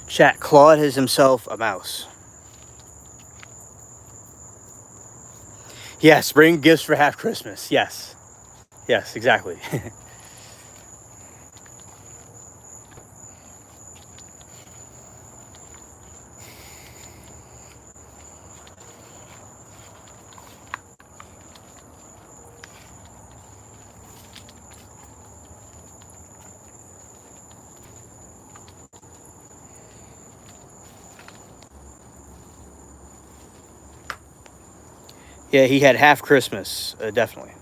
Chat, Claude has himself a mouse. Yes, bring gifts for half Christmas. Yes. Yes, exactly. Yeah, he had half Christmas, definitely.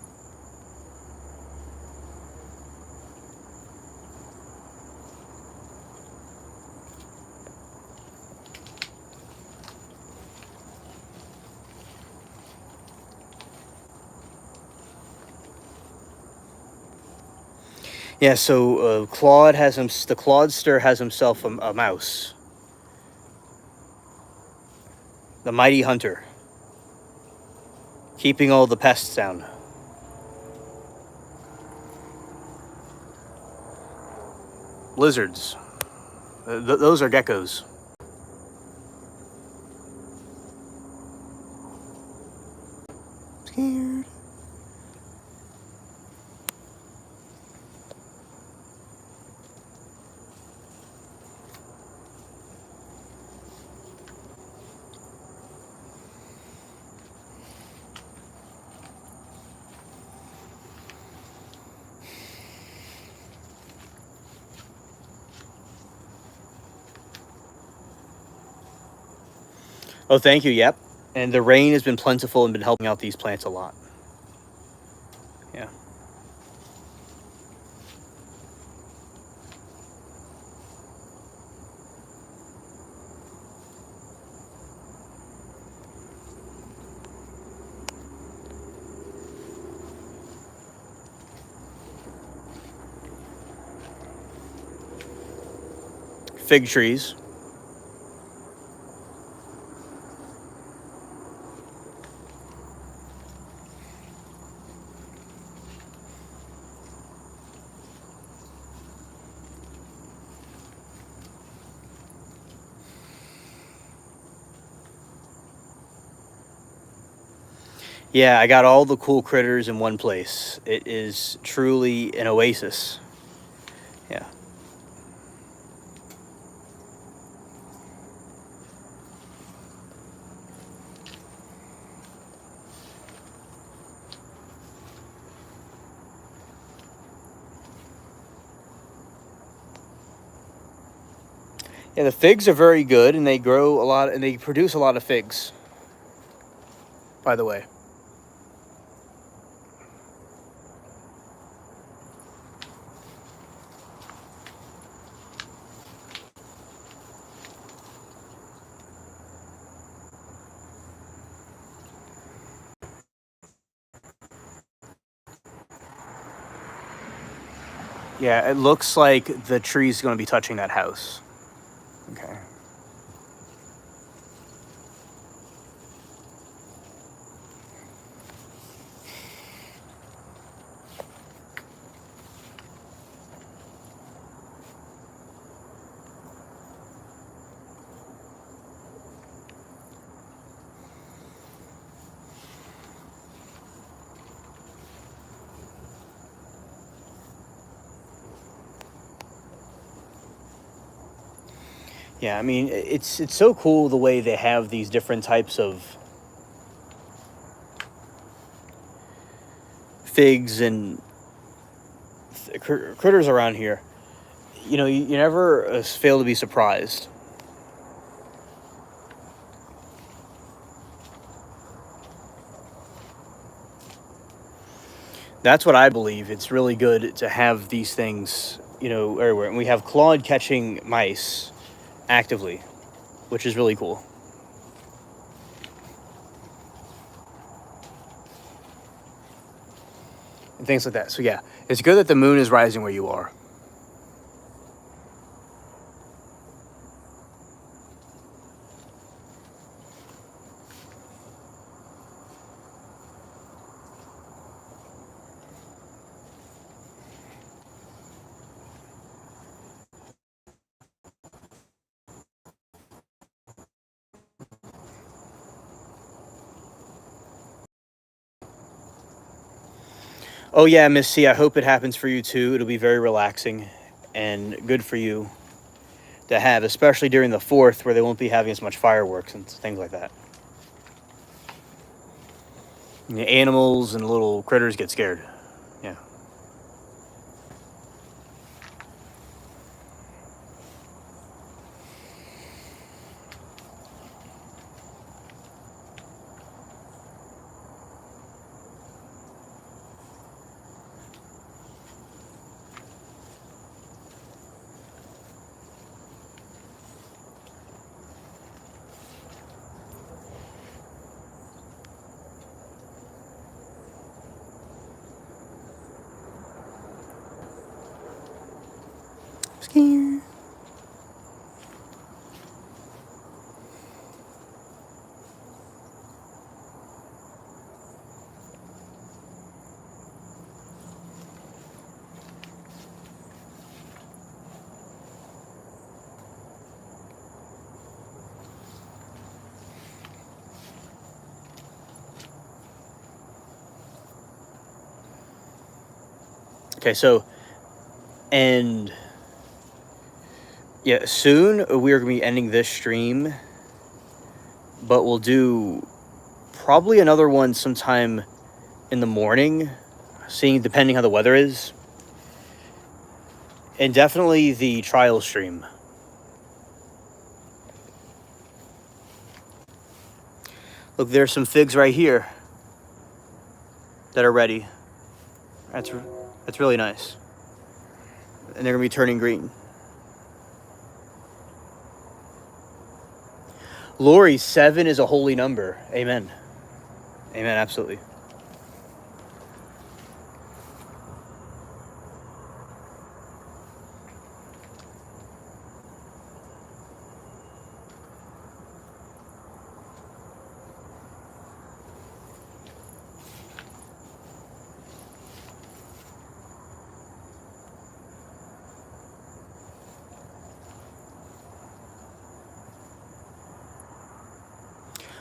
Yeah, so Claude has him. The Claudster has himself a mouse. The mighty hunter, keeping all the pests down. Lizards. Those are geckos. Scared. Oh, thank you. Yep. And the rain has been plentiful and been helping out these plants a lot. Yeah. Fig trees. Yeah, I got all the cool critters in one place. It is truly an oasis. Yeah. Yeah, the figs are very good, and they grow a lot, and they produce a lot of figs. By the way. Yeah, it looks like the tree's going to be touching that house. Okay. Yeah, I mean, it's so cool the way they have these different types of figs and critters around here. You know, you never fail to be surprised. That's what I believe. It's really good to have these things, you know, everywhere. And we have Claude catching mice actively, which is really cool. And things like that. So yeah, it's good that the moon is rising where you are. Oh yeah, Miss C, I hope it happens for you too. It'll be very relaxing and good for you to have, especially during the 4th where they won't be having as much fireworks and things like that. And the animals and little critters get scared. Yeah. Scared. Okay, so, and yeah, soon we're gonna be ending this stream, but we'll do probably another one sometime in the morning, seeing depending how the weather is. And definitely the trial stream. Look, there's some figs right here that are ready. That's really nice. And they're gonna be turning green. Lori, 7 is a holy number. Amen. Amen, absolutely.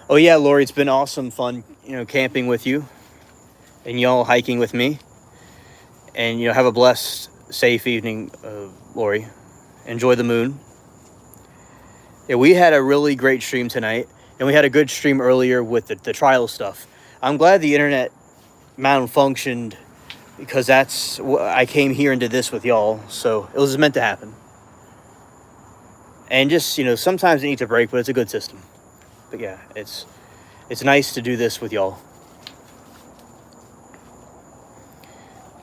Oh yeah, Lori, it's been awesome fun, camping with you and y'all hiking with me. And, have a blessed, safe evening, Lori. Enjoy the moon. Yeah, we had a really great stream tonight, and we had a good stream earlier with the trial stuff. I'm glad the internet malfunctioned because I came here and did this with y'all, so it was meant to happen. And just, sometimes it needs a break, but it's a good system. But yeah, it's nice to do this with y'all.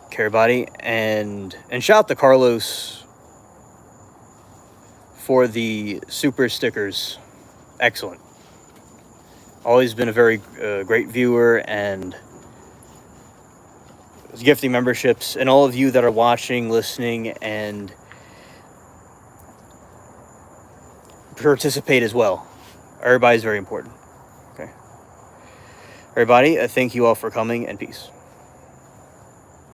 Okay, everybody, and shout out to Carlos for the super stickers. Excellent. Always been a very great viewer and gifting memberships, and all of you that are watching, listening, and participate as well. Everybody's very important. Okay. Everybody, thank you all for coming, and peace.